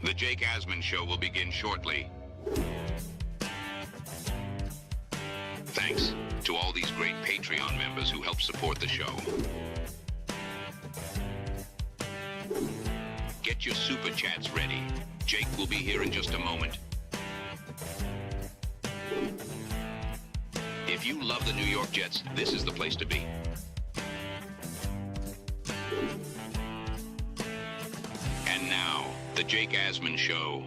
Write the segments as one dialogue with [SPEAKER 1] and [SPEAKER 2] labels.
[SPEAKER 1] The Jake Asman Show will begin shortly. Thanks to all these great Patreon members who help support the show. Get your super chats ready. Jake will be here in just a moment. If you love the New York Jets, this is the place to be. And now, the Jake Asman Show.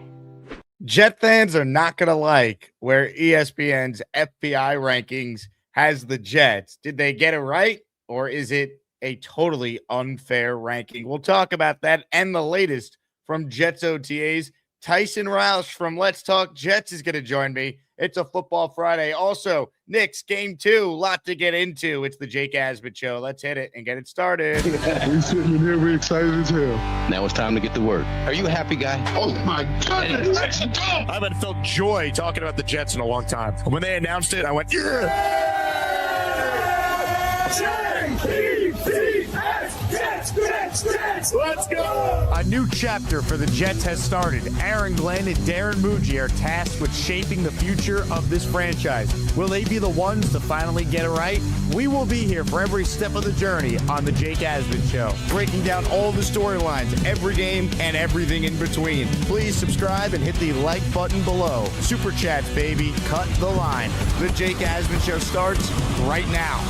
[SPEAKER 2] Jet fans are not going to like where ESPN's FPI rankings has the Jets. Did they get it right, or is it a totally unfair ranking? We'll talk about that and the latest from Jets OTAs. Tyson Rauch from Let's Talk Jets is going to join me. It's a Football Friday. Also, Knicks Game 2, lot to get into. It's the Jake Asman Show. Let's hit it and get it started.
[SPEAKER 3] We sitting in here, we excited as hell.
[SPEAKER 4] Now it's time to get to work. Are you a happy guy?
[SPEAKER 3] Oh my goodness, let's go!
[SPEAKER 5] I haven't felt joy talking about the Jets in a long time. When they announced it, I went, yeah! Let's go! A new chapter for the Jets has started. Aaron Glenn and Darren Muji are tasked with shaping the future of this franchise. Will they be the ones to finally get it right? We will be here for every step of the journey on the Jake Asman Show, breaking down all the storylines, every game, and everything in between. Please subscribe and hit the like button below. Super chats, baby. Cut the line. The Jake Asman Show starts right now.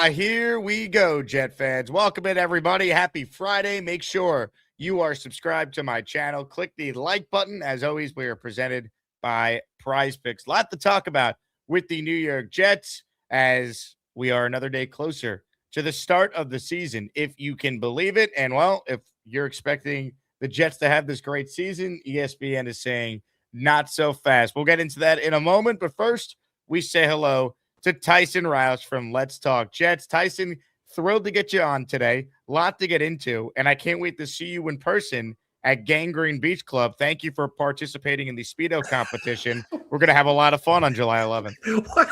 [SPEAKER 5] Here we go, Jet fans. Welcome in, everybody. Happy Friday. Make sure you are subscribed to my channel. Click the like button. As always, we are presented by PrizePicks. A lot to talk about with the New York Jets as we are another day closer to the start of the season, if you can believe it. And, well, if you're expecting the Jets to have this great season, ESPN is saying not so fast. We'll get into that in a moment. But first, we say hello to Tyson Rauch from Let's Talk Jets. Tyson, thrilled to get you on today. Lot to get into, and I can't wait to see you in person at Gangrene Beach Club. Thank you for participating in the Speedo competition. We're going to have a lot of fun on July 11th.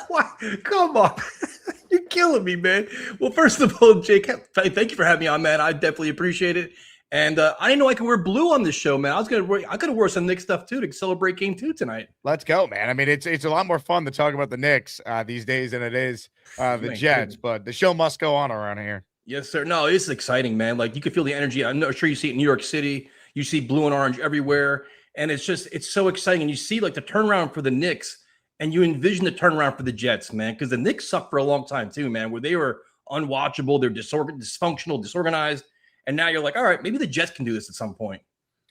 [SPEAKER 6] What? Come on. You're killing me, man. Well, first of all, Jake, thank you for having me on, man. I definitely appreciate it. And I didn't know I could wear blue on this show, man. I could have wore some Knicks stuff too to celebrate Game 2 tonight.
[SPEAKER 2] Let's go, man. I mean, it's a lot more fun to talk about the Knicks these days than it is the Jets, but the show must go on around here.
[SPEAKER 6] Yes, sir. No, it's exciting, man. Like, you can feel the energy. I'm sure you see it in New York City. You see blue and orange everywhere, and it's so exciting. And you see like the turnaround for the Knicks, and you envision the turnaround for the Jets, man, because the Knicks sucked for a long time too, man, where they were unwatchable, they're dysfunctional, disorganized. And now you're like, all right, maybe the Jets can do this at some point.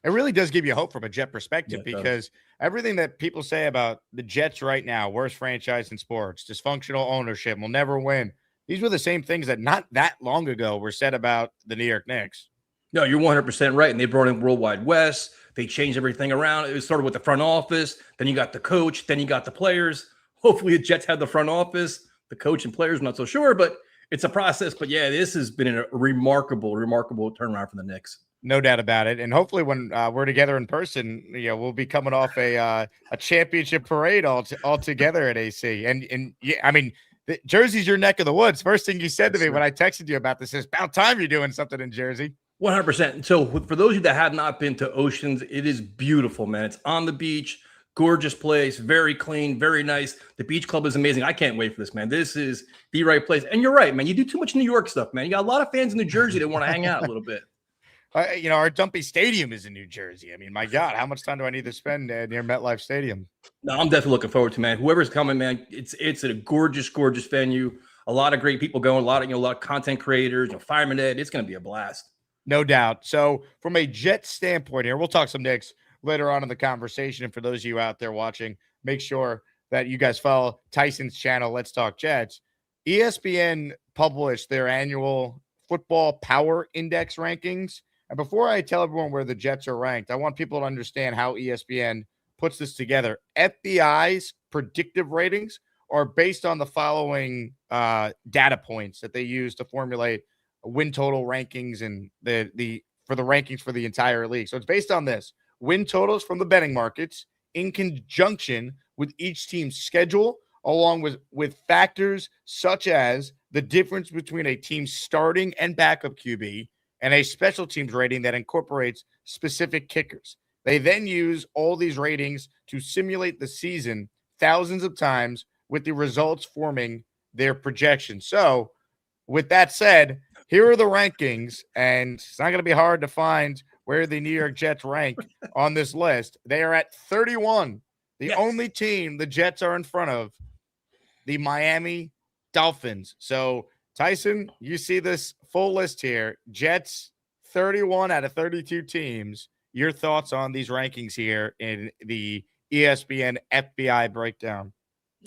[SPEAKER 2] It really does give you hope from a Jet perspective, because everything that people say about the Jets right now, worst franchise in sports, dysfunctional ownership, will never win. These were the same things that not that long ago were said about the New York Knicks.
[SPEAKER 6] No, you're 100% right. And they brought in Worldwide West. They changed everything around. It started with the front office. Then you got the coach. Then you got the players. Hopefully the Jets have the front office, the coach and players. I'm not so sure, but it's a process. But yeah, this has been a remarkable turnaround for the Knicks.
[SPEAKER 2] No doubt about it. And hopefully when we're together in person, we'll be coming off a championship parade all together at AC. And yeah, I mean, Jersey's your neck of the woods. First thing you said to me when I texted you about this is about time you're doing something in Jersey.
[SPEAKER 6] 100%. So for those of you that have not been to Oceans, it is beautiful, man. It's on the beach, gorgeous place, very clean, very nice. The beach club is amazing. I can't wait for this, man. This is the right place. And you're right, man. You do too much New York stuff, man. You got a lot of fans in New Jersey that want to hang out a little bit.
[SPEAKER 2] Our Dumpy Stadium is in New Jersey. I mean, my God, how much time do I need to spend near MetLife Stadium?
[SPEAKER 6] No, I'm definitely looking forward to, man. Whoever's coming, man, it's a gorgeous, gorgeous venue. A lot of great people going. A lot of content creators, Fireman Ed. It's going to be a blast.
[SPEAKER 2] No doubt. So from a Jets standpoint here, we'll talk some Knicks later on in the conversation. And for those of you out there watching, make sure that you guys follow Tyson's channel, Let's Talk Jets. ESPN published their annual football power index rankings. And before I tell everyone where the Jets are ranked, I want people to understand how ESPN puts this together. FPI's predictive ratings are based on the following data points that they use to formulate win total rankings and for the rankings for the entire league. So it's based on this: win totals from the betting markets in conjunction with each team's schedule, along with factors such as the difference between a team's starting and backup QB, and a special teams rating that incorporates specific kickers. They then use all these ratings to simulate the season thousands of times with the results forming their projections. So, with that said, here are the rankings, and it's not going to be hard to find where the New York Jets rank on this list. They are at 31. The only team the Jets are in front of, the Miami Dolphins. So, Tyson, you see this full list here. Jets, 31 out of 32 teams. Your thoughts on these rankings here in the ESPN FPI breakdown?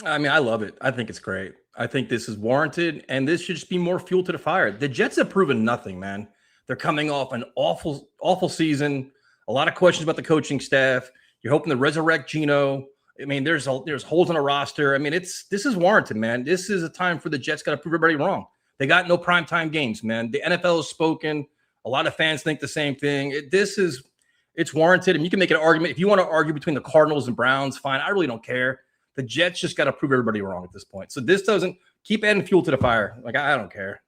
[SPEAKER 6] I mean, I love it. I think it's great. I think this is warranted, and this should just be more fuel to the fire. The Jets have proven nothing, man. They're coming off an awful season. A lot of questions about the coaching staff. You're hoping to resurrect Geno. I mean, there's holes in a roster. I mean, this is warranted, man. This is a time for the Jets got to prove everybody wrong. They got no primetime games, man. The NFL has spoken. A lot of fans think the same thing. It's warranted, and you can make an argument. If you want to argue between the Cardinals and Browns, fine. I really don't care. The Jets just got to prove everybody wrong at this point. So this doesn't keep adding fuel to the fire. Like, I don't care.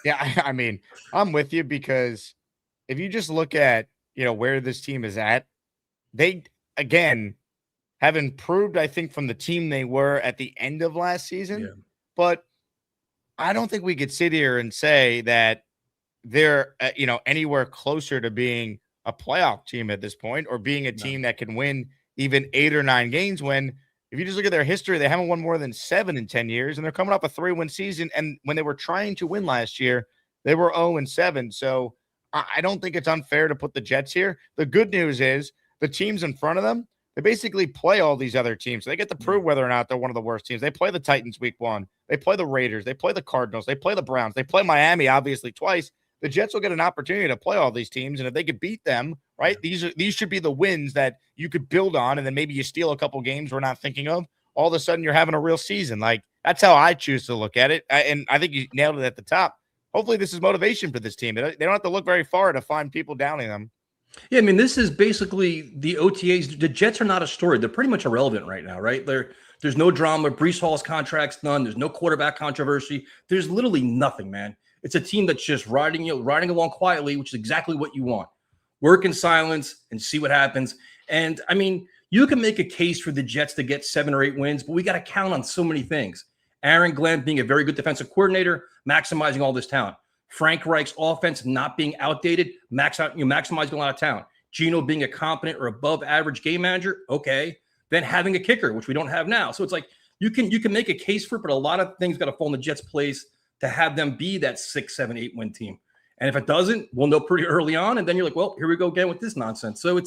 [SPEAKER 2] Yeah, I mean, I'm with you because if you just look at, where this team is at, they, again, have improved, I think, from the team they were at the end of last season.
[SPEAKER 6] Yeah.
[SPEAKER 2] But I don't think we could sit here and say that they're, anywhere closer to being a playoff team at this point or being a team that can win even 8 or 9 games when – if you just look at their history, they haven't won more than 7 in 10 years, and they're coming off a 3-win season. And when they were trying to win last year, they were 0-7. So I don't think it's unfair to put the Jets here. The good news is the teams in front of them, they basically play all these other teams. They get to prove whether or not they're one of the worst teams. They play the Titans week 1. They play the Raiders. They play the Cardinals. They play the Browns. They play Miami, obviously, twice. The Jets will get an opportunity to play all these teams, and if they could beat them, right, these should be the wins that you could build on, and then maybe you steal a couple games we're not thinking of. All of a sudden, you're having a real season. Like, that's how I choose to look at it, and I think you nailed it at the top. Hopefully, this is motivation for this team. They don't have to look very far to find people downing them.
[SPEAKER 6] Yeah, I mean, this is basically the OTAs. The Jets are not a story. They're pretty much irrelevant right now, right? There's no drama. Breece Hall's contract's done. There's no quarterback controversy. There's literally nothing, man. It's a team that's just riding along quietly, which is exactly what you want. Work in silence and see what happens. And, I mean, you can make a case for the Jets to get 7 or 8 wins, but we got to count on so many things. Aaron Glenn being a very good defensive coordinator, maximizing all this talent. Frank Reich's offense not being outdated, maximizing a lot of talent. Geno being a competent or above average game manager, okay. Then having a kicker, which we don't have now. So it's like you can make a case for it, but a lot of things got to fall in the Jets' place to have them be that 6, 7, 8 win team. And if it doesn't, we'll know pretty early on. And then you're like, well, here we go again with this nonsense. So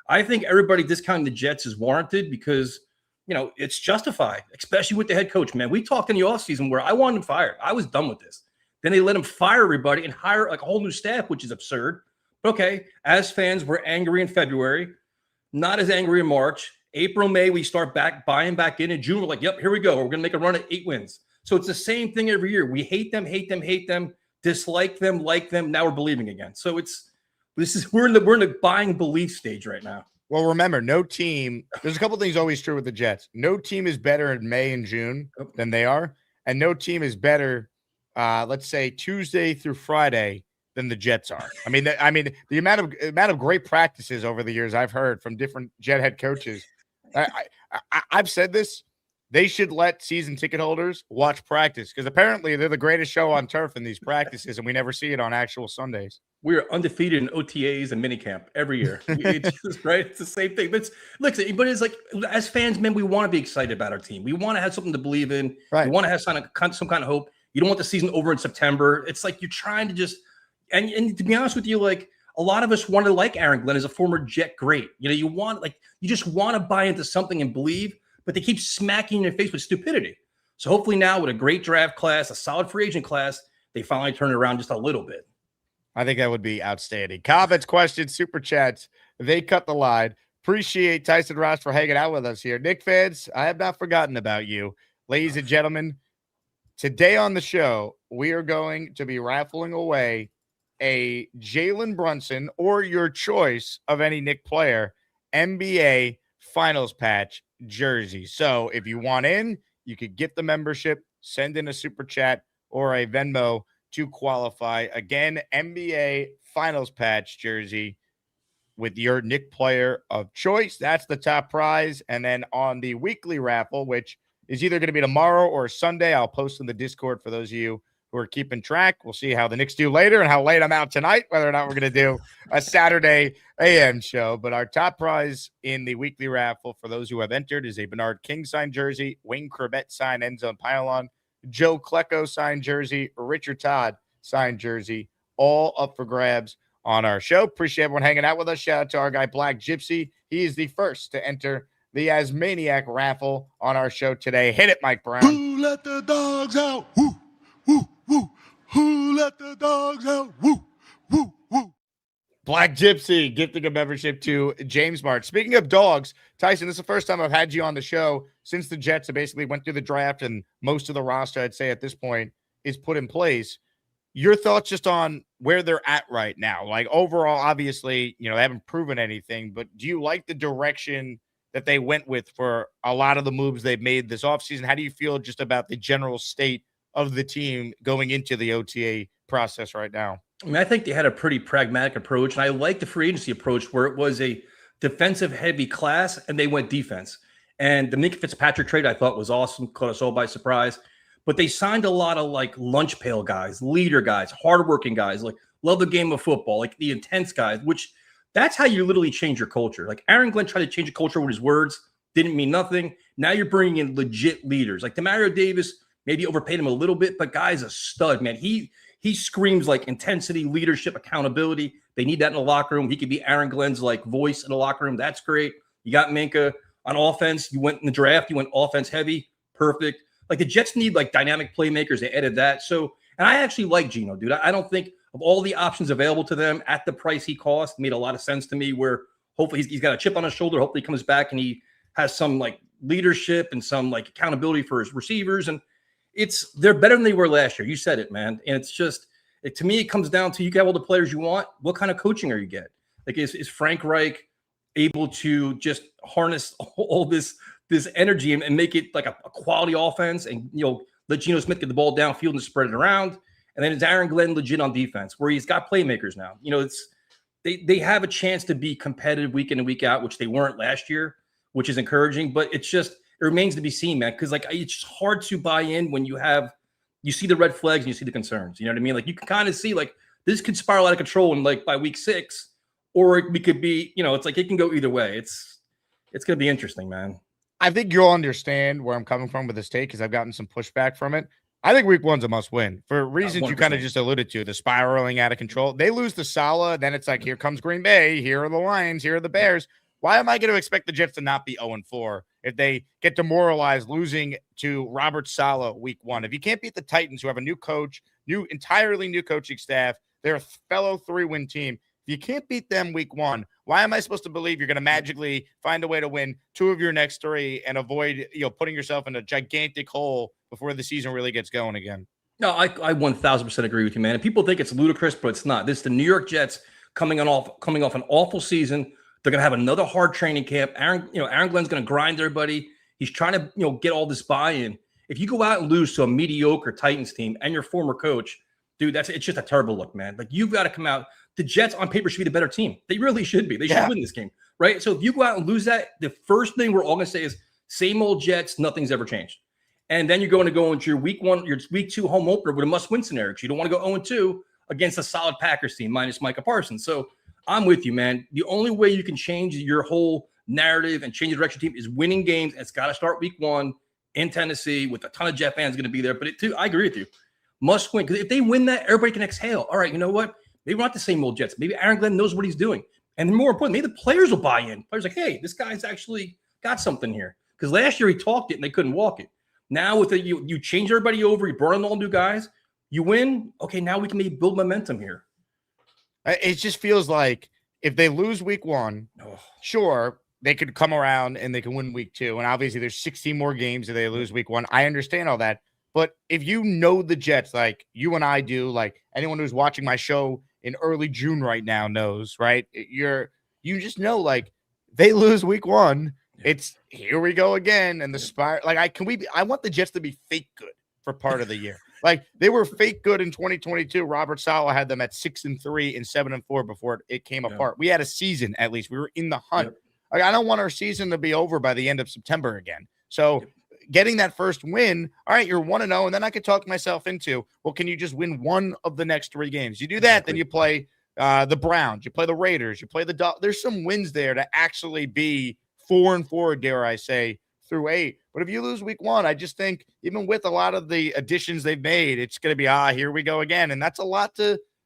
[SPEAKER 6] I think everybody discounting the Jets is warranted because, it's justified, especially with the head coach, man. We talked in the offseason where I wanted him fired. I was done with this. Then they let him fire everybody and hire like a whole new staff, which is absurd. But okay, as fans, we're angry in February, not as angry in March. April, May, we start buying back in. In June, we're like, yep, here we go. We're going to make a run at 8 wins. So it's the same thing every year. We hate them, dislike them, like them. Now we're believing again. So we're in the buying belief stage right now.
[SPEAKER 2] Well, remember, no team. There's a couple things always true with the Jets. No team is better in May and June than they are, and no team is better. Let's say Tuesday through Friday than the Jets are. I mean, the amount of great practices over the years I've heard from different Jet head coaches. I've said this. They should let season ticket holders watch practice because apparently they're the greatest show on turf in these practices, and we never see it on actual Sundays.
[SPEAKER 6] We are undefeated in OTAs and minicamp every year. It's just, right? It's the same thing. But it's like, as fans, man, we want to be excited about our team. We want to have something to believe in.
[SPEAKER 2] Right.
[SPEAKER 6] We want to have some kind of hope. You don't want the season over in September. It's like you're trying to just and to be honest with you, like a lot of us want to like Aaron Glenn as a former Jet great. You just want to buy into something and believe. But they keep smacking in your face with stupidity. So hopefully now with a great draft class, a solid free agent class, they finally turn it around just a little bit.
[SPEAKER 2] I think that would be outstanding. Comments, questions, super chats. They cut the line. Appreciate Tyson Rauch for hanging out with us here. Knick fans, I have not forgotten about you. Ladies and gentlemen, today on the show, we are going to be raffling away a Jalen Brunson or your choice of any Knick player NBA Finals patch jersey. So if you want in, you could get the membership, send in a super chat or a Venmo to qualify. Again, NBA Finals patch jersey. with your Nick player of choice. That's the top prize. And then on the weekly raffle, which is either going to be tomorrow or Sunday, I'll post in the Discord for those of you who are keeping track. We'll see how the Knicks do later and how late I'm out tonight, whether or not we're going to do a Saturday AM show. But our top prize in the weekly raffle for those who have entered is a Bernard King signed jersey, Wayne Corbett signed end zone pylon, Joe Klecko signed jersey, Richard Todd signed jersey, all up for grabs on our show. Appreciate everyone hanging out with us. Shout out to our guy Black Gypsy. He is the first to enter the Asmaniac raffle on our show today. Hit it, Mike Brown.
[SPEAKER 3] Who let the dogs out? Woo, woo, woo. Who let the dogs out? Woo, woo, woo.
[SPEAKER 2] Black Gypsy gifting a membership to James Mart. Speaking of dogs, Tyson, this is the first time I've had you on the show since the Jets have basically went through the draft and most of the roster, I'd say at this point, is put in place. Your thoughts just on where they're at right now? Like overall, obviously, they haven't proven anything, but do you like the direction that they went with for a lot of the moves they've made this offseason? How do you feel just about the general state of the team going into the OTA process right now?
[SPEAKER 6] I mean, I think they had a pretty pragmatic approach, and I like the free agency approach where it was a defensive-heavy class, and they went defense. And the Nick Fitzpatrick trade I thought was awesome, caught us all by surprise. But they signed a lot of like lunch pail guys, leader guys, hardworking guys, like love the game of football, like the intense guys, which that's how you literally change your culture. Like Aaron Glenn tried to change a culture with his words, didn't mean nothing. Now you're bringing in legit leaders. Like Demario Davis, maybe overpaid him a little bit, but guy's a stud, man. He screams like intensity, leadership, accountability. They need that in the locker room. He could be Aaron Glenn's like voice in the locker room. That's great. You got Minka on offense. You went in the draft. You went offense heavy. Perfect. Like the Jets need like dynamic playmakers. They added that. So, and I actually like Geno, dude. I don't think of all the options available to them at the price he cost made a lot of sense to me, where hopefully he's got a chip on his shoulder. Hopefully he comes back and he has some like leadership and some like accountability for his receivers. And they're better than they were last year. You said it, man. And it's just, to me, it comes down to you got all the players you want. What kind of coaching are you getting? Like, is Frank Reich able to just harness all this energy and make it like a quality offense and, let Geno Smith get the ball downfield and spread it around? And then is Aaron Glenn legit on defense where he's got playmakers now? They have a chance to be competitive week in and week out, which they weren't last year, which is encouraging, but it remains to be seen, man. Cause like, it's hard to buy in when you see the red flags and you see the concerns. You know what I mean? Like you can kind of see like this could spiral out of control and like by week 6, or we could be, it's like it can go either way. It's going to be interesting, man.
[SPEAKER 2] I think you'll understand where I'm coming from with this take because I've gotten some pushback from it. I think week 1's a must win for reasons you kind of just alluded to, the spiraling out of control. They lose to Saleh, then it's like, here comes Green Bay, here are the Lions, here are the Bears. Why am I going to expect the Jets to not be 0-4 if they get demoralized losing to Robert Saleh week 1? If you can't beat the Titans, who have a new coach, entirely new coaching staff, they're a fellow 3-win team. If you can't beat them week 1, why am I supposed to believe you're going to magically find a way to win 2 of your next 3 and avoid, putting yourself in a gigantic hole before the season really gets going again?
[SPEAKER 6] No, I 1,000% agree with you, man. And people think it's ludicrous, but it's not. This is the New York Jets coming off an awful season. They're going to have another hard training camp. Aaron Glenn's going to grind everybody. He's trying to, get all this buy-in. If you go out and lose to a mediocre Titans team and your former coach, dude, it's just a terrible look, man. Like you've got to come out. The Jets on paper should be the better team. They really should be. They should win this game, right? So if you go out and lose that, the first thing we're all going to say is same old Jets, nothing's ever changed. And then you're going to go into your week 2 home opener with a must-win scenario. You don't want to go 0-2 against a solid Packers team minus Micah Parsons. So I'm with you, man. The only way you can change your whole narrative and change the direction of the team is winning games. It's got to start week 1 in Tennessee with a ton of Jet fans going to be there. But I agree with you. Must win. Because if they win that, everybody can exhale. All right, you know what? Maybe we're not the same old Jets. Maybe Aaron Glenn knows what he's doing. And more importantly, maybe the players will buy in. Players like, hey, this guy's actually got something here. Because last year he talked it and they couldn't walk it. Now with you change everybody over, you brought in all new guys, you win. Okay, now we can maybe build momentum here.
[SPEAKER 2] It just feels like if they lose week 1, sure, they could come around and they can win week 2. And obviously there's 16 more games if they lose week 1. I understand all that. But if you know the Jets like you and I do, like anyone who's watching my show in early June right now knows, right? You just know, like, they lose week 1. It's here we go again. And the spiral, like, I want the Jets to be fake good. for part of the year. Like they were fake good in 2022. Robert Saleh had them at 6-3 and 7-4 before it came apart. We had a season at least. We were in the hunt.
[SPEAKER 6] Yep.
[SPEAKER 2] Like, I don't want our season to be over by the end of September again. So getting that first win, all right, you're 1-0, and then I could talk myself into, well, can you just win one of the next 3 games? You do that, then you play the Browns, you play the Raiders, you play the Dolphins. There's some wins there to actually be 4-4, dare I say, through 8. But if you lose week 1, I just think even with a lot of the additions they've made, it's going to be, here we go again. And that's a lot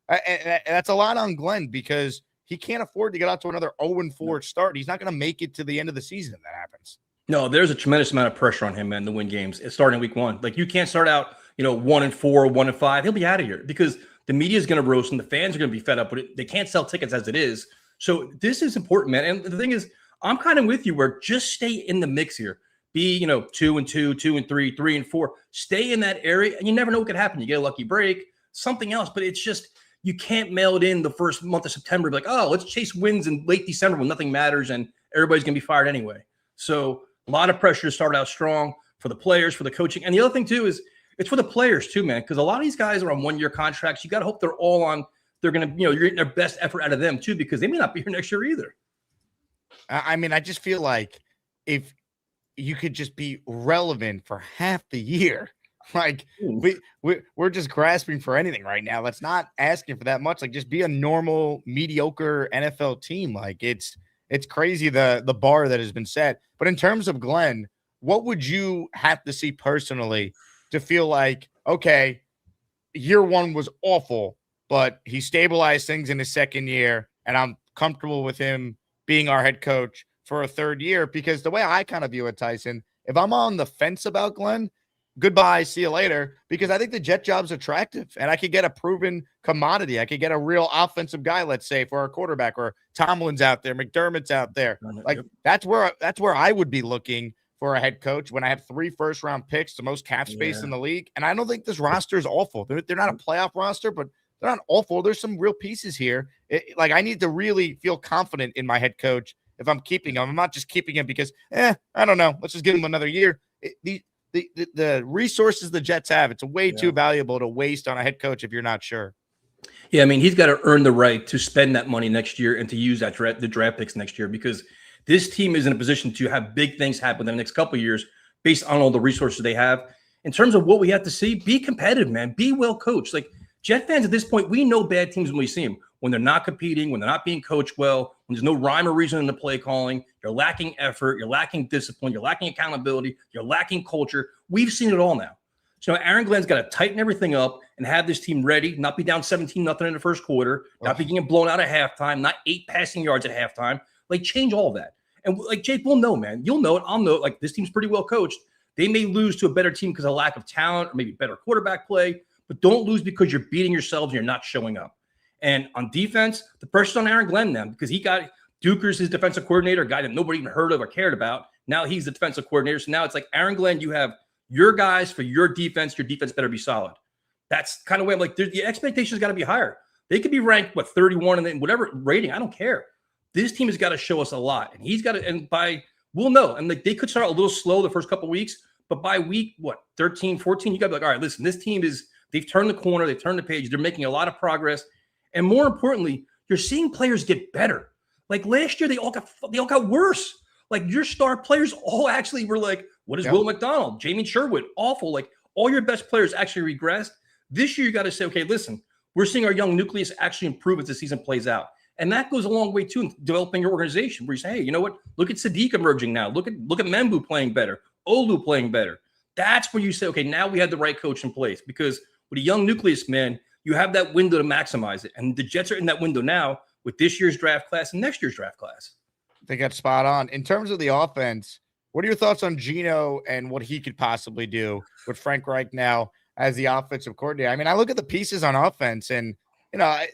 [SPEAKER 2] that's a lot on Glenn because he can't afford to get out to another 0-4 start. He's not going to make it to the end of the season if that happens.
[SPEAKER 6] No, there's a tremendous amount of pressure on him, man, to win games. It's starting week 1. Like you can't start out, 1-4, 1-5. He'll be out of here because the media is going to roast and the fans are going to be fed up with it. They can't sell tickets as it is. So this is important, man. And the thing is, I'm kind of with you where just stay in the mix here. Be, 2-2, 2-3, 3-4. Stay in that area, and you never know what could happen. You get a lucky break, something else, but it's just you can't mail it in the first month of September. Be like, let's chase wins in late December when nothing matters and everybody's going to be fired anyway. So a lot of pressure to start out strong for the players, for the coaching, and the other thing too is it's for the players too, man, because a lot of these guys are on 1-year contracts. You got to hope they're all on. They're going to, you're getting their best effort out of them too, because they may not be here next year either.
[SPEAKER 2] I mean, I just feel like if you could just be relevant for half the year. Like we're just grasping for anything right now. Let's not asking for that much. Like just be a normal, mediocre NFL team. Like it's crazy the bar that has been set. But in terms of Glenn, what would you have to see personally to feel like, okay, year 1 was awful, but he stabilized things in his second year, and I'm comfortable with him being our head coach for a 3rd year? Because the way I kind of view it, Tyson, if I'm on the fence about Glenn, goodbye, see you later, because I think the Jet job's attractive and I could get a proven commodity. I could get a real offensive guy, let's say, for our quarterback, or Tomlin's out there, McDermott's out there. Like that's where I would be looking for a head coach when I have 3 first-round picks, the most cap space in the league. And I don't think this roster is awful. They're not a playoff roster, but they're not awful. There's some real pieces here. Like I need to really feel confident in my head coach if I'm keeping him. I'm not just keeping him because, I don't know. Let's just give him another year. The resources the Jets have, it's way too valuable to waste on a head coach if you're not sure.
[SPEAKER 6] Yeah, I mean, he's got to earn the right to spend that money next year and to use the draft picks next year, because this team is in a position to have big things happen in the next couple of years based on all the resources they have. In terms of what we have to see, be competitive, man. Be well coached. Like Jet fans at this point, we know bad teams when we see them. When they're not competing, when they're not being coached well, when there's no rhyme or reason in the play calling, you're lacking effort, you're lacking discipline, you're lacking accountability, you're lacking culture. We've seen it all now. So Aaron Glenn's got to tighten everything up and have this team ready, not be down 17-0 in the first quarter, not be getting blown out at halftime, not 8 passing yards at halftime. Like, change all of that. And like Jake, we'll know, man. You'll know it. I'll know it. Like, this team's pretty well coached. They may lose to a better team because of lack of talent or maybe better quarterback play, but don't lose because you're beating yourselves and you're not showing up. And on defense, the pressure's on Aaron Glenn now because he got Duker's his defensive coordinator, a guy that nobody even heard of or cared about. Now he's the defensive coordinator. So now it's like, Aaron Glenn, you have your guys for your defense. Your defense better be solid. That's kind of way I'm like, the expectations got to be higher. They could be ranked, 31 and then whatever rating. I don't care. This team has got to show us a lot. And he's got to, and we'll know. And like, they could start a little slow the first couple of weeks, but by week, 13, 14, you got to be like, all right, listen, this team they've turned the corner. They've turned the page. They're making a lot of progress. And more importantly, you're seeing players get better. Like last year, they all got worse. Like your star players all actually were like, what is Will McDonald, Jamie Sherwood, awful. Like all your best players actually regressed. This year, you got to say, okay, listen, we're seeing our young nucleus actually improve as the season plays out. And that goes a long way too in developing your organization where you say, hey, you know what? Look at Sadiq emerging now. Look at Membu playing better, Olu playing better. That's where you say, okay, now we have the right coach in place, because with a young nucleus, man, you have that window to maximize it. And the Jets are in that window now with this year's draft class and next year's draft class.
[SPEAKER 2] I think that's spot on. In terms of the offense, what are your thoughts on Geno and what he could possibly do with Frank Reich now as the offensive coordinator? I mean, I look at the pieces on offense and,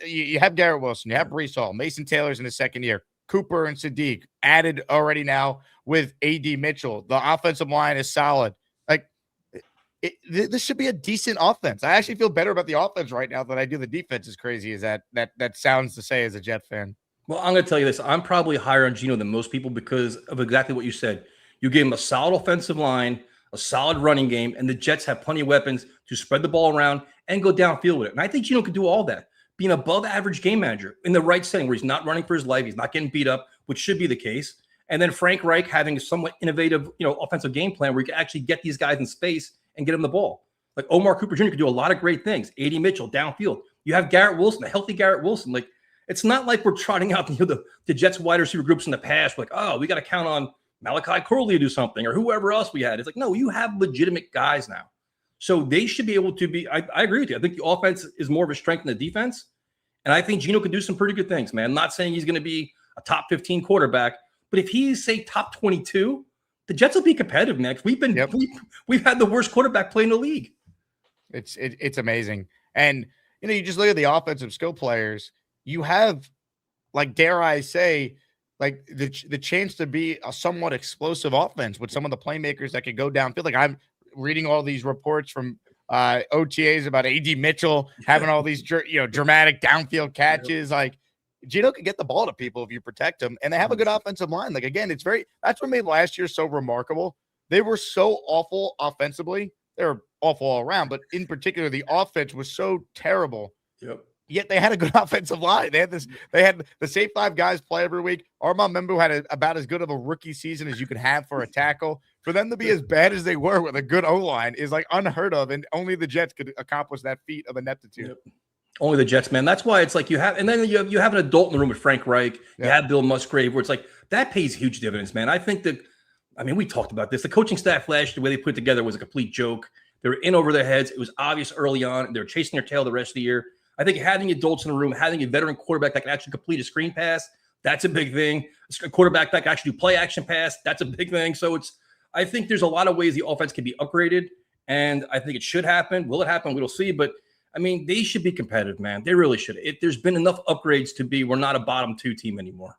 [SPEAKER 2] you have Garrett Wilson, you have Breece Hall, Mason Taylor's in his second year, Cooper and Sadiq added already now with A.D. Mitchell. The offensive line is solid. This should be a decent offense. I actually feel better about the offense right now than I do the defense, as crazy as that sounds to say as a Jet fan.
[SPEAKER 6] Well, I'm going to tell you this. I'm probably higher on Geno than most people because of exactly what you said. You gave him a solid offensive line, a solid running game, and the Jets have plenty of weapons to spread the ball around and go downfield with it. And I think Geno can do all that. Be an above average game manager in the right setting where he's not running for his life, he's not getting beat up, which should be the case. And then Frank Reich having a somewhat innovative, offensive game plan where you can actually get these guys in space and get them the ball. Like Omar Cooper Jr. could do a lot of great things. A.D. Mitchell downfield. You have Garrett Wilson, a healthy Garrett Wilson. Like, it's not like we're trotting out the Jets wide receiver groups in the past. We're like, oh, we got to count on Malachi Corley to do something or whoever else we had. It's like, no, you have legitimate guys now. So they should be able to be, I agree with you. I think the offense is more of a strength than the defense. And I think Geno could do some pretty good things, man. I'm not saying he's going to be a top 15 quarterback, but if he's, say, top 22, the Jets will be competitive next. We've had the worst quarterback play in the league.
[SPEAKER 2] It's amazing. And, you just look at the offensive skill players. You have, like, dare I say, like the chance to be a somewhat explosive offense with some of the playmakers that could go downfield. Like, I'm reading all these reports from OTAs about A.D. Mitchell having all these, dramatic downfield catches. Like, Geno can get the ball to people if you protect him, and they have a good offensive line. Like, again, that's what made last year so remarkable. They were so awful offensively. They were awful all around, but in particular, the offense was so terrible.
[SPEAKER 6] Yep.
[SPEAKER 2] Yet they had a good offensive line. They had the same 5 guys play every week. Armand Membu had about as good of a rookie season as you could have for a tackle. For them to be as bad as they were with a good O-line is like unheard of, and only the Jets could accomplish that feat of ineptitude.
[SPEAKER 6] Yep. Only the Jets, man. That's why it's like you have an adult in the room with Frank Reich. You have Bill Musgrave, where it's like that pays huge dividends, man. We talked about this. The coaching staff last year, the way they put it together was a complete joke. They were in over their heads. It was obvious early on. They were chasing their tail the rest of the year. I think having adults in the room, having a veteran quarterback that can actually complete a screen pass, that's a big thing. A quarterback that can actually do play action pass, that's a big thing. So I think there's a lot of ways the offense can be upgraded, and I think it should happen. Will it happen? We'll see. But they should be competitive, man. They really should. There's been enough upgrades to be we're not a bottom 2 team anymore.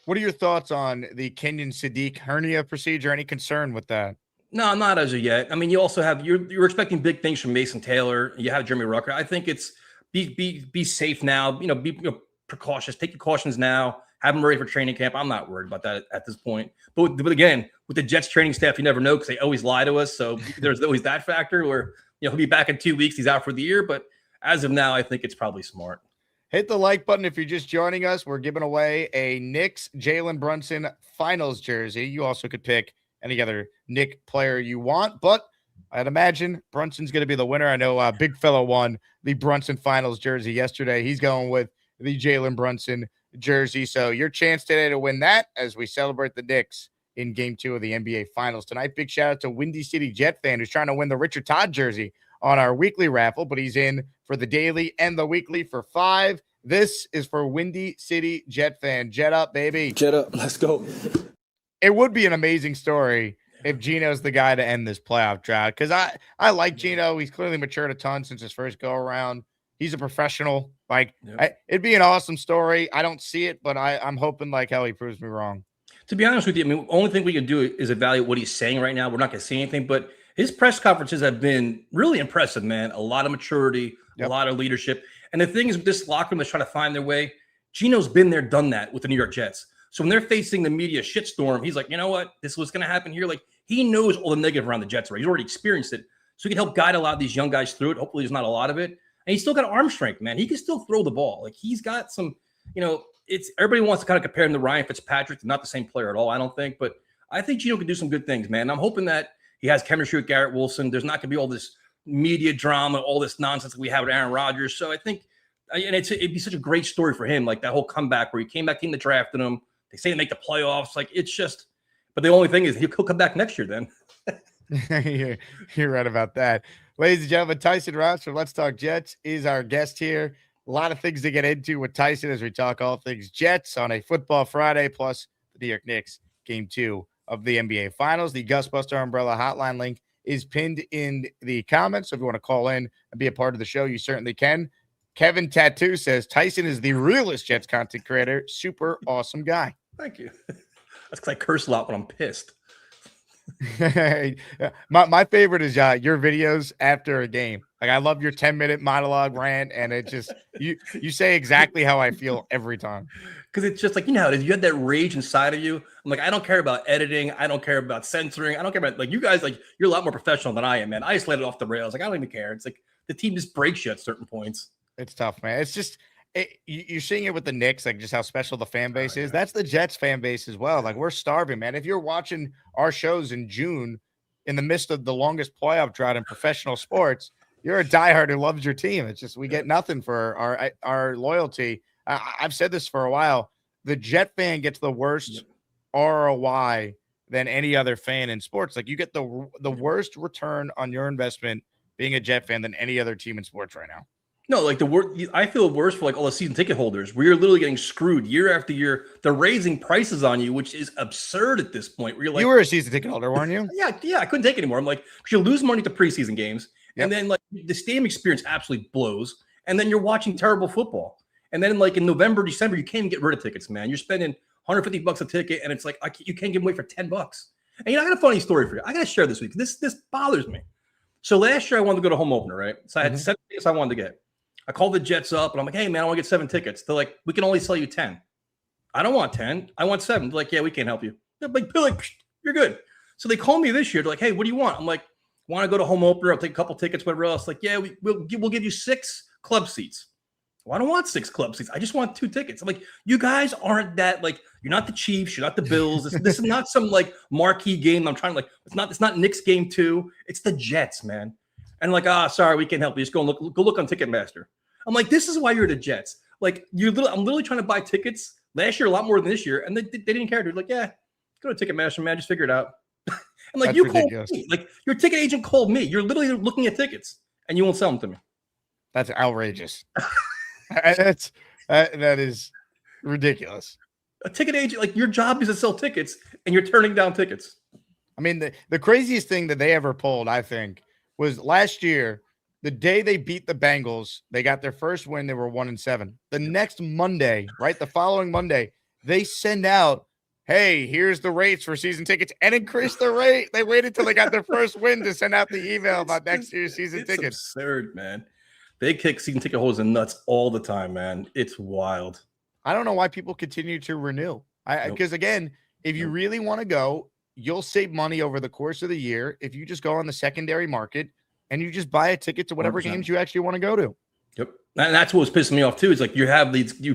[SPEAKER 2] What are your thoughts on the Kenyon Sadiq hernia procedure? Any concern with that?
[SPEAKER 6] No, not as of yet. You also have you're expecting big things from Mason Taylor. You have Jeremy Rucker. I think it's be safe now. Be precautious. Take your cautions now. Have them ready for training camp. I'm not worried about that at this point. But again, with the Jets training staff, you never know because they always lie to us. So there's always that factor where he'll be back in 2 weeks. He's out for the year. But as of now, I think it's probably smart.
[SPEAKER 2] Hit the like button if you're just joining us. We're giving away a Knicks Jalen Brunson finals jersey. You also could pick any other Knick player you want, but I'd imagine Brunson's going to be the winner. I know Big Fella won the Brunson finals jersey yesterday. He's going with the Jalen Brunson jersey. So your chance today to win that as we celebrate the Knicks in Game 2 of the NBA Finals tonight. Big shout out to Windy City Jet fan who's trying to win the Richard Todd jersey on our weekly raffle, but he's in for the daily and the weekly for 5. This is for Windy City Jet fan. Jet up, baby.
[SPEAKER 7] Jet up. Let's go.
[SPEAKER 2] It would be an amazing story if Geno's the guy to end this playoff drought, because I like Geno. He's clearly matured a ton since his first go around. He's a professional. It'd be an awesome story. I don't see it, but I'm hoping like hell he proves me wrong.
[SPEAKER 6] To be honest with you, the only thing we can do is evaluate what he's saying right now. We're not going to see anything, but his press conferences have been really impressive, man. A lot of maturity, a lot of leadership. And the thing is with this locker room that's trying to find their way, Geno's been there, done that with the New York Jets. So when they're facing the media shitstorm, he's like, you know what? This is what's going to happen here. Like, he knows all the negative around the Jets, right? He's already experienced it. So he can help guide a lot of these young guys through it. Hopefully there's not a lot of it. And he's still got arm strength, man. He can still throw the ball. Like, he's got some, it's everybody wants to kind of compare him to Ryan Fitzpatrick. They're not the same player at all, I don't think. But I think Geno can do some good things, man. I'm hoping that he has chemistry with Garrett Wilson. There's not going to be all this media drama, all this nonsense that we have with Aaron Rodgers. So I think, and it'd be such a great story for him, like that whole comeback where he came back, team that drafted him. They say to make the playoffs. Like, it's just, but the only thing is he'll come back next year then.
[SPEAKER 2] You're right about that. Ladies and gentlemen, Tyson Rauch from Let's Talk Jets is our guest here. A lot of things to get into with Tyson as we talk all things Jets on a Football Friday, plus the New York Knicks Game 2 of the NBA Finals. The Gusbuster Umbrella hotline link is pinned in the comments. So if you want to call in and be a part of the show, you certainly can. Kevin Tattoo says Tyson is the realest Jets content creator. Super awesome guy.
[SPEAKER 6] Thank you. That's because I curse a lot when I'm pissed.
[SPEAKER 2] My favorite is your videos after a game. Like I love your 10-minute monologue rant, and it just you say exactly how I feel every time.
[SPEAKER 6] Because it's just like, you know how it is. You have that rage inside of you. I'm like, I don't care about editing. I don't care about censoring. I don't care about, like, you guys, like, you're a lot more professional than I am, man. I just let it off the rails. Like, I don't even care. It's like the team just breaks you at certain points.
[SPEAKER 2] It's tough, man. It's just you're seeing it with the Knicks, like just how special the fan base is. That's the Jets fan base as well. Like we're starving, man. If you're watching our shows in June, in the midst of the longest playoff drought in professional sports, you're a diehard who loves your team. It's just we get nothing for our loyalty. I've said this for a while. The Jet fan gets the worst ROI than any other fan in sports. Like you get the worst return on your investment being a Jet fan than any other team in sports right now.
[SPEAKER 6] No, like I feel worse for like all the season ticket holders. Where you're literally getting screwed year after year. They're raising prices on you, which is absurd at this point. Where you're like,
[SPEAKER 2] you were a season ticket holder, weren't you?
[SPEAKER 6] Yeah, I couldn't take it anymore. I'm like, because you lose money to preseason games, and then like the stadium experience absolutely blows, and then you're watching terrible football, and then like in November, December, you can't even get rid of tickets, man. You're spending $150 a ticket, and it's like you can't give them away for $10. And you know, I got a funny story for you. I got to share this week. This bothers me. So last year I wanted to go to home opener, right? So I had 7 tickets I wanted to get. I called the Jets up and I'm like, hey, man, I want to get 7 tickets. They're like, we can only sell you 10. I don't want 10. I want 7. They're like, yeah, we can't help you. They're like, you're good. So they called me this year. They're like, hey, what do you want? I'm like, want to go to home opener? I'll take a couple tickets, whatever else. Like, yeah, we'll give you 6 club seats. Well, I don't want 6 club seats. I just want 2 tickets. I'm like, you guys aren't that, like, you're not the Chiefs. You're not the Bills. This is not some like marquee game. I'm trying to like, it's not Knicks game 2. It's the Jets, man. And like, sorry, we can't help you. Just go look on Ticketmaster. I'm like, this is why you're the Jets. Like, I'm literally trying to buy tickets last year a lot more than this year, and they didn't care. They're like, yeah, go to Ticketmaster, man. Just figure it out. And like,
[SPEAKER 2] That's
[SPEAKER 6] you
[SPEAKER 2] ridiculous.
[SPEAKER 6] called me. Like, your ticket agent called me. You're literally looking at tickets, and you won't sell them to me.
[SPEAKER 2] That's outrageous. That is ridiculous.
[SPEAKER 6] A ticket agent, like, your job is to sell tickets, and you're turning down tickets.
[SPEAKER 2] I mean, the craziest thing that they ever pulled, I think, was last year. The day they beat the Bengals, they got their first win. They were 1-7. The next Monday, right? The following Monday, they send out, hey, here's the rates for season tickets and increase the rate. They waited till they got their first win to send out the email about next year's season tickets.
[SPEAKER 6] It's absurd, man. They kick season ticket holders in nuts all the time, man. It's wild.
[SPEAKER 2] I don't know why people continue to renew. Because, again, if you really want to go, you'll save money over the course of the year if you just go on the secondary market and you just buy a ticket to whatever 100%. Games you actually want to go to.
[SPEAKER 6] Yep. And that's what was pissing me off too. Is like you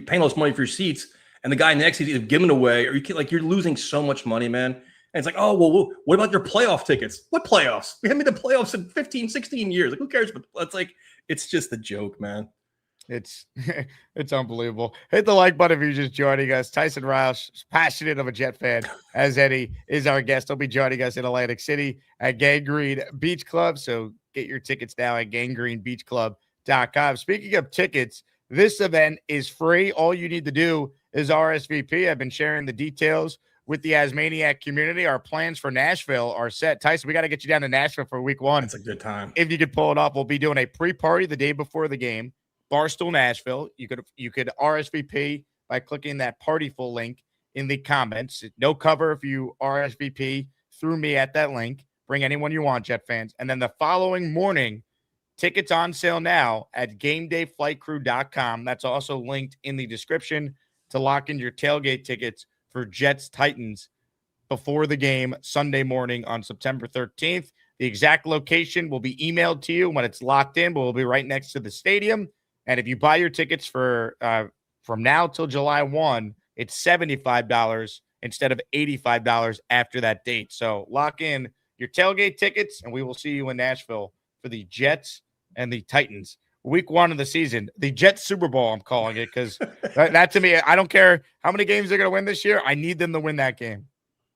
[SPEAKER 6] paying all this money for your seats, and the guy next to you either giving away, or you're losing so much money, man. And it's like, oh, well, what about your playoff tickets? What playoffs? We haven't been to playoffs in 15, 16 years. Like, who cares? But it's just a joke, man.
[SPEAKER 2] It's unbelievable. Hit the like button if you're just joining us. Tyson Rauch, passionate of a Jet fan, as Eddie is our guest. He'll be joining us in Atlantic City at Gangrene Beach Club. So get your tickets now at gangrenebeachclub.com. Speaking of tickets, this event is free. All you need to do is RSVP. I've been sharing the details with the Asmaniac community. Our plans for Nashville are set. Tyson, we got to get you down to Nashville for week 1.
[SPEAKER 6] It's a good time.
[SPEAKER 2] If you could pull it off, we'll be doing a pre-party the day before the game. Barstool Nashville. You could RSVP by clicking that Partyful link in the comments. No cover if you RSVP through me at that link. Bring anyone you want, Jet fans. And then the following morning, tickets on sale now at GameDayFlightCrew.com. That's also linked in the description to lock in your tailgate tickets for Jets Titans before the game Sunday morning on September 13th. The exact location will be emailed to you when it's locked in, but we'll be right next to the stadium. And if you buy your tickets for from now till July 1, it's $75 instead of $85 after that date. So lock in your tailgate tickets, and we will see you in Nashville for the Jets and the Titans. Week 1 of the season, the Jets Super Bowl, I'm calling it, because that to me, I don't care how many games they're going to win this year. I need them to win that game.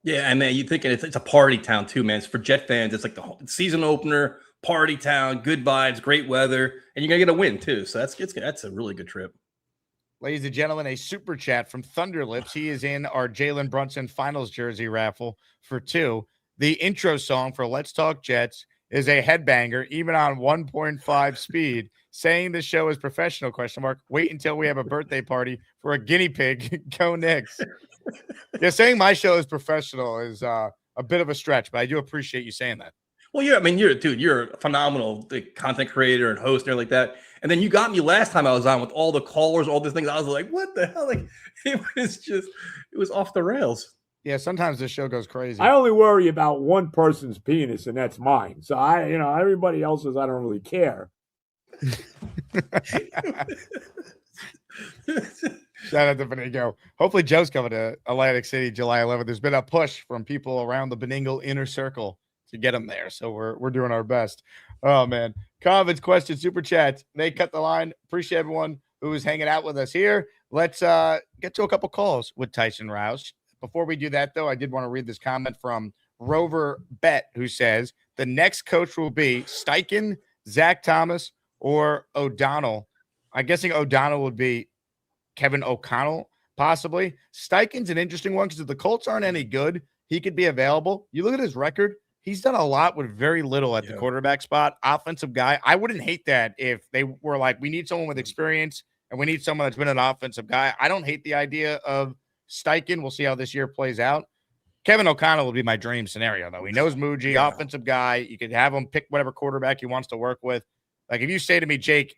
[SPEAKER 6] Yeah, and man, you thinking it's a party town too, man. It's for Jet fans. It's like the season opener, party town, good vibes, great weather, and you're gonna get a win too. So that's a really good trip.
[SPEAKER 2] Ladies and gentlemen, a super chat from Thunderlips. He is in our Jalen Brunson finals jersey raffle for 2. The intro song for Let's Talk Jets is a headbanger, even on 1.5 speed. Saying the show is professional, ? Wait until we have a birthday party for a guinea pig. Go Knicks. Yeah, saying my show is professional is a a bit of a stretch, but I do appreciate you saying that.
[SPEAKER 6] Well, you're a phenomenal content creator and host and everything like that. And then you got me last time I was on with all the callers, all these things. I was like, what the hell? Like, it was off the rails.
[SPEAKER 2] Yeah, sometimes this show goes crazy.
[SPEAKER 7] I only worry about one person's penis, and that's mine. So everybody else's, I don't really care.
[SPEAKER 2] Shout out to Benigno. Hopefully Joe's coming to Atlantic City July 11th. There's been a push from people around the Benigno inner circle to get him there. So we're doing our best. Oh, man. Comments, questions, super chats. They cut the line. Appreciate everyone who is hanging out with us here. Let's get to a couple calls with Tyson Rauch. Before we do that, though, I did want to read this comment from Rover Bet, who says the next coach will be Steichen, Zach Thomas, or O'Donnell. I'm guessing O'Donnell would be Kevin O'Connell, possibly. Steichen's an interesting one because if the Colts aren't any good, he could be available. You look at his record. He's done a lot with very little at the quarterback spot. Offensive guy. I wouldn't hate that if they were like, we need someone with experience and we need someone that's been an offensive guy. I don't hate the idea of Steichen. We'll see how this year plays out. Kevin O'Connell would be my dream scenario, though. He knows Muji, offensive guy. You could have him pick whatever quarterback he wants to work with. Like if you say to me, Jake,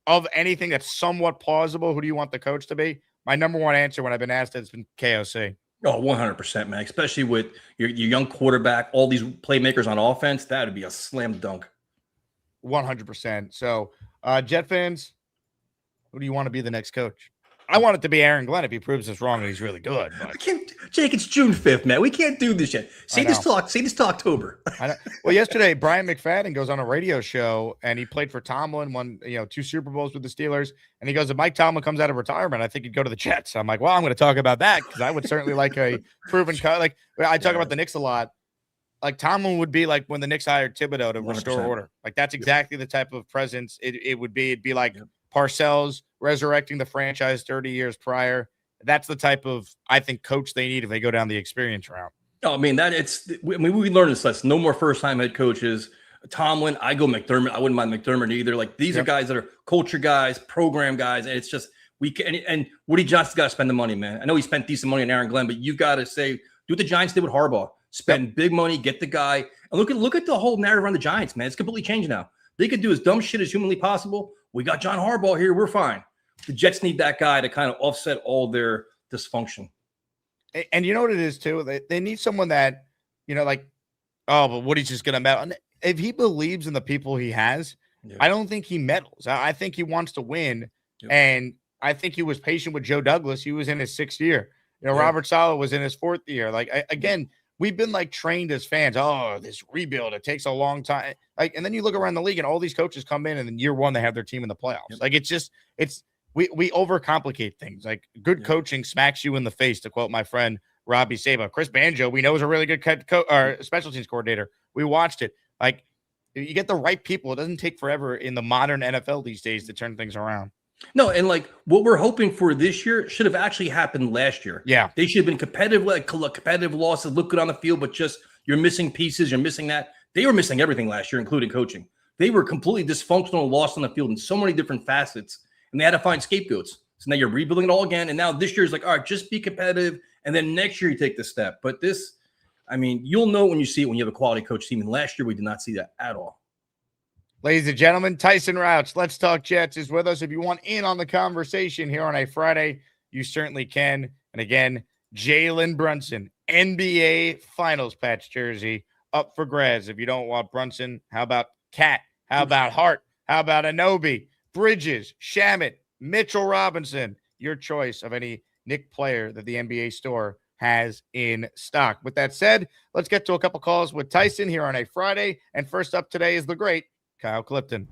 [SPEAKER 2] of anything that's somewhat plausible, who do you want the coach to be? My number one answer when I've been asked has been KOC.
[SPEAKER 6] Oh, 100%, man. Especially with your young quarterback, all these playmakers on offense, that would be a slam dunk.
[SPEAKER 2] 100%. So, Jet fans, who do you want to be the next coach? I want it to be Aaron Glenn if he proves us wrong and he's really good. But.
[SPEAKER 6] Jake, it's June 5th, man. We can't do this yet. See this till October.
[SPEAKER 2] I know. Well, yesterday, Brian McFadden goes on a radio show, and he played for Tomlin, won 2 Super Bowls with the Steelers. And he goes, if Mike Tomlin comes out of retirement, I think he'd go to the Jets. I'm like, well, I'm going to talk about that because I would certainly like a proven cut. Like, I talk about the Knicks a lot. Like, Tomlin would be like when the Knicks hired Thibodeau to restore 100%. Order. Like, that's exactly the type of presence it would be. It'd be like Parcells resurrecting the franchise 30 years prior. That's the type of, I think, coach they need if they go down the experience route.
[SPEAKER 6] Oh, I mean, we learned this lesson. No more first-time head coaches. Tomlin, I go McDermott. I wouldn't mind McDermott either. Like, these are guys that are culture guys, program guys, and it's just we can. And Woody Johnson's got to spend the money, man. I know he spent decent money on Aaron Glenn, but you got to say, do what the Giants did with Harbaugh. Spend big money, get the guy, and look at the whole narrative around the Giants, man. It's completely changed now. They could do as dumb shit as humanly possible. We got John Harbaugh here. We're fine. The Jets need that guy to kind of offset all their dysfunction.
[SPEAKER 2] And you know what it is, too? They need someone that, like, oh, but Woody's just going to meddle. And if he believes in the people he has, I don't think he meddles. I think he wants to win. And I think he was patient with Joe Douglas. He was in his 6th year. Robert Saleh was in his 4th year. Like, again, we've been, like, trained as fans. Oh, this rebuild, it takes a long time. Like, and then you look around the league and all these coaches come in and in year 1 they have their team in the playoffs. Like, we overcomplicate things. Like good coaching smacks you in the face, to quote my friend Robbie Saba. Chris Banjo, we know, is a really good special teams coordinator. We watched it. Like you get the right people. It doesn't take forever in the modern NFL these days to turn things around.
[SPEAKER 6] No, and like what we're hoping for this year should have actually happened last year. Yeah, they should have been competitive, like competitive losses, look good on the field, but just you're missing pieces, you're missing that. They were missing everything last year, including coaching. They were completely dysfunctional, lost on the field in so many different facets. And they had to find scapegoats. So now you're rebuilding it all again. And now this year's like, all right, just be competitive. And then next year you take the step. But this, I mean, you'll know when you see it when you have a quality coach team. And last year we did not see that at all.
[SPEAKER 2] Ladies and gentlemen, Tyson Rauch, Let's Talk Jets is with us. If you want in on the conversation here on a Friday, you certainly can. And again, Jalen Brunson, NBA Finals patch jersey up for grabs. If you don't want Brunson, how about Cat? How about Hart? How about Anobi? Bridges, Shamet, Mitchell Robinson, your choice of any Knick player that the NBA store has in stock. With that said, let's get to a couple calls with Tyson here on a Friday. And first up today is the great Kyle Clifton.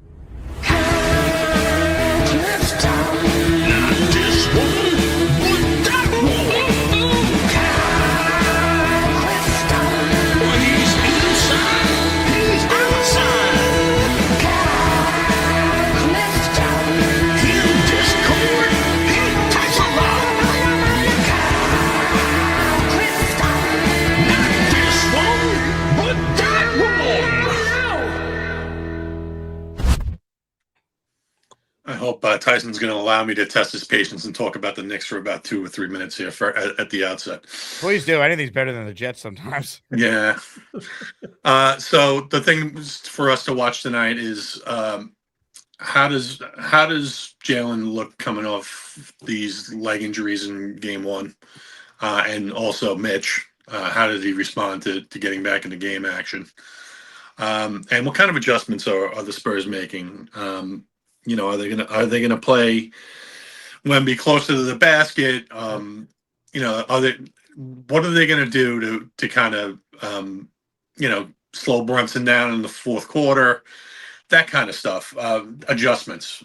[SPEAKER 3] I hope Tyson's going to allow me to test his patience and talk about the Knicks for about 2 or 3 minutes here at the outset.
[SPEAKER 2] Please do. Anything's better than the Jets sometimes.
[SPEAKER 3] Yeah. So the thing for us to watch tonight is how does Jalen look coming off these leg injuries in game one, and also Mitch. How did he respond to getting back into game action? And what kind of adjustments are the Spurs making? Are they gonna play Wemby closer to the basket? What are they gonna do to kind of slow Brunson down in the fourth quarter? That kind of stuff. Adjustments.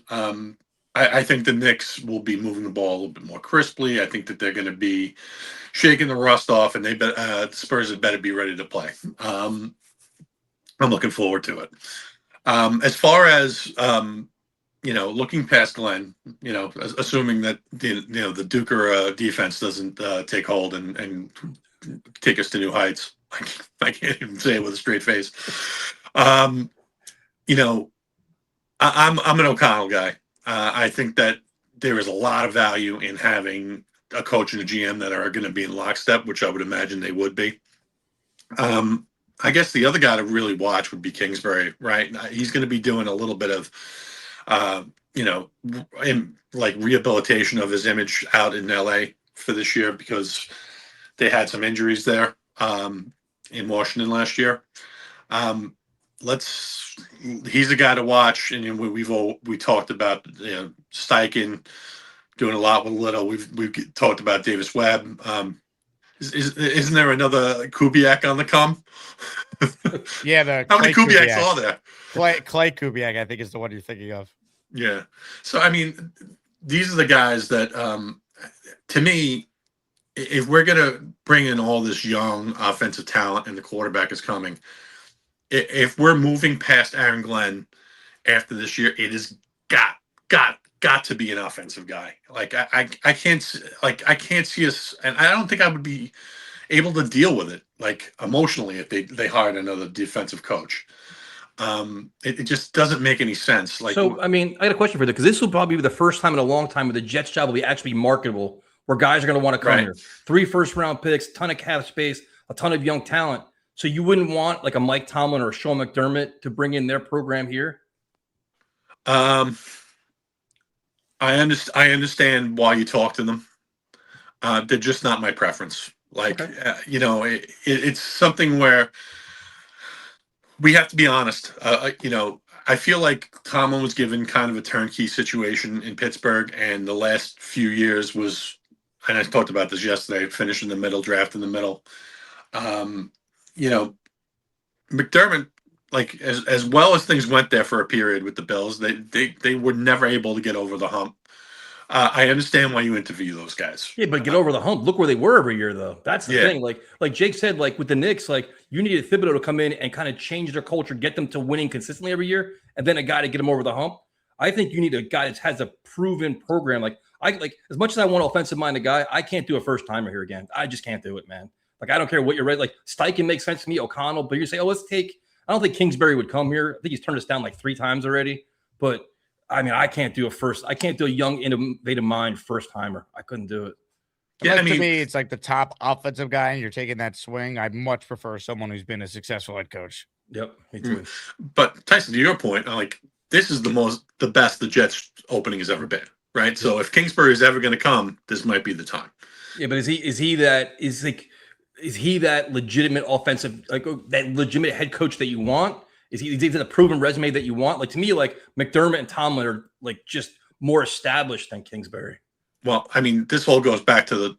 [SPEAKER 3] I think the Knicks will be moving the ball a little bit more crisply. I think that they're going to be shaking the rust off, and the Spurs had better be ready to play. I'm looking forward to it. As far as looking past Glenn, assuming that the Duker defense doesn't take hold and take us to new heights. I can't even say it with a straight face. I'm an O'Connell guy. I think that there is a lot of value in having a coach and a GM that are going to be in lockstep, which I would imagine they would be. I guess the other guy to really watch would be Kingsbury, right? He's going to be doing a little bit of, rehabilitation of his image out in LA for this year because they had some injuries there in Washington last year. He's a guy to watch, and we talked about Steichen doing a lot with Little. We've talked about Davis Webb. Isn't there another Kubiak on the come?
[SPEAKER 2] Yeah,
[SPEAKER 3] how many Kubiaks are there?
[SPEAKER 2] Clay Kubiak, I think, is the one you're thinking of.
[SPEAKER 3] Yeah. So I mean, these are the guys that, to me, if we're gonna bring in all this young offensive talent and the quarterback is coming. If we're moving past Aaron Glenn after this year, it has got to be an offensive guy. Like I can't see us, and I don't think I would be able to deal with it like emotionally if they hired another defensive coach. It just doesn't make any sense.
[SPEAKER 6] So I mean, I got a question for you because this will probably be the first time in a long time where the Jets job will be actually marketable, where guys are going to want to come here. 3 first-round picks, ton of cap space, a ton of young talent. So you wouldn't want like a Mike Tomlin or a Sean McDermott to bring in their program here?
[SPEAKER 3] I understand why you talk to them. They're just not my preference. It's something where we have to be honest. I feel like Tomlin was given kind of a turnkey situation in Pittsburgh, and the last few years was, and I talked about this yesterday, finish in the middle, draft in the middle. McDermott, like as well as things went there for a period with the Bills, they were never able to get over the hump. I understand why you interview those guys.
[SPEAKER 6] Yeah, but get over the hump. Look where they were every year, though. That's the thing. Like Jake said, like with the Knicks, like you needed Thibodeau to come in and kind of change their culture, get them to winning consistently every year, and then a guy to get them over the hump. I think you need a guy that has a proven program. Like as much as I want an offensive-minded guy, I can't do a first-timer here again. I just can't do it, man. Like, I don't care what you're ready. Like, Steichen makes sense to me, O'Connell, but you say, I don't think Kingsbury would come here. I think he's turned us down like 3 times already. But, I mean, I can't do a young, innovative mind first-timer. I couldn't do it.
[SPEAKER 2] Yeah, to me, it's like the top offensive guy, and you're taking that swing. I much prefer someone who's been a successful head coach.
[SPEAKER 6] Yep, me too.
[SPEAKER 3] But, Tyson, to your point, like, this is the best the Jets opening has ever been, right? Yeah. So if Kingsbury is ever going to come, this might be the time.
[SPEAKER 6] Yeah, but is he that legitimate offensive, like that legitimate head coach that you want? Is he the proven resume that you want? Like, to me, like McDermott and Tomlin are like just more established than Kingsbury.
[SPEAKER 3] Well, I mean, this all goes back to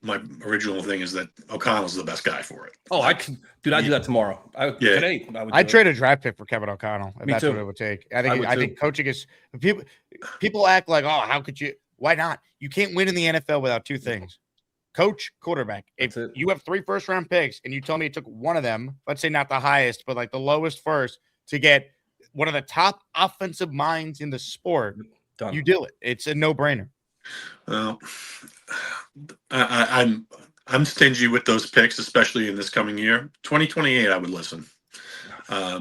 [SPEAKER 3] my original thing is that O'Connell's the best guy for it.
[SPEAKER 6] Oh, I'd do that tomorrow. Today,
[SPEAKER 2] I'd trade a draft pick for Kevin O'Connell if
[SPEAKER 6] Me
[SPEAKER 2] that's
[SPEAKER 6] too.
[SPEAKER 2] what it would take. I think coaching is people act like, oh, how could you? Why not? You can't win in the NFL without 2 things: coach, quarterback. If you have 3 first-round picks and you tell me it took one of them, let's say not the highest, but like the lowest first, to get one of the top offensive minds in the sport, you do it. It's a no-brainer.
[SPEAKER 3] Well, I'm stingy with those picks, especially in this coming year. 2028, I would listen.
[SPEAKER 2] I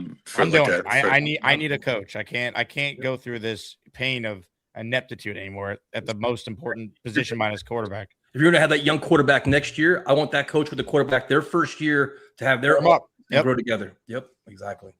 [SPEAKER 2] need a coach. I can't go through this pain of ineptitude anymore at the most important position minus quarterback.
[SPEAKER 6] If you're going to have that young quarterback next year, I want that coach with the quarterback their first year to have their
[SPEAKER 2] up
[SPEAKER 6] and grow together. Yep, exactly.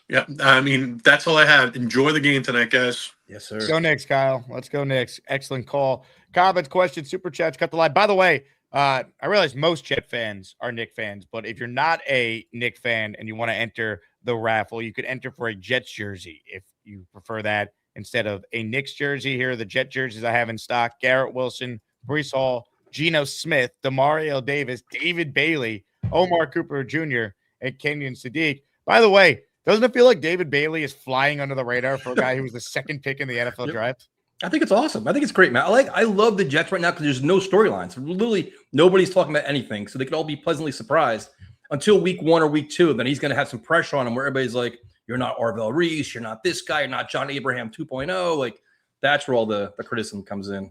[SPEAKER 3] Yeah, I mean, that's all I have. Enjoy the game tonight, guys.
[SPEAKER 6] Yes, sir.
[SPEAKER 2] Let's go Knicks, Kyle. Let's go Knicks. Excellent call. Comments, questions, super chats, cut the line. By the way, I realize most Jet fans are Knicks fans, but if you're not a Knicks fan and you want to enter the raffle, you could enter for a Jets jersey if you prefer that instead of a Knicks jersey. Here are the Jet jerseys I have in stock: Garrett Wilson, Breece Hall, Geno Smith, Demario Davis, David Bailey, Omar Cooper Jr., and Kenyon Sadiq. By the way, doesn't it feel like David Bailey is flying under the radar for a guy who was the second pick in the NFL draft?
[SPEAKER 6] I think it's awesome. I think it's great, man. I love the Jets right now because there's no storylines. Literally, nobody's talking about anything, so they could all be pleasantly surprised until week 1 or week 2. Then he's going to have some pressure on him where everybody's like, "You're not Arvell Reese. You're not this guy. You're not John Abraham 2.0." Like that's where all the criticism comes in.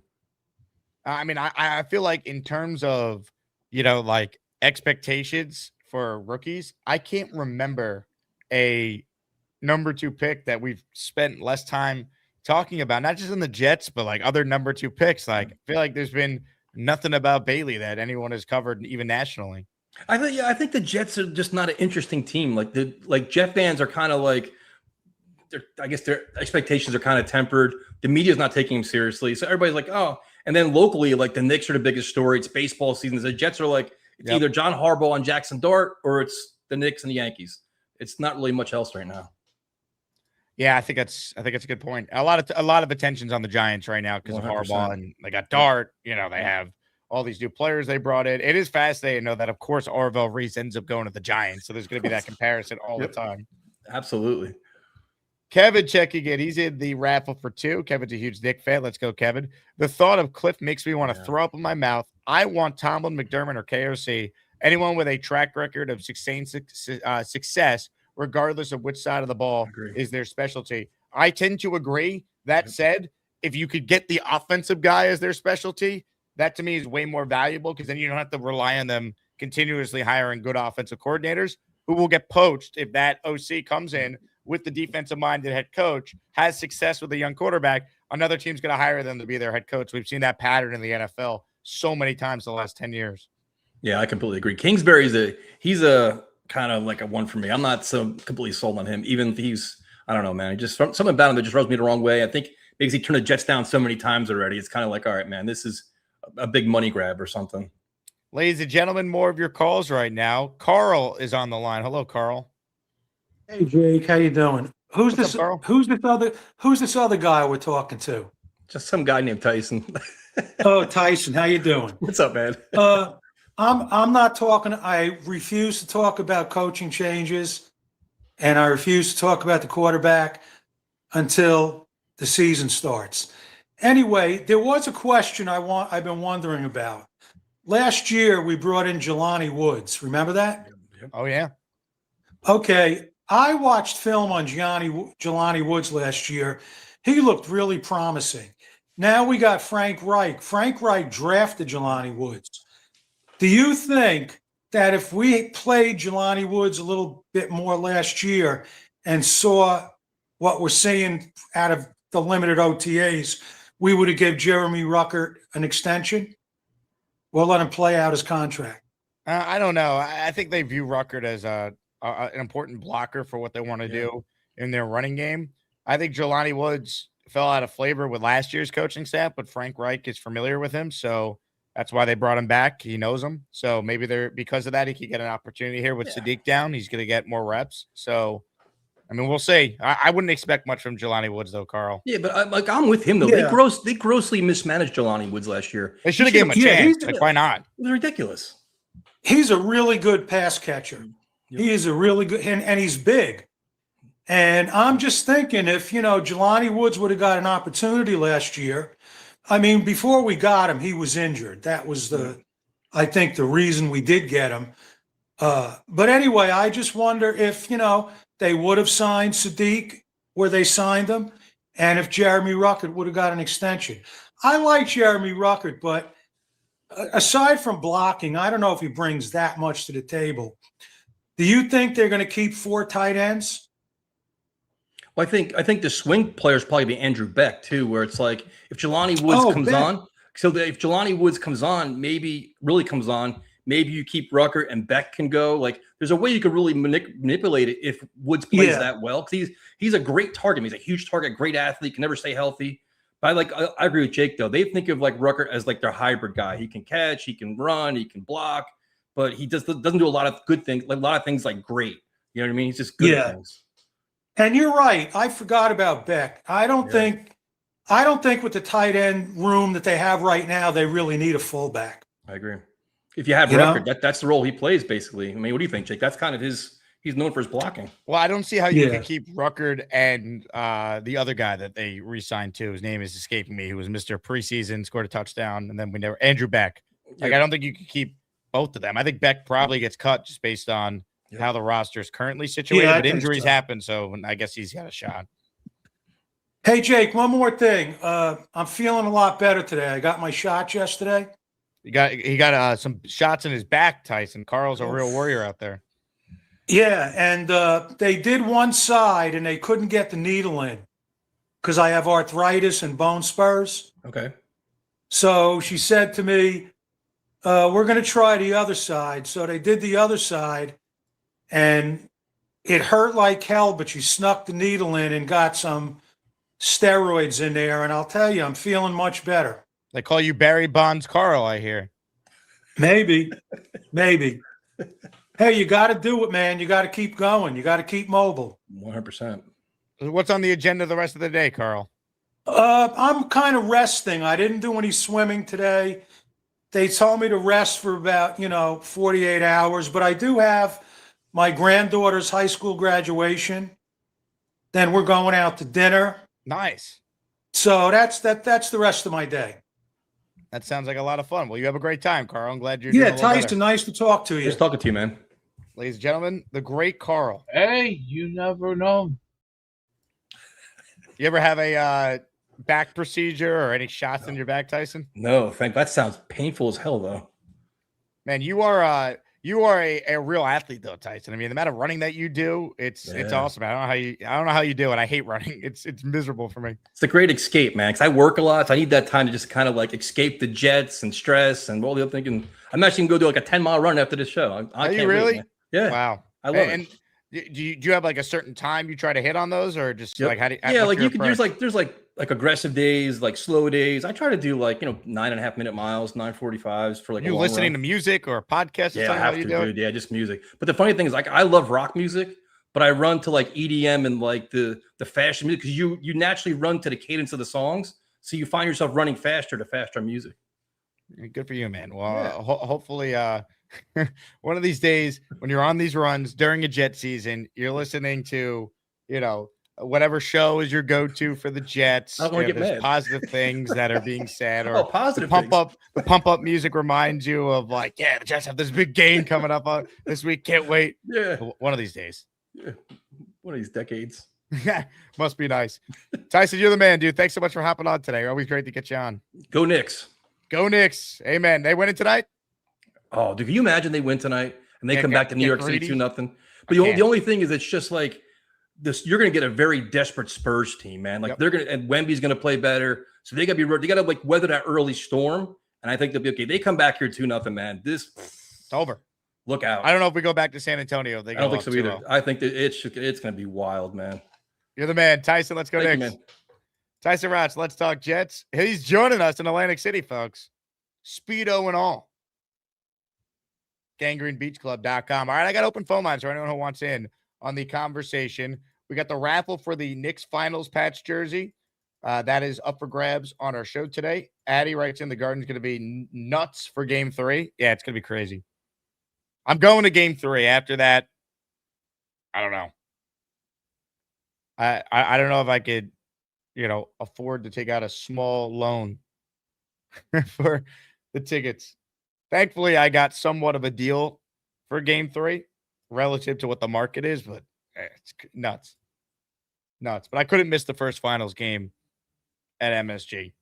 [SPEAKER 2] I mean, I feel like in terms of, like expectations for rookies, I can't remember a number 2 pick that we've spent less time talking about, not just in the Jets, but like other number 2 picks. Like, I feel like there's been nothing about Bailey that anyone has covered, even nationally.
[SPEAKER 6] I think the Jets are just not an interesting team. Like Jet fans are kind of like, I guess their expectations are kind of tempered. The media's not taking them seriously. So everybody's like, oh, and then locally, like the Knicks are the biggest story. It's baseball season. The Jets are like, it's either John Harbaugh and Jackson Dart or it's the Knicks and the Yankees. It's not really much else right now.
[SPEAKER 2] Yeah, I think that's a good point. A lot of attention's on the Giants right now because of Harbaugh, and they got Dart. They have all these new players they brought in. It is fascinating to know that, of course, Arvell Reese ends up going to the Giants. So there's going to be that comparison all the time.
[SPEAKER 6] Absolutely.
[SPEAKER 2] Kevin checking in. He's in the raffle for 2. Kevin's a huge Knicks fan. Let's go, Kevin. The thought of Cliff makes me want to throw up in my mouth. I want Tomlin, McDermott, or KOC. Anyone with a track record of success, regardless of which side of the ball is their specialty. I tend to agree. That said, if you could get the offensive guy as their specialty, that to me is way more valuable because then you don't have to rely on them continuously hiring good offensive coordinators who will get poached if that OC comes in with the defensive-minded head coach, has success with a young quarterback. Another team's going to hire them to be their head coach. We've seen that pattern in the NFL so many times in the last 10 years.
[SPEAKER 6] Yeah, I completely agree. Kingsbury's he's a kind of like a one for me. I'm not so completely sold on him, even if he's, I don't know, man. Just something about him that just rubs me the wrong way. I think because he turned the Jets down so many times already, it's kind of like, all right, man, this is a big money grab or something.
[SPEAKER 2] Ladies and gentlemen, more of your calls right now. Carl is on the line. Hello, Carl.
[SPEAKER 8] Hey, Jake, how you doing? Who's
[SPEAKER 2] What's
[SPEAKER 8] this?
[SPEAKER 2] up, Carl?
[SPEAKER 8] Who's this other guy we're talking to?
[SPEAKER 6] Just some guy named Tyson.
[SPEAKER 8] Oh, Tyson, how you doing?
[SPEAKER 6] What's up, man?
[SPEAKER 8] I'm not talking. I refuse to talk about coaching changes, and I refuse to talk about the quarterback until the season starts. Anyway, there was a question I've been wondering about. Last year, we brought in Jelani Woods. Remember that?
[SPEAKER 2] Oh, yeah.
[SPEAKER 8] Okay. I watched film on Jelani Woods last year. He looked really promising. Now we got Frank Reich. Frank Reich drafted Jelani Woods. Do you think that if we played Jelani Woods a little bit more last year and saw what we're seeing out of the limited OTAs, we would have given Jeremy Ruckert an extension? We'll let him play out his contract.
[SPEAKER 2] I don't know. I think they view Ruckert as an important blocker for what they want to do in their running game. I think Jelani Woods fell out of flavor with last year's coaching staff, but Frank Reich is familiar with him, so that's why they brought him back. He knows him, so maybe because of that, he could get an opportunity here with Sadiq down. He's going to get more reps. So, I mean, we'll see. I wouldn't expect much from Jelani Woods, though, Carl.
[SPEAKER 6] Yeah, but I'm with him though.
[SPEAKER 8] Yeah.
[SPEAKER 6] They grossly mismanaged Jelani Woods last year.
[SPEAKER 2] They should have given him a chance. Like, why not?
[SPEAKER 6] It was ridiculous.
[SPEAKER 8] He's a really good pass catcher.
[SPEAKER 6] Yep.
[SPEAKER 8] He is a really good, and he's big. And I'm just thinking if, Jelani Woods would have got an opportunity last year. I mean, before we got him, he was injured. That was I think the reason we did get him. But anyway, I just wonder if, they would have signed Sadiq where they signed him, and if Jeremy Ruckert would have got an extension. I like Jeremy Ruckert, but aside from blocking, I don't know if he brings that much to the table. Do you think they're going to keep 4 tight ends?
[SPEAKER 6] Well, I think the swing players probably be Andrew Beck too, where it's like if Jelani Woods comes
[SPEAKER 8] Beck.
[SPEAKER 6] on, so that if Jelani Woods comes on, really comes on, maybe you keep Rucker and Beck can go. Like there's a way you could really manipulate it if Woods plays that well, because he's a great target. He's a huge target, great athlete, can never stay healthy. But I agree with Jake though. They think of like Rucker as like their hybrid guy. He can catch, he can run, he can block, but he just doesn't do a lot of good things, like a lot of things like great. You know what I mean? He's just good at things.
[SPEAKER 8] And you're right. I forgot about Beck. I don't think with the tight end room that they have right now, they really need a fullback.
[SPEAKER 6] I agree. If you have Rucker, that's the role he plays basically. I mean, what do you think, Jake? That's kind of he's known for his blocking.
[SPEAKER 2] Well, I don't see how you can keep Ruckert and the other guy that they re-signed to. His name is escaping me. Who was Mr. Preseason, scored a touchdown, and then Andrew Beck. Like I don't think you can keep both of them. I think Beck probably gets cut just based on how the roster is currently situated, but injuries happen, so I guess he's got a shot.
[SPEAKER 8] Hey, Jake, one more thing. I'm feeling a lot better today. I got my shots yesterday.
[SPEAKER 2] He got some shots in his back, Tyson. Carl's a real warrior out there.
[SPEAKER 8] Yeah, and they did one side, and they couldn't get the needle in because I have arthritis and bone spurs.
[SPEAKER 6] Okay.
[SPEAKER 8] So she said to me, we're going to try the other side. So they did the other side. And it hurt like hell, but you snuck the needle in and got some steroids in there. And I'll tell you, I'm feeling much better.
[SPEAKER 2] They call you Barry Bonds Carl, I hear.
[SPEAKER 8] Maybe. Hey, you got to do it, man. You got to keep going. You got to keep mobile.
[SPEAKER 6] 100%.
[SPEAKER 2] What's on the agenda the rest of the day, Carl?
[SPEAKER 8] I'm kind of resting. I didn't do any swimming today. They told me to rest for about, 48 hours, but I do have my granddaughter's high school graduation. Then we're going out to dinner.
[SPEAKER 2] Nice.
[SPEAKER 8] So that's the rest of my day.
[SPEAKER 2] That sounds like a lot of fun. Well, you have a great time, Carl. I'm glad you're doing a little
[SPEAKER 8] Tyson,
[SPEAKER 2] better.
[SPEAKER 8] nice to talk to you.
[SPEAKER 6] Just talking to you, man.
[SPEAKER 2] Ladies and gentlemen, the great Carl.
[SPEAKER 9] Hey, you never know.
[SPEAKER 2] You ever have a back procedure or any shots in your back, Tyson?
[SPEAKER 6] No, that sounds painful as hell, though.
[SPEAKER 2] Man, you are a real athlete, though, Tyson. I mean, the amount of running that you do, it's awesome. I don't know how you do it. I hate running. It's miserable for me.
[SPEAKER 6] It's a great escape, man. Because I work a lot, so I need that time to just kind of like escape the jets and stress and all the other thing. I'm actually gonna go do like a 10-mile run after this show.
[SPEAKER 2] Are you really?
[SPEAKER 6] Yeah.
[SPEAKER 2] Wow.
[SPEAKER 6] I love it.
[SPEAKER 2] And do you have like a certain time you try to hit on those, or just like how do you?
[SPEAKER 6] Yeah, like you can. There's like aggressive days, like slow days. I try to do like 9.5-minute miles, 9:45s for like.
[SPEAKER 2] You listening to music or a podcast?
[SPEAKER 6] Yeah, I have to, dude. Yeah, just music. But the funny thing is, like, I love rock music, but I run to like EDM and like the fashion music because you naturally run to the cadence of the songs, so you find yourself running faster to faster music.
[SPEAKER 2] Good for you, man. Well, hopefully, one of these days when you're on these runs during a Jet season, you're listening to, whatever show is your go-to for the Jets.
[SPEAKER 6] I don't want to get mad.
[SPEAKER 2] Positive things that are being said, or
[SPEAKER 6] positive
[SPEAKER 2] the pump up music reminds you of like, the Jets have this big game coming up this week. Can't wait.
[SPEAKER 6] Yeah,
[SPEAKER 2] one of these days.
[SPEAKER 6] Yeah, one of these decades.
[SPEAKER 2] Yeah, must be nice. Tyson, you're the man, dude. Thanks so much for hopping on today. Always great to get you on.
[SPEAKER 6] Go Knicks.
[SPEAKER 2] Go Knicks. Amen. They winning tonight?
[SPEAKER 6] Oh, dude, can you imagine they win tonight and they come back to New York City 2-0? But the only thing is, it's just like this. You're going to get a very desperate Spurs team, man. Like they're going to, and Wemby's going to play better. So they got to like weather that early storm. And I think they'll be okay. They come back here 2-0, man.
[SPEAKER 2] It's over.
[SPEAKER 6] Look out.
[SPEAKER 2] I don't know if we go back to San Antonio. I
[SPEAKER 6] don't think so either. I think that it's going to be wild, man.
[SPEAKER 2] You're the man. Tyson, let's go
[SPEAKER 6] Thank
[SPEAKER 2] next.
[SPEAKER 6] you, man.
[SPEAKER 2] Tyson Rauch, let's talk Jets. He's joining us in Atlantic City, folks. Speedo and all. GangreneBeachClub.com. All right, I got open phone lines for anyone who wants in on the conversation. We got the raffle for the Knicks Finals patch jersey. That is up for grabs on our show today. Addie writes in the Garden's going to be nuts for Game 3. Yeah, it's going to be crazy. I'm going to Game 3. After that, I don't know. I don't know if I could, afford to take out a small loan for the tickets. Thankfully, I got somewhat of a deal for Game 3 relative to what the market is, but it's nuts. But I couldn't miss the first finals game at MSG.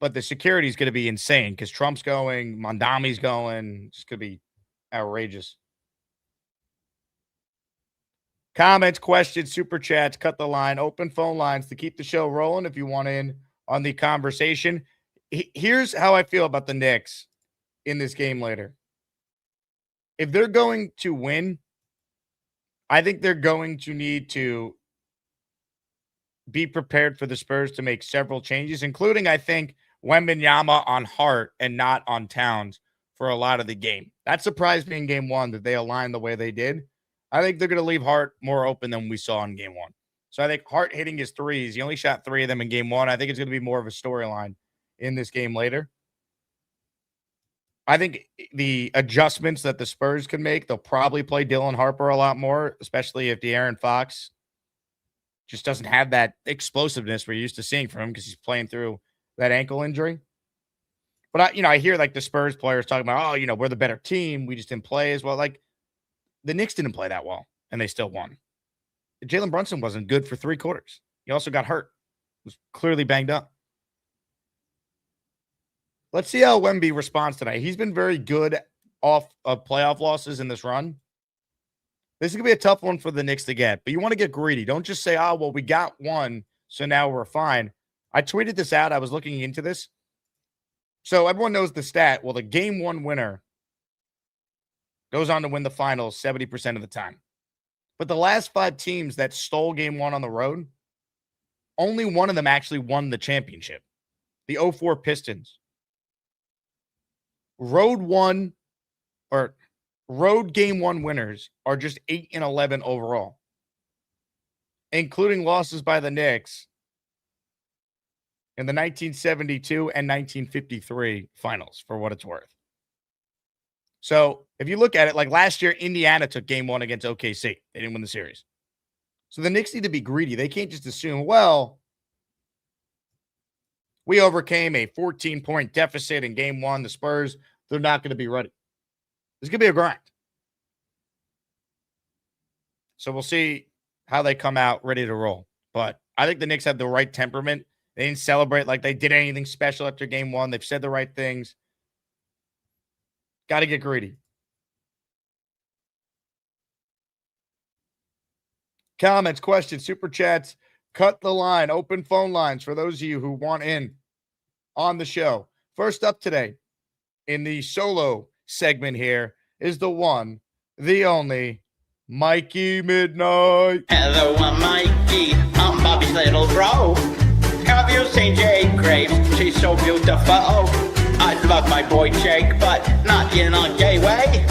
[SPEAKER 2] But the security is going to be insane because Trump's going, Mondami's going. It's going to be outrageous. Comments, questions, super chats, cut the line, open phone lines to keep the show rolling if you want in on the conversation. Here's how I feel about the Knicks in this game later. If they're going to win, I think they're going to need to be prepared for the Spurs to make several changes, including, I think, Wembanyama on Hart and not on Towns for a lot of the game. That surprised me in game one that they aligned the way they did. I think they're going to leave Hart more open than we saw in game one. So I think Hart hitting his threes, he only shot 3 of them in game one. I think it's going to be more of a storyline in this game later. I think the adjustments that the Spurs can make, they'll probably play Dylan Harper a lot more, especially if De'Aaron Fox just doesn't have that explosiveness we're used to seeing from him because he's playing through that ankle injury. But, I hear like the Spurs players talking about, we're the better team. We just didn't play as well. Like the Knicks didn't play that well and they still won. Jalen Brunson wasn't good for 3 quarters. He also got hurt. He was clearly banged up. Let's see how Wemby responds tonight. He's been very good off of playoff losses in this run. This is going to be a tough one for the Knicks to get, but you want to get greedy. Don't just say, we got one, so now we're fine. I tweeted this out. I was looking into this. So everyone knows the stat. Well, the game one winner goes on to win the finals 70% of the time. But the last 5 teams that stole game one on the road, only one of them actually won the championship. The 04 Pistons. Road game one winners are just 8-11 overall, including losses by the Knicks in the 1972 and 1953 finals, for what it's worth. So if you look at it, like last year, Indiana took game one against OKC. They didn't win the series. So the Knicks need to be greedy. They can't just assume, we overcame a 14-point deficit in game one. The Spurs, they're not going to be ready. It's going to be a grind. So we'll see how they come out ready to roll. But I think the Knicks have the right temperament. They didn't celebrate like they did anything special after game one. They've said the right things. Got to get greedy. Comments, questions, super chats, cut the line, open phone lines for those of you who want in on the show. First up today in the solo segment here is the one, the only, Mikey Midnight.
[SPEAKER 10] Hello, I'm Mikey. I'm Bobby's little bro. Have you seen Jake Graves? She's so beautiful. I love my boy Jake, but not in a gay way.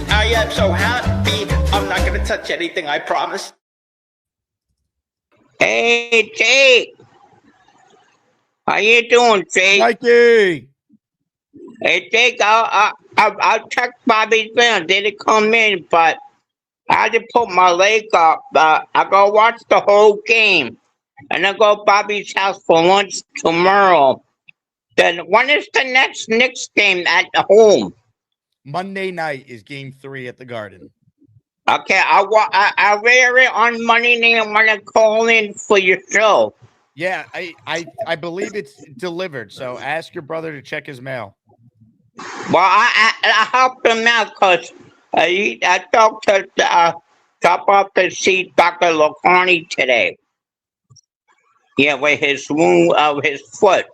[SPEAKER 10] I am so happy. I'm not going to touch anything, I promise. Hey, Jake. How you doing, Jake?
[SPEAKER 2] Mikey.
[SPEAKER 10] Hey, Jake, I'll check Bobby's van. Didn't come in, but I had to put my leg up. I go watch the whole game. And I go to Bobby's house for lunch tomorrow. Then when is the next Knicks game at home?
[SPEAKER 2] Monday night is game 3 at the Garden.
[SPEAKER 10] Okay, I wear it on Monday night. I'm gonna call in for your show.
[SPEAKER 2] Yeah, I believe it's delivered. So ask your brother to check his mail.
[SPEAKER 10] Well, I helped him out because I talked to drop off to see Dr. Lacarni today. Yeah, with his wound, his foot.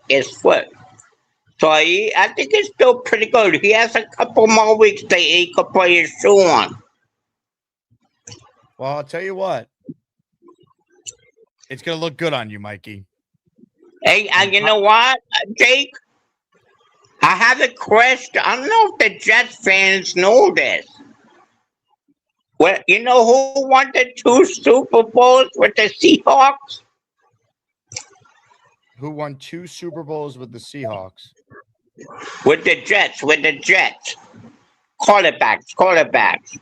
[SPEAKER 10] So I think it's still pretty good. He has a couple more weeks that he could put his shoe on.
[SPEAKER 2] Well, I'll tell you what. It's going to look good on you, Mikey.
[SPEAKER 10] Hey, you know what, Jake? I have a question. I don't know if the Jets fans know this. Well, you know who won the 2 Super Bowls with the Seahawks?
[SPEAKER 2] Who won 2 Super Bowls with the Seahawks?
[SPEAKER 10] With the Jets. Quarterbacks.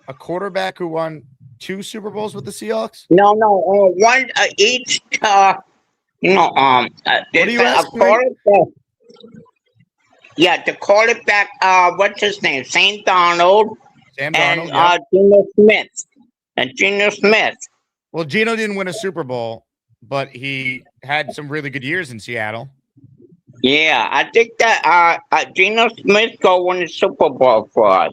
[SPEAKER 2] A quarterback who won 2 Super Bowls with the Seahawks?
[SPEAKER 10] No, one each.
[SPEAKER 2] What do you ask me?
[SPEAKER 10] Yeah, the quarterback. What's his name? Sam Darnold.
[SPEAKER 2] And
[SPEAKER 10] Geno Smith.
[SPEAKER 2] Well, Geno didn't win a Super Bowl, but he had some really good years in Seattle.
[SPEAKER 10] Yeah, I think that Geno Smith go win the Super Bowl for us.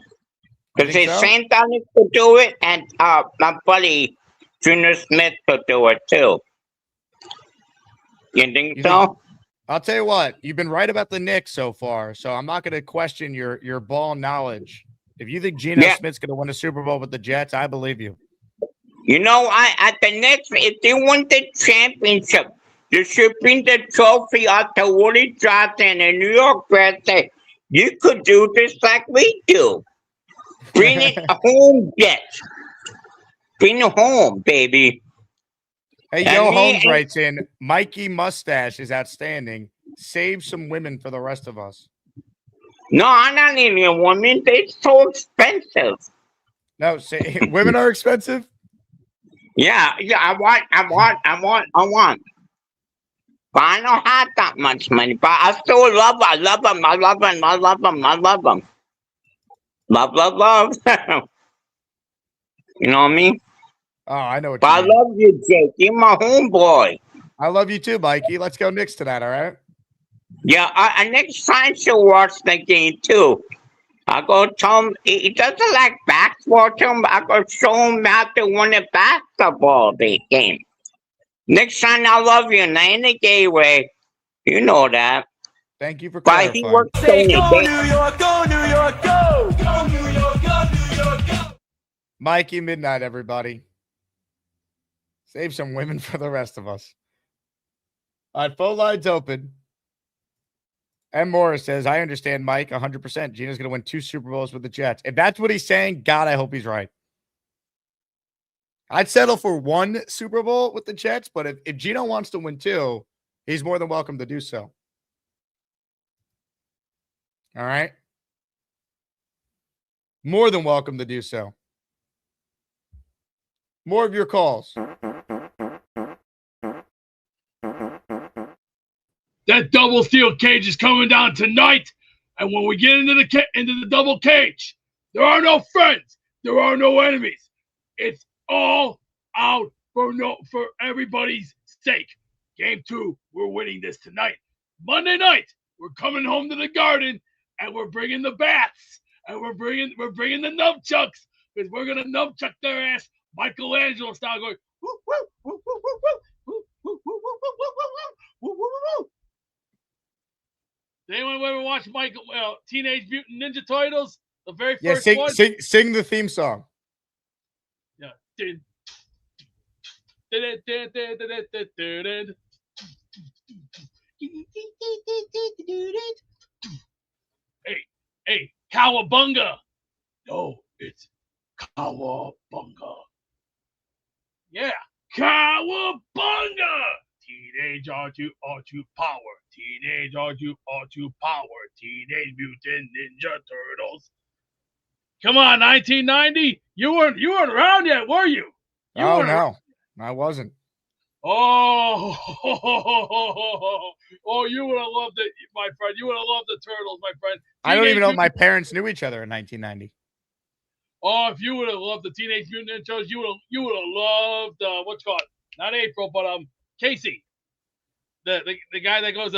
[SPEAKER 10] Because
[SPEAKER 2] think
[SPEAKER 10] his
[SPEAKER 2] so?
[SPEAKER 10] St. Dominic could do it, and my buddy Junior Smith could do it too. You think so?
[SPEAKER 2] I'll tell you what, you've been right about the Knicks so far, so I'm not going to question your ball knowledge. If you think Geno Smith's going to win a Super Bowl with the Jets, I believe you.
[SPEAKER 10] You know, at the Knicks, if they win the championship, they should bring the trophy out to Woody Johnson in New York and say, you could do this like we do. Bring it home, Jets. Bring it home, baby.
[SPEAKER 2] Hey, Yo Holmes writes in, Mikey Mustache is outstanding. Save some women for the rest of us.
[SPEAKER 10] No, I'm not needing a woman. They're so expensive.
[SPEAKER 2] No, say women are expensive?
[SPEAKER 10] Yeah, I want. But I don't have that much money. But I still love them. I love them. Love. You know what I mean?
[SPEAKER 2] Oh, I know what
[SPEAKER 10] but
[SPEAKER 2] you mean.
[SPEAKER 10] I love you, Jake. You're my homeboy.
[SPEAKER 2] I love you too, Mikey. Let's go Knicks tonight, all right?
[SPEAKER 10] Yeah, next time she'll watch the game too. I go tell him he doesn't like basketball. Tell him I go show him how to win a basketball game. Next time I love you, not in a gay way. You know that.
[SPEAKER 2] Thank you for
[SPEAKER 10] clarifying.
[SPEAKER 2] clarifying.
[SPEAKER 10] He works
[SPEAKER 5] Say go New York, go New York, go! Go New York, go New York, go!
[SPEAKER 2] Mikey Midnight, everybody. Save some women for the rest of us. All right, phone lines open. M. Morris says, I understand, Mike, 100%. Gino's going to win 2 Super Bowls with the Jets. If that's what he's saying, God, I hope he's right. I'd settle for 1 Super Bowl with the Jets, but if Gino wants to win 2, he's more than welcome to do so. All right? More than welcome to do so. More of your calls.
[SPEAKER 11] That double steel cage is coming down tonight, and when we get into the double cage, there are no friends, there are no enemies. It's all out for everybody's sake. Game 2, we're winning this tonight. Monday night, we're coming home to the Garden, and we're bringing the bats, and we're bringing the nunchucks, because we're gonna nunchuck their ass, Michelangelo style, going woo woo woo woo woo woo woo woo woo woo woo woo woo woo. Did anyone ever watch Teenage Mutant Ninja Turtles? The very first one?
[SPEAKER 2] Sing the theme song.
[SPEAKER 11] Yeah. Hey, Cowabunga. No, it's Cowabunga. Yeah, Cowabunga. Teenage R2 power. Teenage R2 power. Teenage Mutant Ninja Turtles. Come on, 1990. You weren't around yet, were you?
[SPEAKER 2] No, I wasn't.
[SPEAKER 11] Oh, you would have loved it, my friend. You would have loved the Turtles, my friend.
[SPEAKER 2] I don't even know if my parents knew each other in 1990.
[SPEAKER 11] Oh, if you would have loved the Teenage Mutant Ninja Turtles, you would have loved what's called not April, but Casey, the guy that goes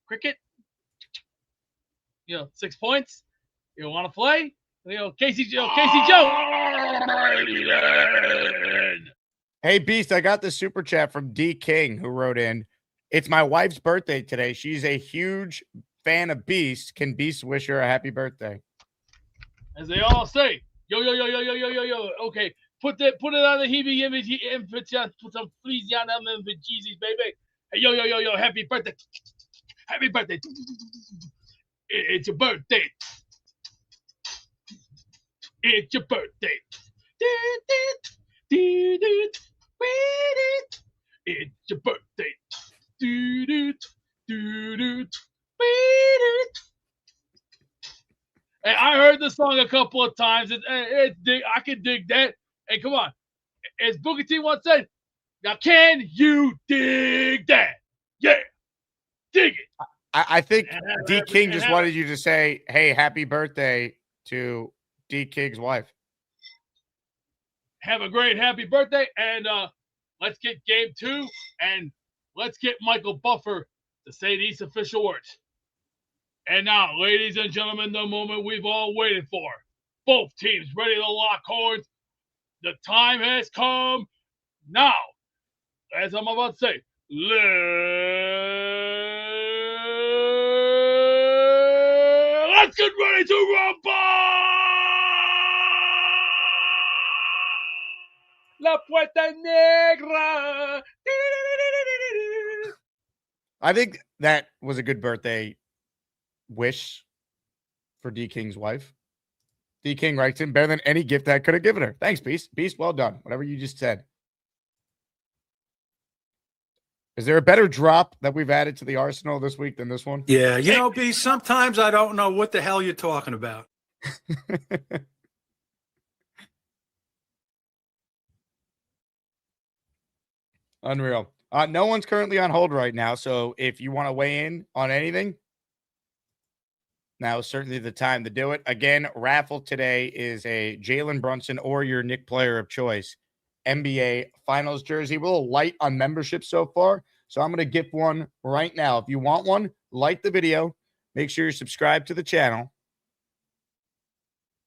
[SPEAKER 11] cricket. 6 points. You want to play? Casey Joe.
[SPEAKER 2] Hey, Beast, I got the super chat from D. King, who wrote in, it's my wife's birthday today. She's a huge fan of Beast. Can Beast wish her a happy birthday?
[SPEAKER 11] As they all say, yo. Okay, put it on the heebie image and put some fleas on them and Jeezys, baby. Hey, yo, happy birthday. Happy birthday. It's your birthday. It's your birthday. It's your birthday. And I heard the song a couple of times. I can dig that. And come on, as Booker T once said, now can you dig that? Yeah, dig it.
[SPEAKER 2] I think D. King just wanted you to say, hey, happy birthday to D. King's wife.
[SPEAKER 11] Have a great happy birthday, and let's get game 2, and let's get Michael Buffer to say these official words. And now, ladies and gentlemen, the moment we've all waited for. both teams ready to lock horns. The time has come now. As I'm about to say, let's get ready to rumble! La Puerta Negra.
[SPEAKER 2] I think that was a good birthday wish for D King's wife. D King writes in, better than any gift I could have given her. Thanks, Beast. Beast, well done. Whatever you just said. Is there a better drop that we've added to the arsenal this week than this one?
[SPEAKER 8] Yeah, you know, B, sometimes I don't know what the hell you're talking about.
[SPEAKER 2] Unreal. No one's currently on hold right now, so if you want to weigh in on anything, now is certainly the time to do it. Again, raffle today is a Jalen Brunson or your Knick player of choice NBA Finals jersey. We're a little light on membership so far, so I'm going to gift one right now. If you want one, like the video. Make sure you're subscribed to the channel.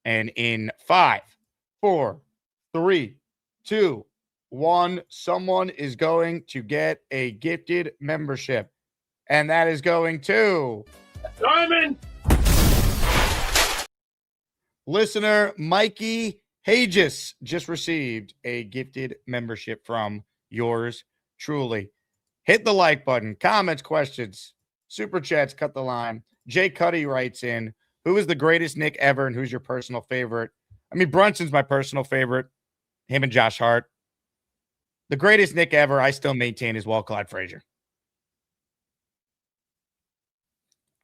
[SPEAKER 2] And in 5, 4, 3, 2, 1, someone is going to get a gifted membership. And that is going to
[SPEAKER 11] Diamond!
[SPEAKER 2] Listener Mikey Hages just received a gifted membership from yours truly. Hit the like button, comments, questions, super chats, cut the line. Jay Cuddy writes in, who is the greatest Knick ever and who's your personal favorite? I mean, Brunson's my personal favorite, him and Josh Hart. The greatest Knick ever, I still maintain, is Walt Clyde Frazier.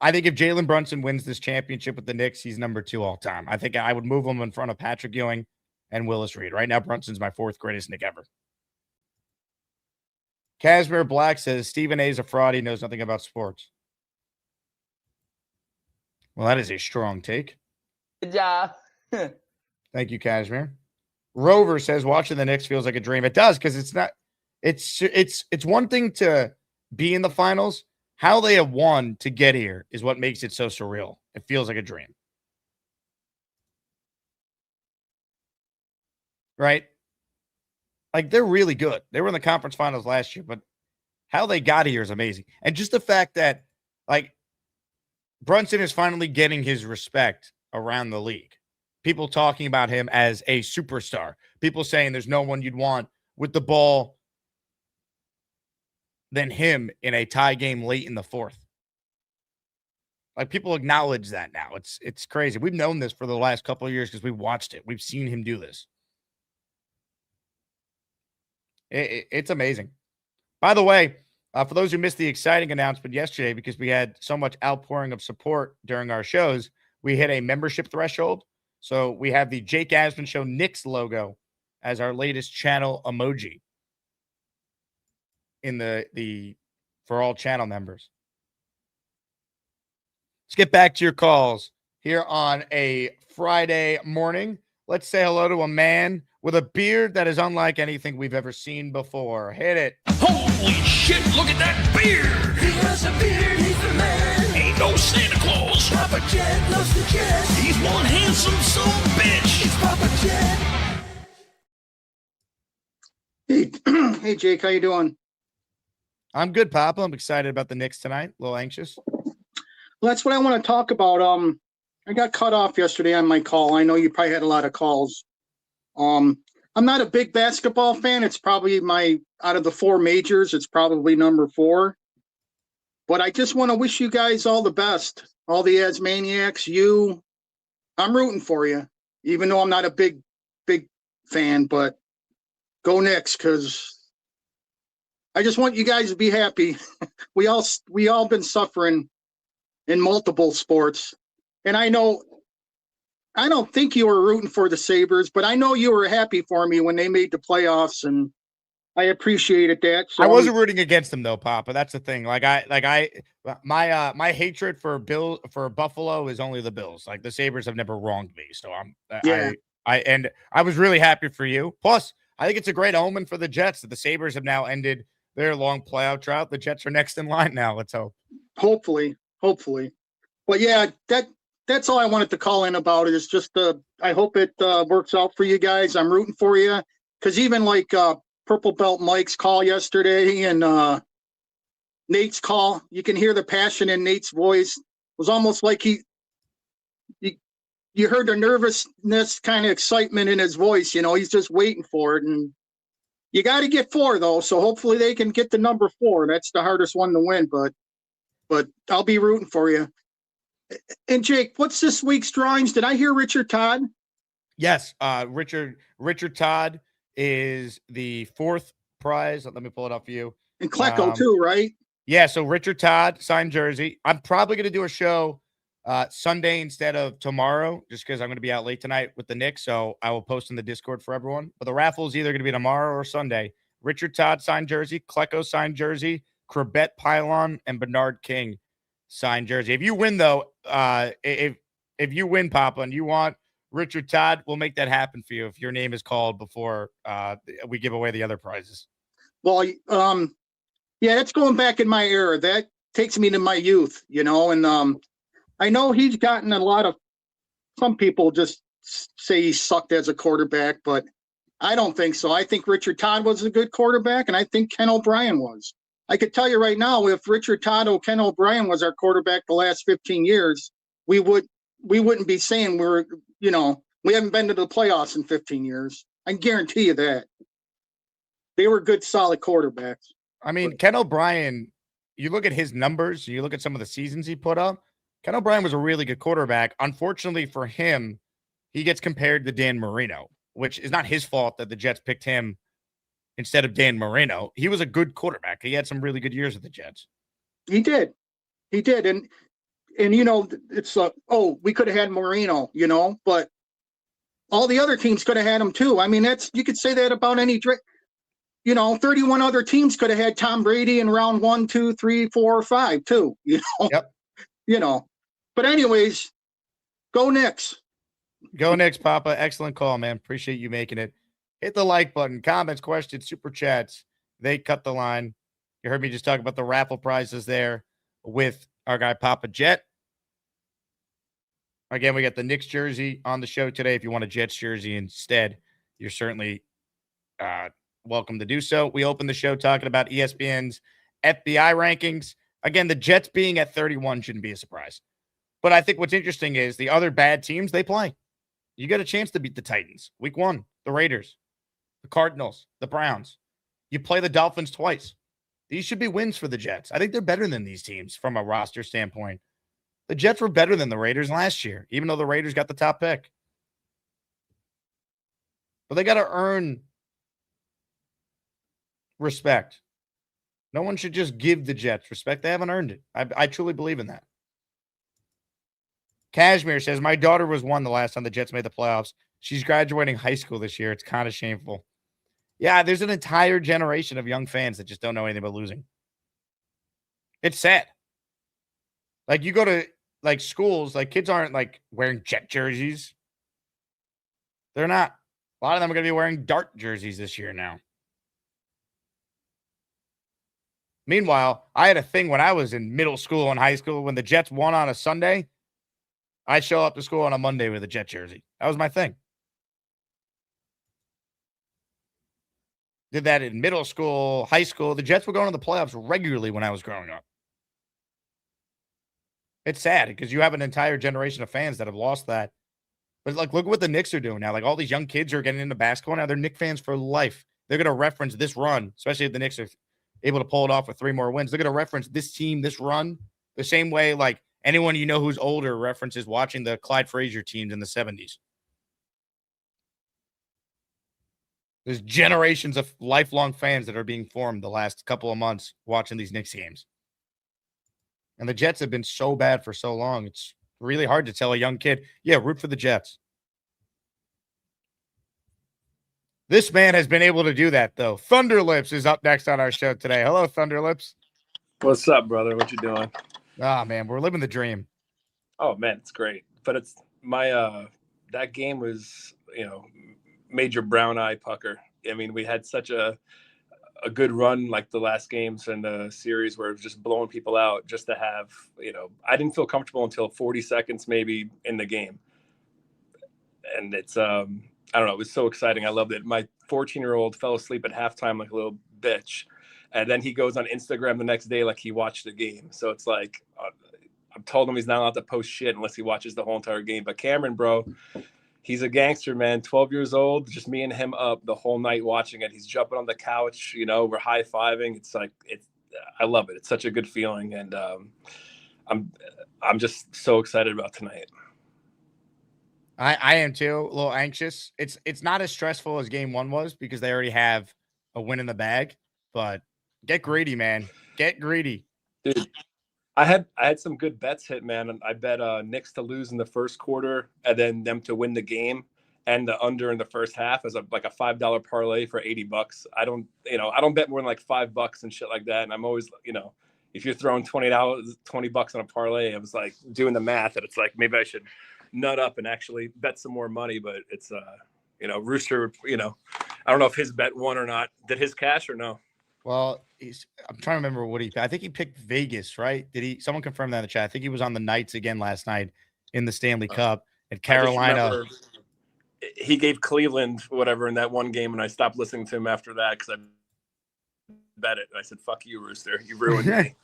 [SPEAKER 2] I think if Jalen Brunson wins this championship with the Knicks, he's number 2 all time. I think I would move him in front of Patrick Ewing and Willis Reed. Right now, Brunson's my 4th greatest Knick ever. Casimir Black says, Stephen A. is a fraud. He knows nothing about sports. Well, that is a strong take.
[SPEAKER 12] Good job.
[SPEAKER 2] Thank you, Casimir. Rover says, watching the Knicks feels like a dream. It does, because it's not. It's one thing to be in the finals. How they have won to get here is what makes it so surreal. It feels like a dream. Right? Like, they're really good. They were in the conference finals last year, but how they got here is amazing. And just the fact that, like, Brunson is finally getting his respect around the league. People talking about him as a superstar. People saying there's no one you'd want with the ball than him in a tie game late in the 4th. Like, people acknowledge that now. It's crazy. We've known this for the last couple of years because we've watched it. We've seen him do this. It's amazing. By the way, for those who missed the exciting announcement yesterday, because we had so much outpouring of support during our shows, we hit a membership threshold. So we have the Jake Asman Show Knicks logo as our latest channel emoji in the for all channel members. Let's get back to your calls here on a Friday morning. Let's say hello to a man with a beard that is unlike anything we've ever seen before. Hit it.
[SPEAKER 13] Holy shit, look at that beard! He has a beard, he's the man. Ain't no Santa Claus. Papa Jet loves the Jets. He's one handsome son of a bitch. It's Papa Jet.
[SPEAKER 14] Hey, Jake, how you doing?
[SPEAKER 2] I'm good, Papa. I'm excited about the Knicks tonight. A little anxious.
[SPEAKER 14] Well, that's what I want to talk about. I got cut off yesterday on my call. I know you probably had a lot of calls. I'm not a big basketball fan. It's probably out of the 4 majors, it's probably number 4. But I just want to wish you guys all the best. All the Asmaniacs, you. I'm rooting for you, even though I'm not a big fan. But go Knicks, because I just want you guys to be happy. We all been suffering in multiple sports, and I don't think you were rooting for the Sabres, but I know you were happy for me when they made the playoffs, and I appreciated that. So
[SPEAKER 2] I wasn't rooting against them though, Papa. That's the thing. My hatred for Buffalo is only the Bills. Like, the Sabres have never wronged me, so I was really happy for you. Plus, I think it's a great omen for the Jets that the Sabres have now ended their long playoff drought. The Jets are next in line now. Let's hope.
[SPEAKER 14] Hopefully. But yeah, that that's all I wanted to call in about. Is just I hope it works out for you guys. I'm rooting for you, because even like Purple Belt Mike's call yesterday and Nate's call, you can hear the passion in Nate's voice. It was almost like you heard the nervousness, kind of excitement in his voice. You know, he's just waiting for it. And you got to get 4 though, so hopefully they can get the number 4. That's the hardest one to win, but I'll be rooting for you. And Jake, what's this week's drawings? Did I hear Richard Todd?
[SPEAKER 2] Yes, Richard Todd is the 4th prize. Let me pull it up for you.
[SPEAKER 14] And Klecko too, right?
[SPEAKER 2] Yeah, so Richard Todd signed jersey. I'm probably going to do a show Sunday instead of tomorrow, just because I'm going to be out late tonight with the Knicks. So I will post in the Discord for everyone. But the raffle is either going to be tomorrow or Sunday. Richard Todd signed jersey, Klecko signed jersey, Corbett Pylon, and Bernard King signed jersey. If you win, though, if you win, Papa, and you want Richard Todd, we'll make that happen for you if your name is called before we give away the other prizes.
[SPEAKER 14] Well, yeah, that's going back in my era. That takes me to my youth, you know, and I know he's gotten a lot of, some people just say he sucked as a quarterback, but I don't think so. I think Richard Todd was a good quarterback, and I think Ken O'Brien was. I could tell you right now, if Richard Todd or Ken O'Brien was our quarterback the last 15 years, we wouldn't be saying we haven't been to the playoffs in 15 years. I can guarantee you that. They were good, solid quarterbacks.
[SPEAKER 2] I mean, Ken O'Brien, you look at his numbers, you look at some of the seasons he put up, Ken O'Brien was a really good quarterback. Unfortunately for him, he gets compared to Dan Marino, which is not his fault that the Jets picked him instead of Dan Marino. He was a good quarterback. He had some really good years with the Jets.
[SPEAKER 14] He did. And you know, it's we could have had Marino, you know, but all the other teams could have had him too. I mean, you could say that about any, 31 other teams could have had Tom Brady in round 1, 2, 3, 4, 5 too, you know?
[SPEAKER 2] Yep.
[SPEAKER 14] You know, but anyways, go Knicks.
[SPEAKER 2] Go Knicks, Papa. Excellent call, man. Appreciate you making it. Hit the like button, comments, questions, super chats. They cut the line. You heard me just talk about the raffle prizes there with our guy Papa Jet. Again, we got the Knicks jersey on the show today. If you want a Jets jersey instead, you're certainly welcome to do so. We opened the show talking about ESPN's FPI rankings. Again, the Jets being at 31 shouldn't be a surprise. But I think what's interesting is the other bad teams they play. You got a chance to beat the Titans. Week 1, the Raiders, the Cardinals, the Browns. You play the Dolphins twice. These should be wins for the Jets. I think they're better than these teams from a roster standpoint. The Jets were better than the Raiders last year, even though the Raiders got the top pick. But they got to earn respect. No one should just give the Jets respect. They haven't earned it. I truly believe in that. Kashmir says, my daughter was 1 the last time the Jets made the playoffs. She's graduating high school this year. It's kind of shameful. Yeah, there's an entire generation of young fans that just don't know anything about losing. It's sad. Like, you go to, like, schools, like, kids aren't, like, wearing Jet jerseys. They're not. A lot of them are going to be wearing Dart jerseys this year now. Meanwhile, I had a thing when I was in middle school and high school. When the Jets won on a Sunday, I'd show up to school on a Monday with a Jet jersey. That was my thing. Did that in middle school, high school. The Jets were going to the playoffs regularly when I was growing up. It's sad because you have an entire generation of fans that have lost that. But, like, look at what the Knicks are doing now. Like, all these young kids are getting into basketball now. They're Knicks fans for life. They're going to reference this run, especially if the Knicks are able to pull it off with 3 more wins. They're going to reference this team, this run, the same way, like, anyone you know who's older references watching the Clyde Frazier teams in the 70s. There's generations of lifelong fans that are being formed the last couple of months watching these Knicks games. And the Jets have been so bad for so long. It's really hard to tell a young kid, yeah, root for the Jets. This man has been able to do that, though. Thunderlips is up next on our show today. Hello, Thunderlips.
[SPEAKER 12] What's up, brother? What you doing?
[SPEAKER 2] Ah, man, we're living the dream.
[SPEAKER 12] Oh, man, it's great. But it's my that game was, made your brown eye pucker. I mean, we had such a a good run like the last games in the series where it was just blowing people out, just to have, I didn't feel comfortable until 40 seconds maybe in the game. And it's, I don't know, it was so exciting. I loved it. My 14-year-old fell asleep at halftime like a little bitch. And then he goes on Instagram the next day like he watched the game. So it's like, I've told him he's not allowed to post shit unless he watches the whole entire game. But Cameron, bro, he's a gangster, man. 12 years old, just me and him up the whole night watching it. He's jumping on the couch, we're high-fiving. It's like, I love it. It's such a good feeling. And I'm just so excited about tonight.
[SPEAKER 2] I am too, a little anxious. It's not as stressful as game one was because they already have a win in the bag, but get greedy, man. Get greedy.
[SPEAKER 12] Dude, I had some good bets hit, man. I bet Knicks to lose in the first quarter and then them to win the game and the under in the first half as like a $5 parlay for $80. I don't bet more than like $5 and shit like that. And I'm always, if you're throwing $20 on a parlay, I was like doing the math and it's like, maybe I should nut up and actually bet some more money. But it's, Rooster, I don't know if his bet won or not. Did his cash or no?
[SPEAKER 2] Well, I'm trying to remember what I think he picked Vegas, right? Someone confirm that in the chat? I think he was on the Knights again last night in the Stanley Cup at Carolina.
[SPEAKER 12] He gave Cleveland whatever in that one game, and I stopped listening to him after that because I bet it. I said, "Fuck you, Rooster! You ruined me."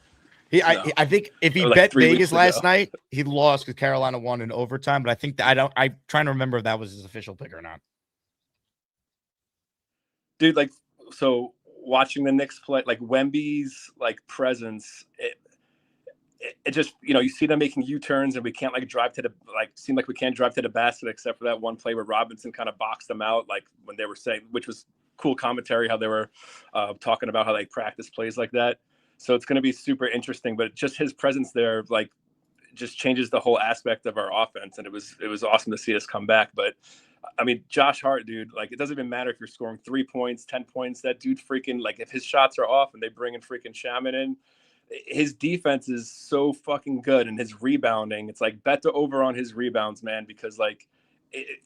[SPEAKER 2] I think if he bet Vegas last night, he lost because Carolina won in overtime. But I think that I'm trying to remember if that was his official pick or not.
[SPEAKER 12] Dude, so watching the Knicks play, like Wemby's presence, it just, you see them making U-turns and we can't seem like we can't drive to the basket except for that one play where Robinson kind of boxed them out, like when they were saying, which was cool commentary, how they were talking about how they practice plays like that. So it's going to be super interesting, but just his presence there, just changes the whole aspect of our offense. And it was awesome to see us come back. But I mean, Josh Hart, dude, it doesn't even matter if you're scoring 3 points, 10 points. That dude freaking, if his shots are off and they bring in freaking Shaman in, his defense is so fucking good. And his rebounding, it's like bet the over on his rebounds, man, because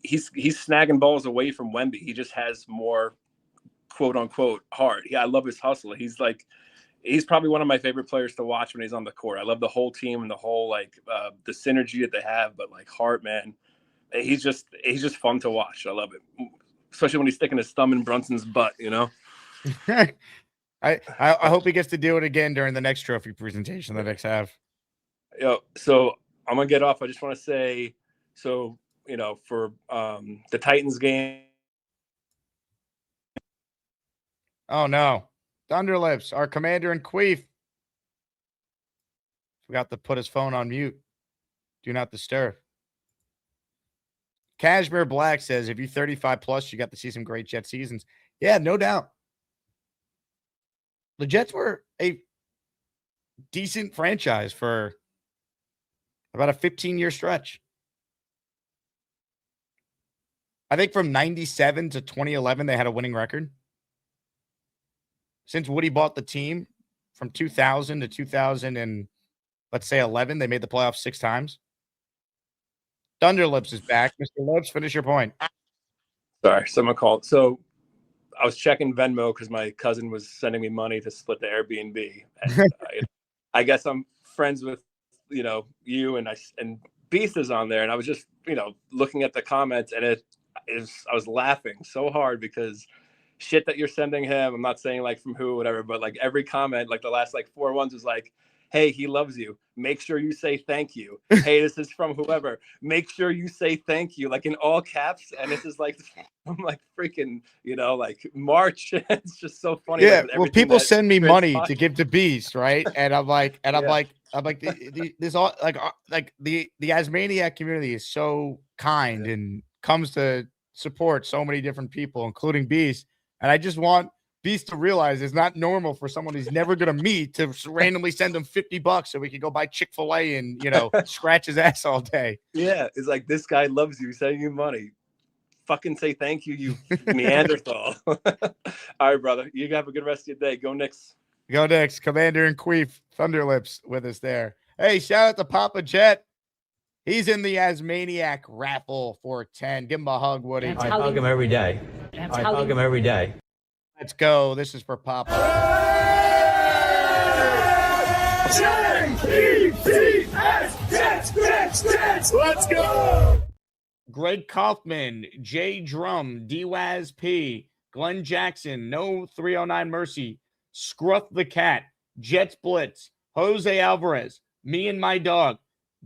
[SPEAKER 12] he's snagging balls away from Wemby. He just has more quote unquote heart. Yeah, I love his hustle. He's probably one of my favorite players to watch when he's on the court. I love the whole team and the whole the synergy that they have, but Hart, man, he's just fun to watch. I love it, especially when he's sticking his thumb in Brunson's butt.
[SPEAKER 2] I hope he gets to do it again during the next trophy presentation the Knicks have.
[SPEAKER 12] So I'm gonna get off. I just want to say, for the Titans game.
[SPEAKER 2] Oh no, Thunderlips, our commander in Queef, forgot to put his phone on mute. Do not disturb. Cashmere Black says, if you're 35 plus, you got to see some great Jet seasons. Yeah, no doubt. The Jets were a decent franchise for about a 15-year stretch. I think from 97 to 2011, they had a winning record. Since Woody bought the team from 2000 to 2000 and let's say 11, they made the playoffs 6 times. Thunderlips is back. Mr. Lips, finish your point.
[SPEAKER 12] Sorry, someone called. So I was checking Venmo because my cousin was sending me money to split the Airbnb. And I guess I'm friends with, you and Beast is on there. And I was just, looking at the comments and I was laughing so hard because shit that you're sending him, I'm not saying from who, whatever, but every comment, the last 4 ones was hey, he loves you. Make sure you say thank you. Hey, this is from whoever. Make sure you say thank you, in all caps. And this is I'm freaking, March. It's just so funny.
[SPEAKER 2] Yeah, well, people send me money to give to Beast, right? And I'm like, this all the Asmaniac community is so kind and comes to support so many different people, including Beast. And I just want Beast to realize it's not normal for someone he's never going to meet to randomly send him $50 so we can go buy Chick-fil-A and, scratch his ass all day.
[SPEAKER 12] Yeah. It's this guy loves you, sending you money. Fucking say thank you, you Neanderthal. All right, brother. You have a good rest of your day. Go Knicks.
[SPEAKER 2] Go Knicks. Commander in Queef, Thunderlips with us there. Hey, shout out to Papa Jet. He's in the Asmaniac raffle for 10. Give him a hug, Woody.
[SPEAKER 15] I hug him every day. I hug him every day.
[SPEAKER 2] Let's go. This is for Papa.
[SPEAKER 13] Let's go.
[SPEAKER 2] Greg Kaufman, Jay Drum, D-Waz P, Glenn Jackson, No 309 Mercy, Scruff the Cat, Jets Blitz, Jose Alvarez, Me and My Dog,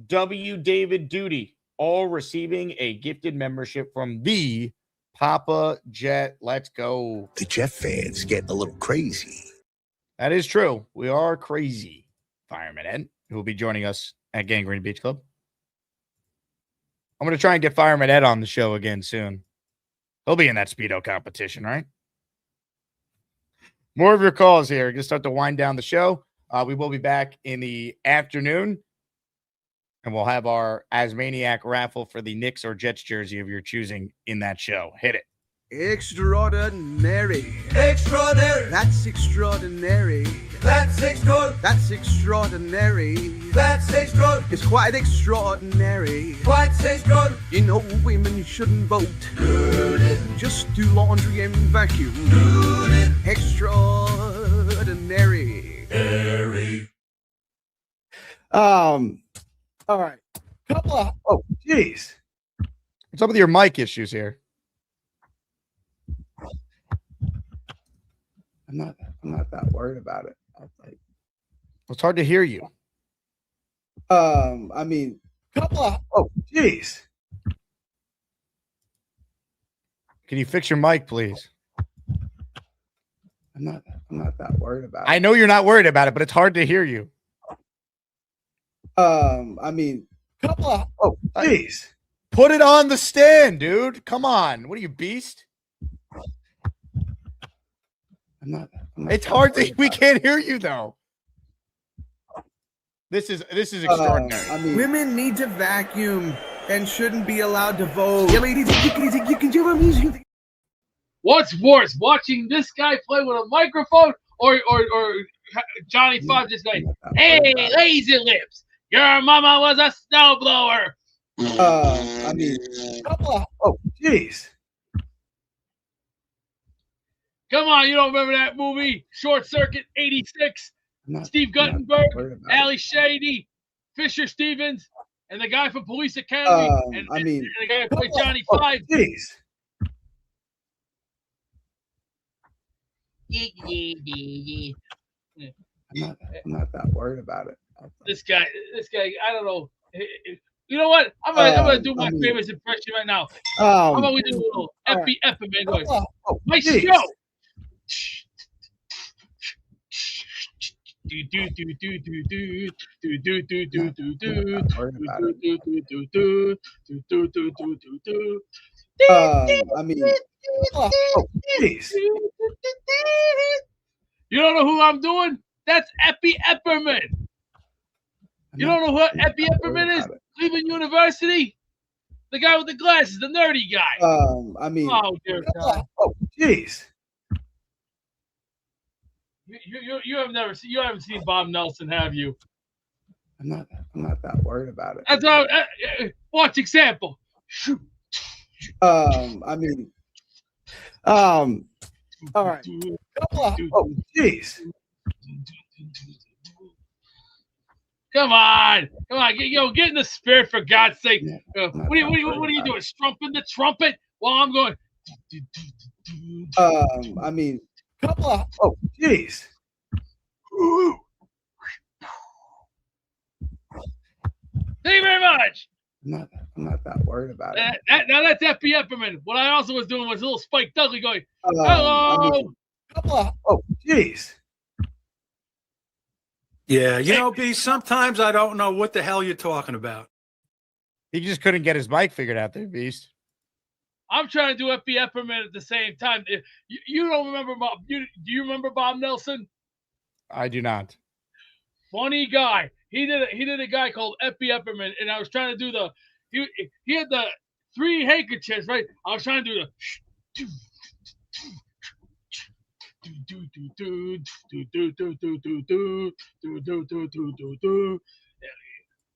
[SPEAKER 2] W. David Duty, all receiving a gifted membership from the Papa Jet. Let's go.
[SPEAKER 13] The Jet fans getting a little crazy.
[SPEAKER 2] That is true. We are crazy. Fireman Ed, who will be joining us at Gangrene Beach Club. I'm going to try and get Fireman Ed on the show again soon. He'll be in that Speedo competition, right? More of your calls here. Going to start to wind down the show. We will be back in the afternoon, and we'll have our Asmaniac raffle for the Knicks or Jets jersey of your choosing in that show. Hit it.
[SPEAKER 15] Extraordinary. Extraordinary. That's extraordinary. That's extraordinary. That's extraordinary. That's extraordinary. It's quite extraordinary. Quite extraordinary. You know, women shouldn't vote. Just do laundry and vacuum. Extraordinary.
[SPEAKER 5] All right. Oh, jeez.
[SPEAKER 2] What's up with your mic issues here?
[SPEAKER 5] I'm not that worried about it.
[SPEAKER 2] It's hard to hear you.
[SPEAKER 5] I mean, oh, jeez.
[SPEAKER 2] Can you fix your mic, please?
[SPEAKER 5] I'm not that worried about it.
[SPEAKER 2] I know you're not worried about it, but it's hard to hear you.
[SPEAKER 5] I mean, oh, jeez.
[SPEAKER 2] Put it on the stand, dude. Come on. What are you, beast? It's hard to. We can't hear you though. This is extraordinary.
[SPEAKER 15] I mean, women need to vacuum and shouldn't be allowed to vote. Yeah, ladies, you can do it.
[SPEAKER 11] What's worse, watching this guy play with a microphone or Johnny Five just going, "Hey, lazy lips, your mama was a snowblower."
[SPEAKER 5] I mean, oh, jeez.
[SPEAKER 11] Come on, you don't remember that movie, Short Circuit, 86? Steve Guttenberg, Ali Shady, Fisher Stevens, and the guy from Police Academy, and the guy who played Johnny Five.
[SPEAKER 5] Jeez. I'm not that worried about it.
[SPEAKER 11] This guy, I don't know. You know what? I'm gonna do my famous impression right now. How about we do a little Epi Epperman noise? My show.
[SPEAKER 5] I mean, oh, jeez.
[SPEAKER 11] You don't know who I'm doing? That's Epi Epperman. You don't know who Epi Epperman is? Cleveland University? The guy with the glasses, the nerdy guy.
[SPEAKER 5] I mean,
[SPEAKER 11] oh dear God.
[SPEAKER 5] Oh, jeez.
[SPEAKER 11] You haven't seen Bob Nelson, have you?
[SPEAKER 5] I'm not that worried about it.
[SPEAKER 11] That's all. Watch example.
[SPEAKER 5] I mean, all right. Oh, jeez.
[SPEAKER 11] Come on, get in the spirit for God's sake. What are you doing? Strumping the trumpet while I'm going.
[SPEAKER 5] I mean, oh, jeez.
[SPEAKER 11] Thank you very much.
[SPEAKER 5] I'm not that worried about it.
[SPEAKER 11] Now that's Epi Epperman. What I also was doing was a little Spike Dudley going, hello.
[SPEAKER 5] I mean, oh, jeez.
[SPEAKER 8] Yeah, you know, B, sometimes I don't know what the hell you're talking about.
[SPEAKER 2] He just couldn't get his mic figured out there, Beast.
[SPEAKER 11] I'm trying to do Epi Epperman at the same time. You don't remember Bob? Do you remember Bob Nelson?
[SPEAKER 2] I do not.
[SPEAKER 11] Funny guy. He did a guy called Epi Epperman, and I was trying to do he had the three handkerchiefs, right? I was trying to do the.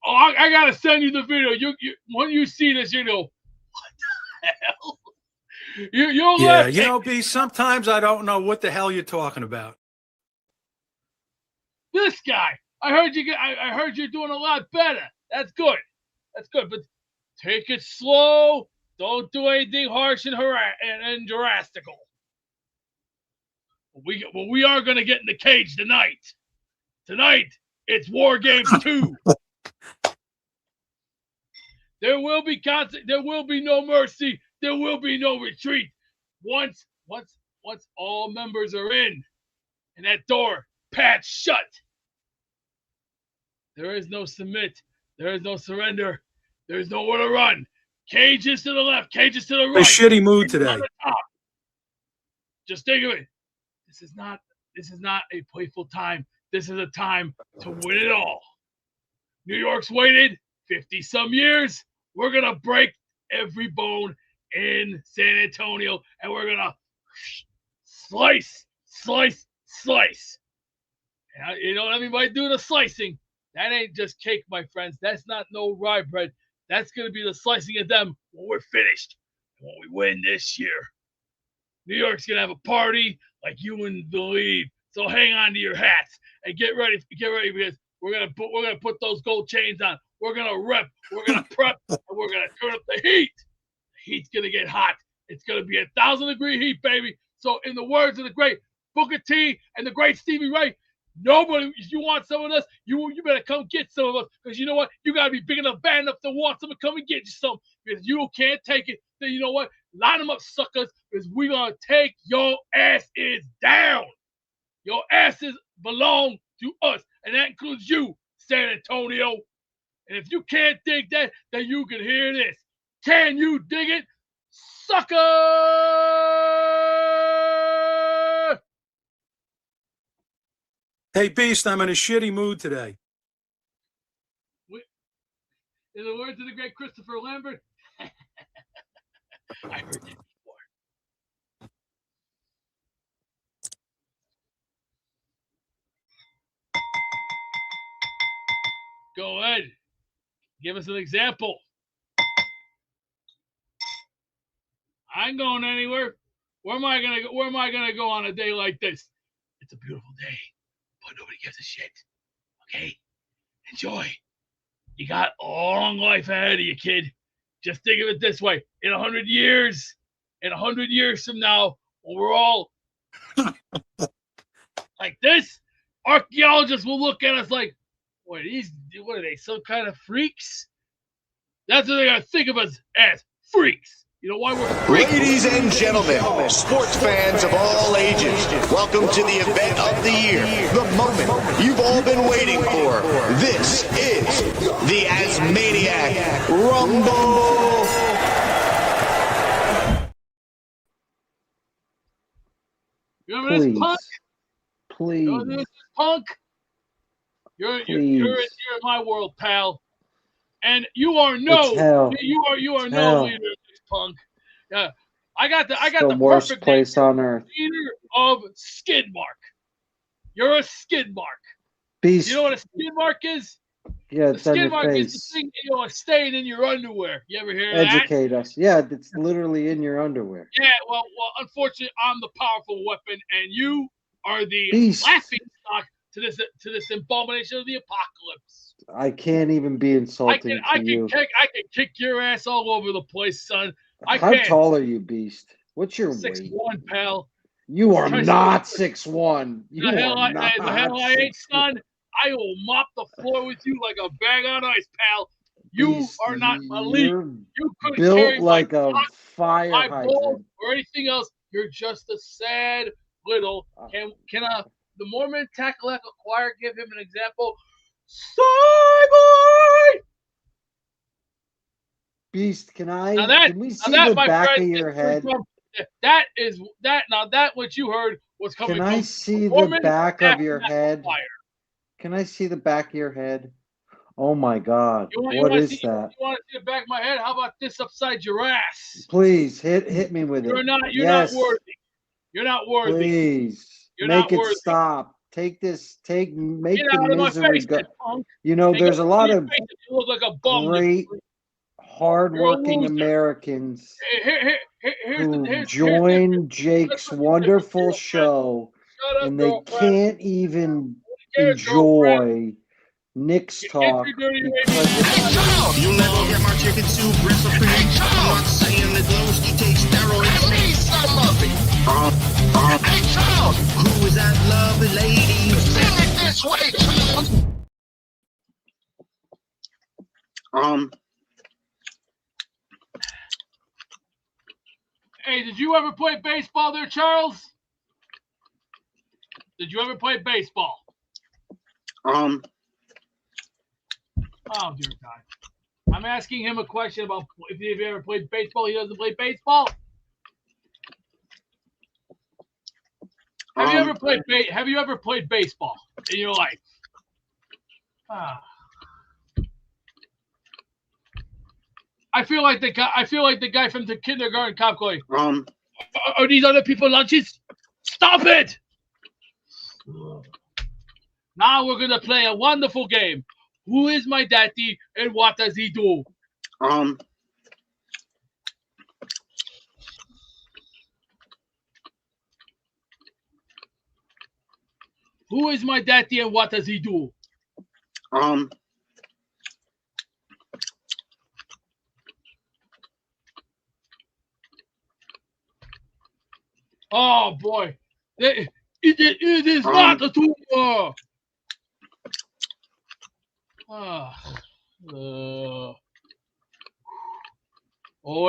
[SPEAKER 11] Oh, I gotta send you the video. You when you see this, you know what the hell? You're
[SPEAKER 8] Yeah,
[SPEAKER 11] left.
[SPEAKER 8] you know, B, sometimes I don't know what the hell you're talking about.
[SPEAKER 11] This guy. I heard you're doing a lot better. That's good. That's good. But take it slow. Don't do anything harsh and drastical. We are going to get in the cage tonight. Tonight, it's War Games 2. There will be no mercy. There will be no retreat. Once all members are in and that door patched shut, there is no submit. There is no surrender. There is nowhere to run. Cages to the left. Cages to the right.
[SPEAKER 8] A shitty mood today.
[SPEAKER 11] Just think of it. This is not a playful time. This is a time to win it all. New York's waited 50-some years. We're going to break every bone in San Antonio, and we're going to slice. And you know what I mean by do the slicing? That ain't just cake, my friends. That's not no rye bread. That's going to be the slicing of them when we're finished. When we win this year. New York's going to have a party like you wouldn't believe. So hang on to your hats and get ready because we're gonna put those gold chains on. We're gonna rep, we're gonna prep, and we're gonna turn up the heat. The heat's gonna get hot. It's gonna be 1,000-degree heat, baby. So in the words of the great Booker T and the great Stevie Ray, nobody, if you want some of us, you better come get some of us. Because you know what? You gotta be big enough, bad enough to want someone to come and get you some. Because you can't take it. Then you know what? Line them up, suckers, because we're gonna take your asses down. Your asses belong to us, and that includes you, San Antonio. And if you can't dig that, then you can hear this. Can you dig it, sucker?
[SPEAKER 8] Hey, Beast, I'm in a shitty mood today.
[SPEAKER 11] In the words of the great Christopher Lambert, I heard that before. Go ahead. Give us an example. I ain't going anywhere. Where am I gonna go on a day like this? It's a beautiful day, but nobody gives a shit. Okay? Enjoy. You got a long life ahead of you, kid. Just think of it this way. In 100 years from now, when we're all like this, archaeologists will look at us like, what are they, some kind of freaks? That's what they're going to think of us as, freaks. You know why we're freaks?
[SPEAKER 16] Ladies and gentlemen, sports fans of all ages, welcome to the event of the year, the moment you've all been waiting for. This is the Asmaniac Rumble.
[SPEAKER 11] You remember this punk?
[SPEAKER 17] Please.
[SPEAKER 11] You remember this punk? You're in my world, pal, and you are no leader of this punk. Yeah, I got the
[SPEAKER 17] worst
[SPEAKER 11] perfect
[SPEAKER 17] place on earth.
[SPEAKER 11] Leader of skid mark. You're a skid mark.
[SPEAKER 17] Beast.
[SPEAKER 11] You know what a skid mark is?
[SPEAKER 17] Yeah, it's on
[SPEAKER 11] skid
[SPEAKER 17] your
[SPEAKER 11] mark
[SPEAKER 17] face.
[SPEAKER 11] is the thing, staying in your underwear. You ever hear that?
[SPEAKER 17] Educate us. Yeah, it's literally in your underwear.
[SPEAKER 11] Yeah, well, unfortunately, I'm the powerful weapon, and you are the
[SPEAKER 17] Beast.
[SPEAKER 11] laughing stock to this abomination of the apocalypse.
[SPEAKER 17] I can't even be insulting
[SPEAKER 11] I
[SPEAKER 17] to you.
[SPEAKER 11] can kick your ass all over the place, son.
[SPEAKER 17] How tall are you, Beast? What's your weight?
[SPEAKER 11] 6'1", pal.
[SPEAKER 17] You are not 6'1".
[SPEAKER 11] The hell I ain't, son. I will mop the floor with you like a bag on ice, pal. You
[SPEAKER 17] Beast,
[SPEAKER 11] are not my league. You couldn't
[SPEAKER 17] built
[SPEAKER 11] carry
[SPEAKER 17] like
[SPEAKER 11] my
[SPEAKER 17] a fire
[SPEAKER 11] my
[SPEAKER 17] hydrant.
[SPEAKER 11] ball or anything else. You're just a sad little. Can the Mormon Takalaka Choir give him an example? Cyborg!
[SPEAKER 17] Beast, can we see
[SPEAKER 11] that,
[SPEAKER 17] the
[SPEAKER 11] my
[SPEAKER 17] back
[SPEAKER 11] friend,
[SPEAKER 17] of your head?
[SPEAKER 11] That what you heard was coming
[SPEAKER 17] Can
[SPEAKER 11] from
[SPEAKER 17] I see the
[SPEAKER 11] Mormon
[SPEAKER 17] back of your
[SPEAKER 11] Takalaka
[SPEAKER 17] head?
[SPEAKER 11] Choir.
[SPEAKER 17] Can I see the back of your head? Oh my God! What
[SPEAKER 11] You
[SPEAKER 17] is that?
[SPEAKER 11] You want to see the back of my head? How about this upside your ass?
[SPEAKER 17] Please hit me with it.
[SPEAKER 11] You're not
[SPEAKER 17] Yes.
[SPEAKER 11] worthy. You're not worthy.
[SPEAKER 17] Please
[SPEAKER 11] You're
[SPEAKER 17] make
[SPEAKER 11] not
[SPEAKER 17] it
[SPEAKER 11] worthy.
[SPEAKER 17] stop. Make
[SPEAKER 11] Get
[SPEAKER 17] the
[SPEAKER 11] out of my
[SPEAKER 17] misery
[SPEAKER 11] face,
[SPEAKER 17] go.
[SPEAKER 11] you punk.
[SPEAKER 17] You know,
[SPEAKER 11] Take
[SPEAKER 17] there's a
[SPEAKER 11] off
[SPEAKER 17] lot
[SPEAKER 11] your
[SPEAKER 17] of
[SPEAKER 11] face if you look like a bum.
[SPEAKER 17] great hardworking Americans who join Jake's wonderful show, and they can't even enjoy Knicks talk because
[SPEAKER 13] You'll never get my chicken soup recipe. I'm not saying that Lowski takes steroids. Me, some of it. Hey, Charles! Who is that lovely lady? Send it this way, Charles!
[SPEAKER 11] Hey, did you ever play baseball there, Charles? Did you ever play baseball? Oh, dear God. I'm asking him a question about if you ever played baseball. He doesn't play baseball. Have you ever played baseball in your life? I feel like the guy from the kindergarten cop going. Are these other people lunches? Stop it! Now we're gonna play a wonderful game. Who is my daddy and what does he do? Who is my daddy and what does he do? Oh boy, it is not a tumor. In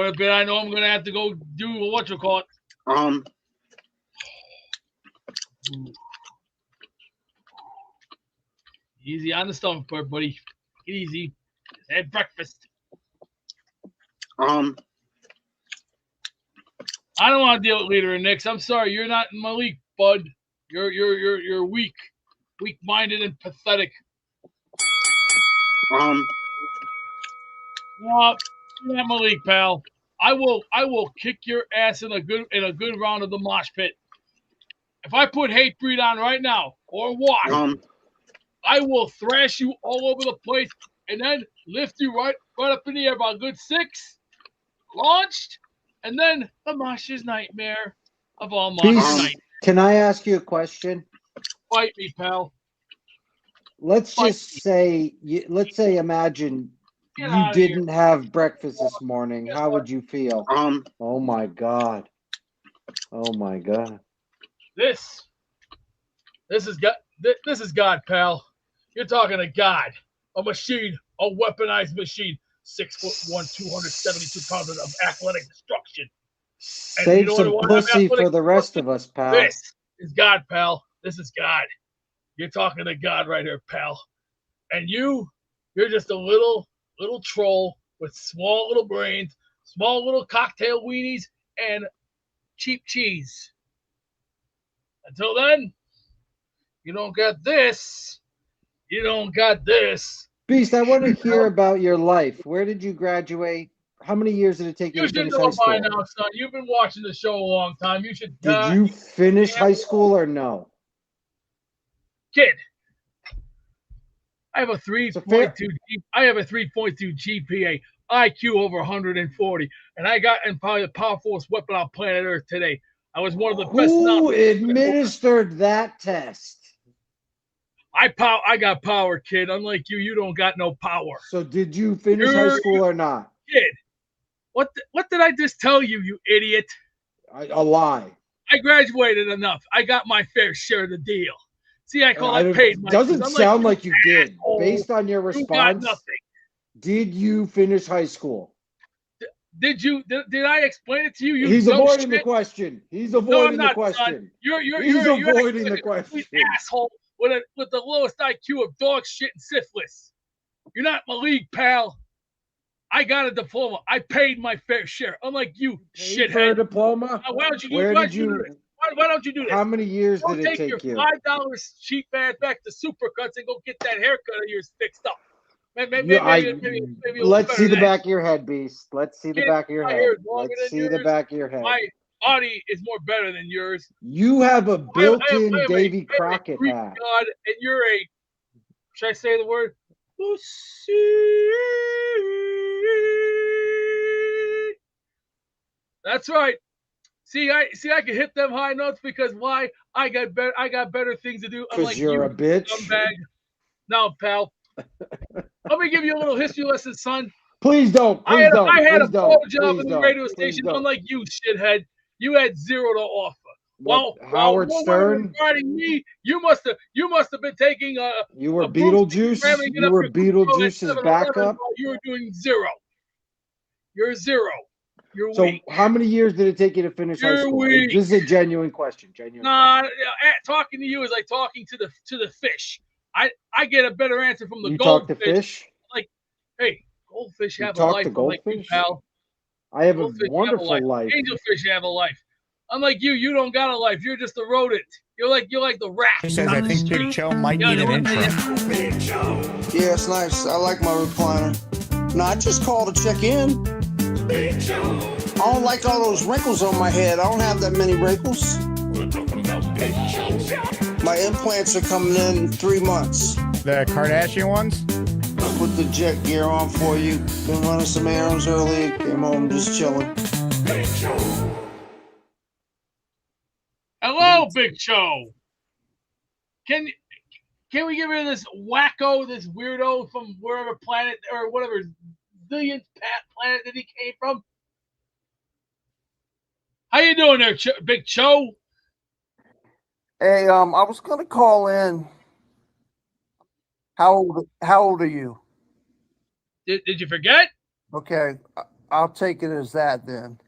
[SPEAKER 11] a bit, I know I'm gonna have to go do what you call it. Easy on the stomach, buddy. Easy. Just had breakfast. I don't want to deal with leader and Knicks. I'm sorry, you're not in my league, bud. You're weak, weak-minded, and pathetic. Well, you're not my league, pal. I will kick your ass in a good round of the mosh pit. If I put Hatebreed on right now or watch, I will thrash you all over the place and then lift you right up in the air about a good 6, launched, and then the Mosh's nightmare of all Mosh's nightmares.
[SPEAKER 17] Can I ask you a question?
[SPEAKER 11] Fight me, pal.
[SPEAKER 17] Let's say, imagine you didn't have breakfast this morning. How would you feel? Oh my God. Oh my God.
[SPEAKER 11] This is God, pal. You're talking to God, a machine, a weaponized machine, 6'1", 272 pounds of athletic destruction.
[SPEAKER 17] Save some pussy for the rest of us, pal.
[SPEAKER 11] This is God, pal. This is God. You're talking to God right here, pal. And you're just a little troll with small little brains, small little cocktail weenies, and cheap cheese. Until then, you don't got this. You don't got this.
[SPEAKER 17] Beast, I want to hear about your life. Where did you graduate? How many years did it take you to finish high school?
[SPEAKER 11] You should know by now, son. You've been watching the show a long time. You should.
[SPEAKER 17] Did you finish high school or no?
[SPEAKER 11] Kid, I have a 3.2. I have a 3.2 GPA, IQ over 140, and I got in probably the powerfulest weapon on planet Earth today. I was one of the best.
[SPEAKER 17] Who administered that test?
[SPEAKER 11] I got power, kid. Unlike you, you don't got no power.
[SPEAKER 17] So did you finish high school or not?
[SPEAKER 11] Kid, what did I just tell you, you idiot?
[SPEAKER 17] A lie.
[SPEAKER 11] I graduated enough. I got my fair share of the deal. See, I call it paid.
[SPEAKER 17] Doesn't sound like you did. Based on your response, did you finish high school?
[SPEAKER 11] Did I explain it to you?
[SPEAKER 17] He's avoiding the question. He's avoiding the question.
[SPEAKER 11] Son. You're
[SPEAKER 17] avoiding the question.
[SPEAKER 11] Asshole with the lowest IQ of dog shit and syphilis. You're not in my league, pal. I got a diploma. I paid my fair share. Unlike you, shithead.
[SPEAKER 17] For a diploma?
[SPEAKER 11] Why don't you do this? Why don't you do this?
[SPEAKER 17] How many years did it take you?
[SPEAKER 11] Take your $5 cheap ass back to Supercuts and go get that haircut of yours fixed up. Maybe
[SPEAKER 17] let's see the back of your head, Beast. Let's see the back of your head. Let's see the back of your head.
[SPEAKER 11] My body is more better than yours.
[SPEAKER 17] You have a built-in Davy Crockett hat.
[SPEAKER 11] God, and you're a. Should I say the word? Pussy. That's right. See, I can hit them high notes because why? I got better things to do.
[SPEAKER 17] Because you're a bitch.
[SPEAKER 11] Scumbag. No, pal. Let me give you a little history lesson, son.
[SPEAKER 17] Please don't.
[SPEAKER 11] I had a blow job in the radio
[SPEAKER 17] Please
[SPEAKER 11] station,
[SPEAKER 17] don't.
[SPEAKER 11] unlike you, shithead. You had zero to offer.
[SPEAKER 17] What, Howard Stern?
[SPEAKER 11] Regarding me, you must have been taking
[SPEAKER 17] You were Beetlejuice. You were Beetlejuice's backup.
[SPEAKER 11] You were doing zero. You're zero. You're
[SPEAKER 17] So
[SPEAKER 11] weak.
[SPEAKER 17] how many years did it take you to finish high
[SPEAKER 11] You're
[SPEAKER 17] school?
[SPEAKER 11] weak.
[SPEAKER 17] This is a genuine question.
[SPEAKER 11] Nah, talking to you is like talking to the fish. I get a better answer from the
[SPEAKER 17] You talk
[SPEAKER 11] goldfish.
[SPEAKER 17] to fish?
[SPEAKER 11] Like, hey, goldfish
[SPEAKER 17] You
[SPEAKER 11] have a
[SPEAKER 17] talk
[SPEAKER 11] life.
[SPEAKER 17] to
[SPEAKER 11] Unlike you,
[SPEAKER 17] goldfish?
[SPEAKER 11] pal.
[SPEAKER 17] I have a
[SPEAKER 11] Goldfish
[SPEAKER 17] wonderful
[SPEAKER 11] have a
[SPEAKER 17] life.
[SPEAKER 11] Angelfish have a life. Unlike you don't got a life. You're just a rodent. You're like the rat.
[SPEAKER 5] He says, I think Big Joe might need an intro.
[SPEAKER 15] Yeah, it's nice. I like my recliner. No, I just called to check in. I don't like all those wrinkles on my head. I don't have that many wrinkles. My implants are coming in 3 months.
[SPEAKER 5] The Kardashian ones?
[SPEAKER 15] I put the jet gear on for you. Been running some errands early. Came home just chilling.
[SPEAKER 11] Hello, Big Joe. Can we get rid of this wacko, this weirdo from wherever planet or whatever zillionth planet that he came from? How you doing there, Big Joe?
[SPEAKER 18] Hey, I was gonna call in. How old are you?
[SPEAKER 11] Did you forget?
[SPEAKER 18] Okay, I'll take it as that then.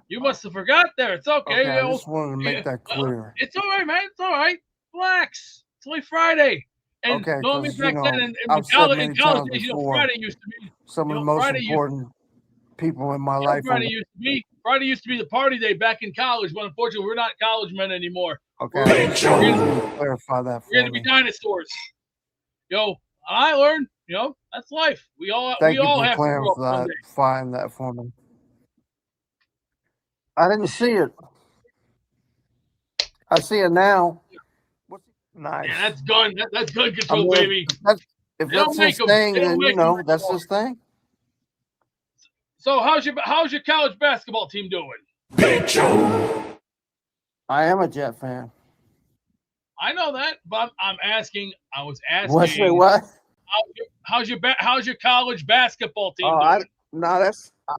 [SPEAKER 11] You must have forgot there. It's okay.
[SPEAKER 18] Okay, I just wanted to make that clear.
[SPEAKER 11] It's all right, man. It's all right. Relax. It's only Friday. And
[SPEAKER 18] Okay,
[SPEAKER 11] normally
[SPEAKER 18] 'cause,
[SPEAKER 11] back
[SPEAKER 18] you
[SPEAKER 11] then
[SPEAKER 18] know,
[SPEAKER 11] in
[SPEAKER 18] I've said
[SPEAKER 11] college
[SPEAKER 18] many
[SPEAKER 11] days,
[SPEAKER 18] times
[SPEAKER 11] you know,
[SPEAKER 18] before,
[SPEAKER 11] Friday used to be
[SPEAKER 18] some of the most important people in my life.
[SPEAKER 11] Friday used to be the party day back in college, but unfortunately we're not college men anymore.
[SPEAKER 18] Okay, clarify that
[SPEAKER 11] We're
[SPEAKER 18] for
[SPEAKER 11] gonna be
[SPEAKER 18] me.
[SPEAKER 11] dinosaurs. Yo, I learned, that's life. We all
[SPEAKER 18] Thank you for
[SPEAKER 11] have to grow up someday.
[SPEAKER 18] clarifying that for me. I didn't see it. I see it now. Nice.
[SPEAKER 11] Yeah, that's gun. That's gun control,
[SPEAKER 18] I mean,
[SPEAKER 11] baby.
[SPEAKER 18] If
[SPEAKER 11] They don't
[SPEAKER 18] that's
[SPEAKER 11] make
[SPEAKER 18] his
[SPEAKER 11] 'em.
[SPEAKER 18] thing,
[SPEAKER 11] They don't
[SPEAKER 18] then
[SPEAKER 11] make 'em
[SPEAKER 18] that's
[SPEAKER 11] anymore.
[SPEAKER 18] his thing.
[SPEAKER 11] So how's your college basketball team doing?
[SPEAKER 18] I am a Jet fan.
[SPEAKER 11] I know that, but I was asking.
[SPEAKER 18] Wait, what?
[SPEAKER 11] How's your college basketball team doing?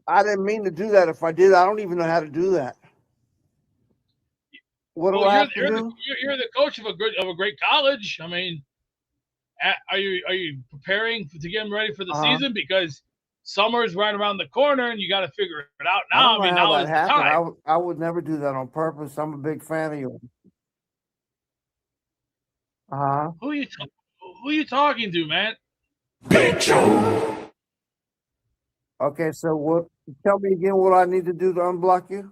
[SPEAKER 18] I didn't mean to do that. If I did, I don't even know how to do that. What do I have to do?
[SPEAKER 11] You're the coach of a great college. I mean, are you preparing to get them ready for the season, because summer's right around the corner and you got to figure it out now.
[SPEAKER 18] I don't know how
[SPEAKER 11] now
[SPEAKER 18] that
[SPEAKER 11] is the time.
[SPEAKER 18] happened. I would never do that on purpose. I'm a big fan of you.
[SPEAKER 11] Who you talking to, man?
[SPEAKER 18] Okay, so what? Tell me again what I need to do to unblock you.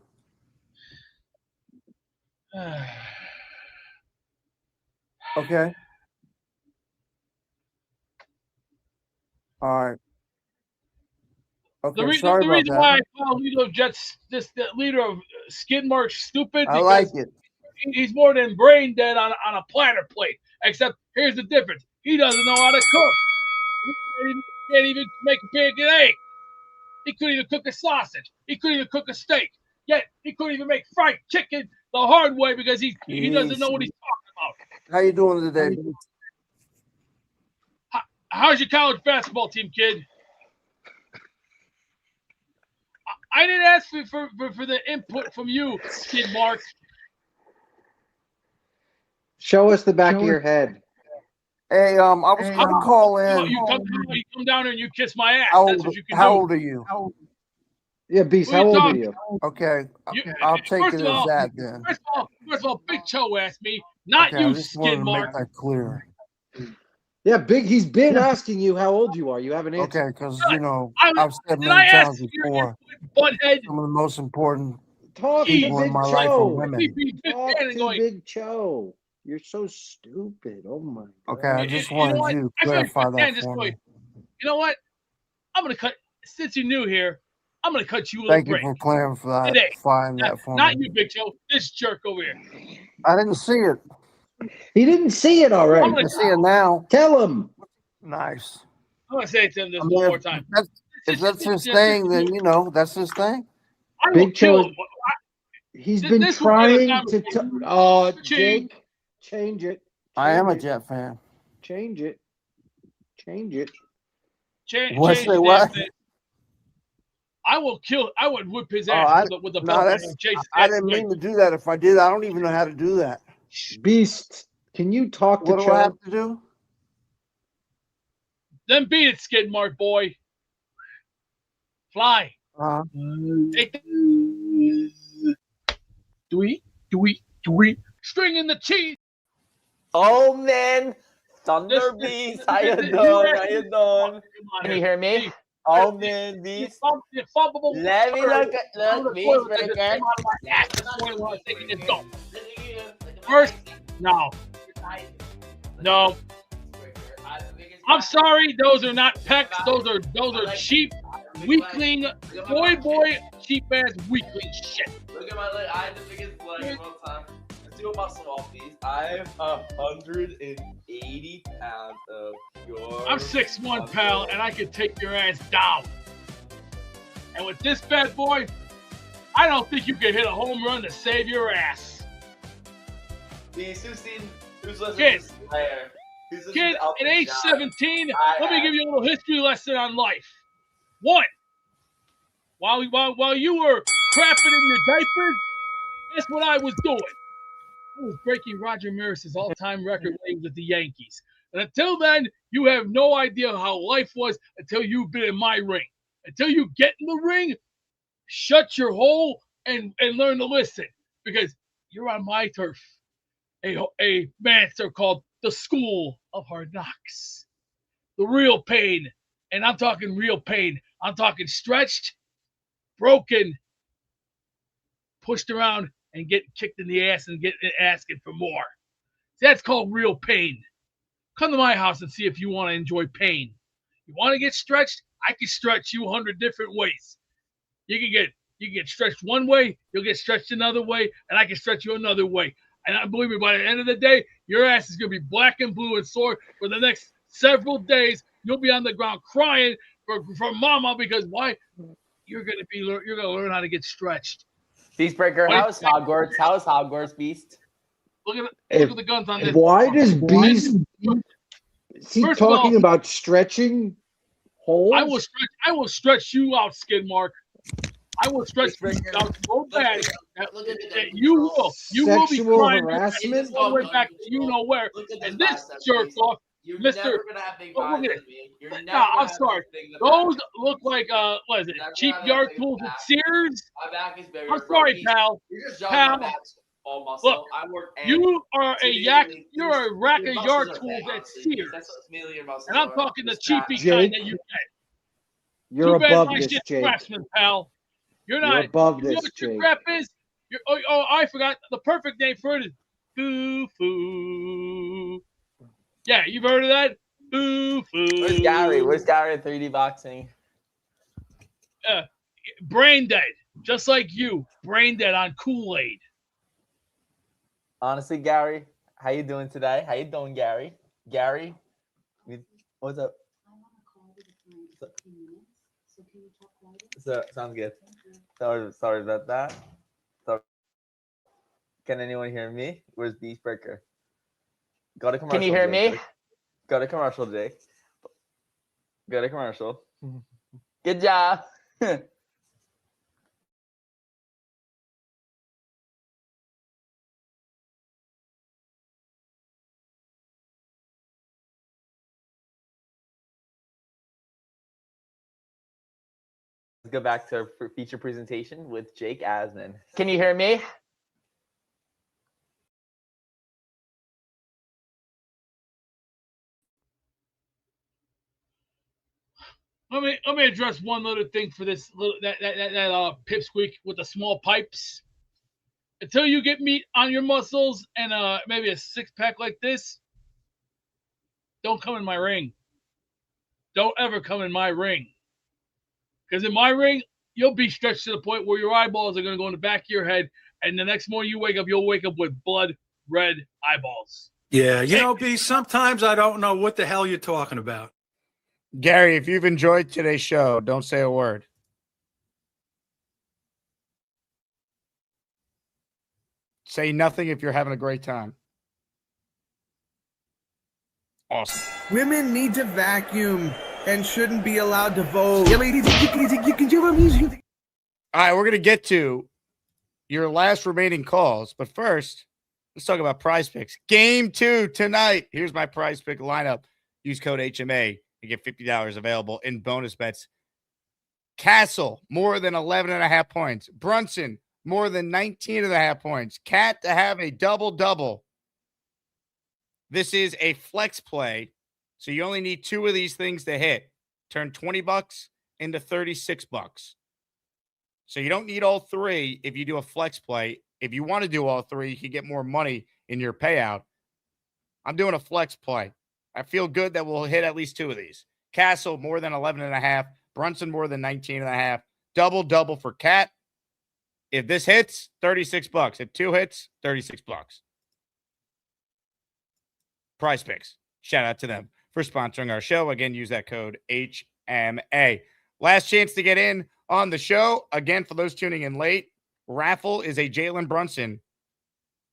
[SPEAKER 18] Okay. All right. Okay, sorry
[SPEAKER 11] The
[SPEAKER 18] about
[SPEAKER 11] reason
[SPEAKER 18] that.
[SPEAKER 11] why I call leader of Jets, the leader of Skid March, stupid.
[SPEAKER 18] I like it.
[SPEAKER 11] He's more than brain dead on a platter plate. Except here's the difference: he doesn't know how to cook. He can't even make a bacon egg. He couldn't even cook a sausage. He couldn't even cook a steak. Yet he couldn't even make fried chicken the hard way because he doesn't know what he's talking about.
[SPEAKER 18] How you doing today?
[SPEAKER 11] How's your college basketball team, kid? I didn't ask for the input from you, Skid Mark.
[SPEAKER 17] Show us the back of your head.
[SPEAKER 18] Hey, I was going to call in.
[SPEAKER 11] You come down here and you kiss my ass. That's what you can do.
[SPEAKER 18] How old are you?
[SPEAKER 17] Yeah, Beast, how old are you?
[SPEAKER 18] Okay, I'll take it as that then.
[SPEAKER 11] First of all, Big Joe asked me, not
[SPEAKER 18] Okay, I
[SPEAKER 11] you,
[SPEAKER 18] just wanted
[SPEAKER 11] Skid
[SPEAKER 18] to
[SPEAKER 11] Mark.
[SPEAKER 18] make that clear.
[SPEAKER 17] Yeah, He's been asking you how old you are. You haven't answered.
[SPEAKER 18] Okay, because I've said
[SPEAKER 11] Did
[SPEAKER 18] many
[SPEAKER 11] I ask
[SPEAKER 18] times
[SPEAKER 11] you,
[SPEAKER 18] before.
[SPEAKER 11] Butthead?
[SPEAKER 18] Some of the most important
[SPEAKER 17] Talk to
[SPEAKER 18] people in
[SPEAKER 17] Big
[SPEAKER 18] my life are
[SPEAKER 17] Joe.
[SPEAKER 18] women.
[SPEAKER 17] Talk to Big Joe. You're so stupid. Oh my God.
[SPEAKER 18] Okay, I just wanted you to clarify that for me.
[SPEAKER 11] You know what? I'm gonna cut. Since you're new here, I'm gonna cut you a
[SPEAKER 18] Thank
[SPEAKER 11] little
[SPEAKER 18] you
[SPEAKER 11] break
[SPEAKER 18] for clarifying
[SPEAKER 11] today.
[SPEAKER 18] that for
[SPEAKER 11] Not
[SPEAKER 18] me.
[SPEAKER 11] you, Big Joe. This jerk over here.
[SPEAKER 18] I didn't see it.
[SPEAKER 17] He didn't see it already.
[SPEAKER 18] I see it now.
[SPEAKER 17] Tell him.
[SPEAKER 18] Nice.
[SPEAKER 11] I'm gonna say it to him this
[SPEAKER 18] I mean,
[SPEAKER 11] one more time.
[SPEAKER 18] If that's his thing, then that's his thing.
[SPEAKER 8] I will
[SPEAKER 17] Big
[SPEAKER 8] kill
[SPEAKER 17] Joe.
[SPEAKER 8] him.
[SPEAKER 17] He's
[SPEAKER 8] This-
[SPEAKER 17] been
[SPEAKER 8] this will be the
[SPEAKER 17] trying to.
[SPEAKER 8] conversation.
[SPEAKER 17] Jake, change it.
[SPEAKER 18] I am a
[SPEAKER 17] Change it.
[SPEAKER 18] Jet fan.
[SPEAKER 17] Change it. Change it.
[SPEAKER 18] What's
[SPEAKER 8] Change
[SPEAKER 18] the
[SPEAKER 8] the
[SPEAKER 18] what?
[SPEAKER 8] damn thing. I would whip his
[SPEAKER 18] Oh,
[SPEAKER 8] ass with the
[SPEAKER 18] no,
[SPEAKER 8] belt.
[SPEAKER 18] that's.
[SPEAKER 8] And chase his
[SPEAKER 18] I
[SPEAKER 8] ass
[SPEAKER 18] didn't
[SPEAKER 8] away.
[SPEAKER 18] mean to do that. If I did, I don't even know how to do that.
[SPEAKER 17] Beast, can you talk to
[SPEAKER 18] What do I have
[SPEAKER 17] Joe?
[SPEAKER 18] to do?
[SPEAKER 8] Then beat it, skid mark boy. Fly. Take the do string in the cheese.
[SPEAKER 19] Oh man, Thunder Beast, how you doing? How you doing? Can you hear me? Oh man, Beast. Let me look at Beast Breaker.
[SPEAKER 8] First, no. I'm sorry, those are not pecs. Those are cheap, weakling, boy, cheap ass weakling shit.
[SPEAKER 19] Look at my leg. I have the biggest leg of all time. Let's do a muscle off these. I have 180 pounds of pure.
[SPEAKER 8] I'm 6'1", pal, and I can take your ass down. And with this bad boy, I don't think you can hit a home run to save your ass.
[SPEAKER 19] Beast, who's listening
[SPEAKER 8] Kid,
[SPEAKER 19] to this player?
[SPEAKER 8] Kid, at age 17, let me give you a little history lesson on life. One, while you were crapping in your diapers, guess what I was doing? I was breaking Roger Maris's all-time record when he was at the Yankees. And until then, you have no idea how life was until you've been in my ring. Until you get in the ring, shut your hole and learn to listen. Because you're on my turf. A master called the School of Hard Knocks. The real pain. And I'm talking real pain. I'm talking stretched, broken, pushed around, and getting kicked in the ass and asking for more. That's called real pain. Come to my house and see if you want to enjoy pain. You want to get stretched? I can stretch you 100 different ways. You can get stretched one way, you'll get stretched another way, and I can stretch you another way. And believe me, by the end of the day, your ass is going to be black and blue and sore for the next several days. You'll be on the ground crying for mama because why? You're going to learn how to get stretched.
[SPEAKER 19] Beast Breaker, how's Hogwarts? How's Hogwarts, Beast?
[SPEAKER 8] Look at the guns on this.
[SPEAKER 17] Why does Beast? Is he
[SPEAKER 8] First of
[SPEAKER 17] talking
[SPEAKER 8] all,
[SPEAKER 17] about stretching holes?
[SPEAKER 8] I will stretch you out, skid mark. I will stretch you out so bad that you will be
[SPEAKER 17] Sexual
[SPEAKER 8] crying
[SPEAKER 17] harassment?
[SPEAKER 8] all the way back to you know where. And this jerk off, Mr. Look at it. Nah, I'm sorry. Those look like what is it? Cheap yard tools at Sears. I'm sorry, pal. Look, you are you're a rack of yard tools at Sears. And I'm talking the cheapy kind that you get.
[SPEAKER 17] You're
[SPEAKER 8] Too bad
[SPEAKER 17] above
[SPEAKER 8] my
[SPEAKER 17] this,
[SPEAKER 8] shit's
[SPEAKER 17] Jake.
[SPEAKER 8] Craftsman, pal. You're
[SPEAKER 17] You're
[SPEAKER 8] not.
[SPEAKER 17] above
[SPEAKER 8] You know
[SPEAKER 17] this,
[SPEAKER 8] what your
[SPEAKER 17] Jake.
[SPEAKER 8] crap is? I forgot. The perfect name for it is Foo-Foo. Yeah, you've heard of that? Foo-Foo.
[SPEAKER 19] Where's Gary? Where's Gary at 3D boxing?
[SPEAKER 8] Brain dead. Just like you. Brain dead on Kool-Aid.
[SPEAKER 19] Honestly, Gary, how you doing today? How you doing, Gary? Gary, what's up? So, sounds good. Sorry about that. Can anyone hear me? Where's Beast Breaker? Go to commercial.
[SPEAKER 20] Can you hear
[SPEAKER 19] Jake.
[SPEAKER 20] me?
[SPEAKER 19] Go to commercial, Jake. Go to commercial.
[SPEAKER 20] Good job.
[SPEAKER 19] Let's go back to our feature presentation with Jake Asman.
[SPEAKER 20] Can you hear me?
[SPEAKER 8] Let me address one little thing for this little that pipsqueak with the small pipes. Until you get meat on your muscles and maybe a six-pack like this, don't come in my ring. Don't ever come in my ring. Because in my ring, you'll be stretched to the point where your eyeballs are going to go in the back of your head, and the next morning you wake up, you'll wake up with blood red eyeballs. Yeah, B, sometimes I don't know what the hell you're talking about.
[SPEAKER 2] Gary, if you've enjoyed today's show, don't say a word. Say nothing if you're having a great time. Awesome.
[SPEAKER 15] Women need to vacuum and shouldn't be allowed to vote. Yeah, ladies, you can do music.
[SPEAKER 2] All right, we're going to get to your last remaining calls. But first, let's talk about PrizePicks. Game 2 tonight. Here's my PrizePick lineup. Use code HMA to get $50 available in bonus bets. Castle, more than 11.5 points. Brunson, more than 19.5 points. Cat to have a double-double. This is a flex play, so you only need 2 of these things to hit. Turn $20 into $36. So you don't need all 3 if you do a flex play. If you want to do all 3, you can get more money in your payout. I'm doing a flex play. I feel good that we'll hit at least 2 of these. Castle, more than 11.5. Brunson, more than 19.5. Double-double for Cat. If this hits, $36. If 2 hits, $36. PrizePicks. Shout out to them for sponsoring our show. Again, use that code HMA. Last chance to get in on the show. Again, for those tuning in late, raffle is a Jalen Brunson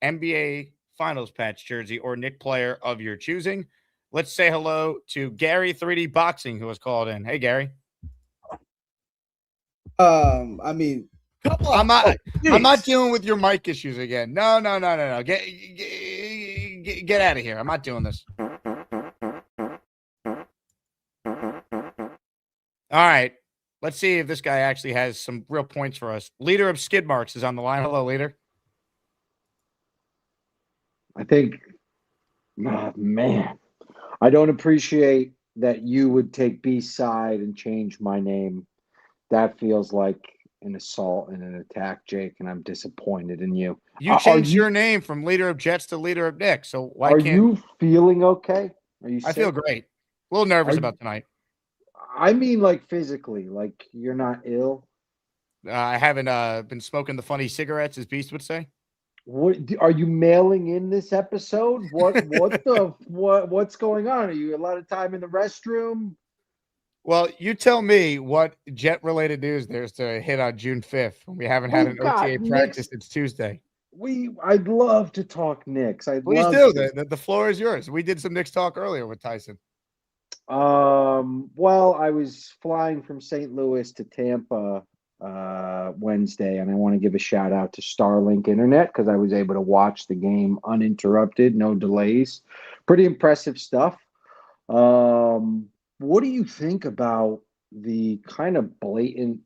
[SPEAKER 2] NBA Finals patch jersey or Nick player of your choosing. Let's say hello to Gary 3D Boxing, who was called in. Hey, Gary.
[SPEAKER 21] I mean,
[SPEAKER 2] I'm not dealing with your mic issues again. No. Get out of here. I'm not doing this. All right. Let's see if this guy actually has some real points for us. Leader of Skid Marks is on the line. Hello, Leader.
[SPEAKER 17] I think, oh, man, I don't appreciate that you would take B's side and change my name. That feels like an assault and an attack, Jake, and I'm disappointed in you.
[SPEAKER 2] You changed your name from Leader of Jets to Leader of Nick, so why can't
[SPEAKER 17] you feeling okay? Are you
[SPEAKER 2] I feel
[SPEAKER 17] sick?
[SPEAKER 2] great. A little nervous about tonight.
[SPEAKER 17] I mean, like physically, like you're not ill.
[SPEAKER 2] I haven't been smoking the funny cigarettes, as Beast would say.
[SPEAKER 17] What are you mailing in this episode? What's going on? Are you a lot of time in the restroom?
[SPEAKER 2] Well, you tell me what jet-related news there's to hit on June 5th when we haven't had an OTA practice since Tuesday.
[SPEAKER 17] I'd love to talk Knicks.
[SPEAKER 2] Please do. The floor is yours. We did some Knicks talk earlier with Tyson.
[SPEAKER 17] Well, I was flying from St. Louis to Tampa Wednesday, and I want to give a shout out to Starlink Internet because I was able to watch the game uninterrupted, no delays. Pretty impressive stuff. What do you think about the kind of blatant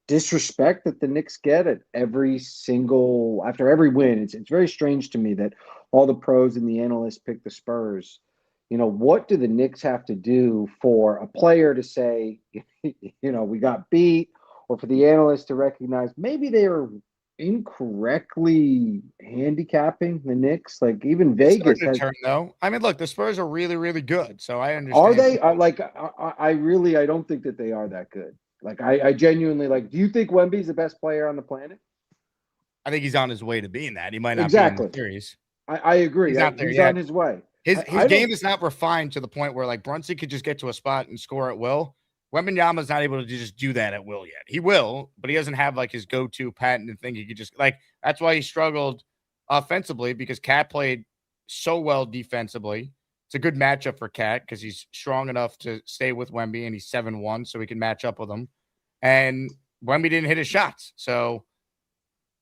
[SPEAKER 17] disrespect that the Knicks get at after every win? It's very strange to me that all the pros and the analysts pick the Spurs. You know, what do the Knicks have to do for a player to say, we got beat, or for the analysts to recognize maybe they are incorrectly handicapping the Knicks? Like even Vegas has
[SPEAKER 2] turn, though. I mean, look, the Spurs are really, really good, so I understand.
[SPEAKER 17] Are they? I don't think that they are that good. Like I genuinely do you think Wemby's the best player on the planet?
[SPEAKER 2] I think he's on his way to being that. He might not
[SPEAKER 17] be in
[SPEAKER 2] the series.
[SPEAKER 17] I agree.
[SPEAKER 2] He's not there
[SPEAKER 17] he's
[SPEAKER 2] yet.
[SPEAKER 17] on his way.
[SPEAKER 2] His game is not refined to the point where like Brunson could just get to a spot and score at will. Wembanyama's not able to just do that at will yet. He will, but he doesn't have like his go-to patented thing. He could just that's why he struggled offensively because Cat played so well defensively. It's a good matchup for Cat because he's strong enough to stay with Wemby and he's 7'1", so he can match up with him. And Wemby didn't hit his shots, so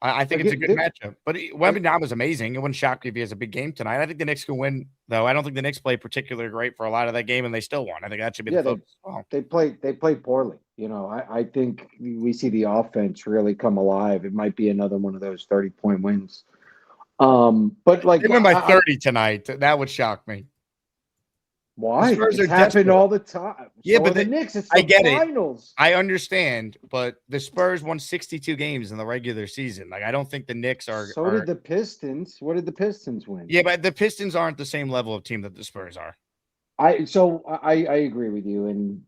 [SPEAKER 2] I think it's a good matchup. But Wembanyama's amazing. It wouldn't shock me if he has a big game tonight. I think the Knicks can win, though. I don't think the Knicks played particularly great for a lot of that game, and they still won. I think that should be the focus.
[SPEAKER 17] They played poorly. I think we see the offense really come alive. It might be another one of those 30-point wins. But
[SPEAKER 2] they win by 30 tonight. That would shock me.
[SPEAKER 17] Why? It's happened all the time.
[SPEAKER 2] Yeah,
[SPEAKER 17] but
[SPEAKER 2] but
[SPEAKER 17] the Knicks, it's the finals.
[SPEAKER 2] I understand, but the Spurs won 62 games in the regular season. Like, I don't think the Knicks are.
[SPEAKER 17] So did the Pistons. What did the Pistons win?
[SPEAKER 2] Yeah, but the Pistons aren't the same level of team that the Spurs are.
[SPEAKER 17] I agree with you, and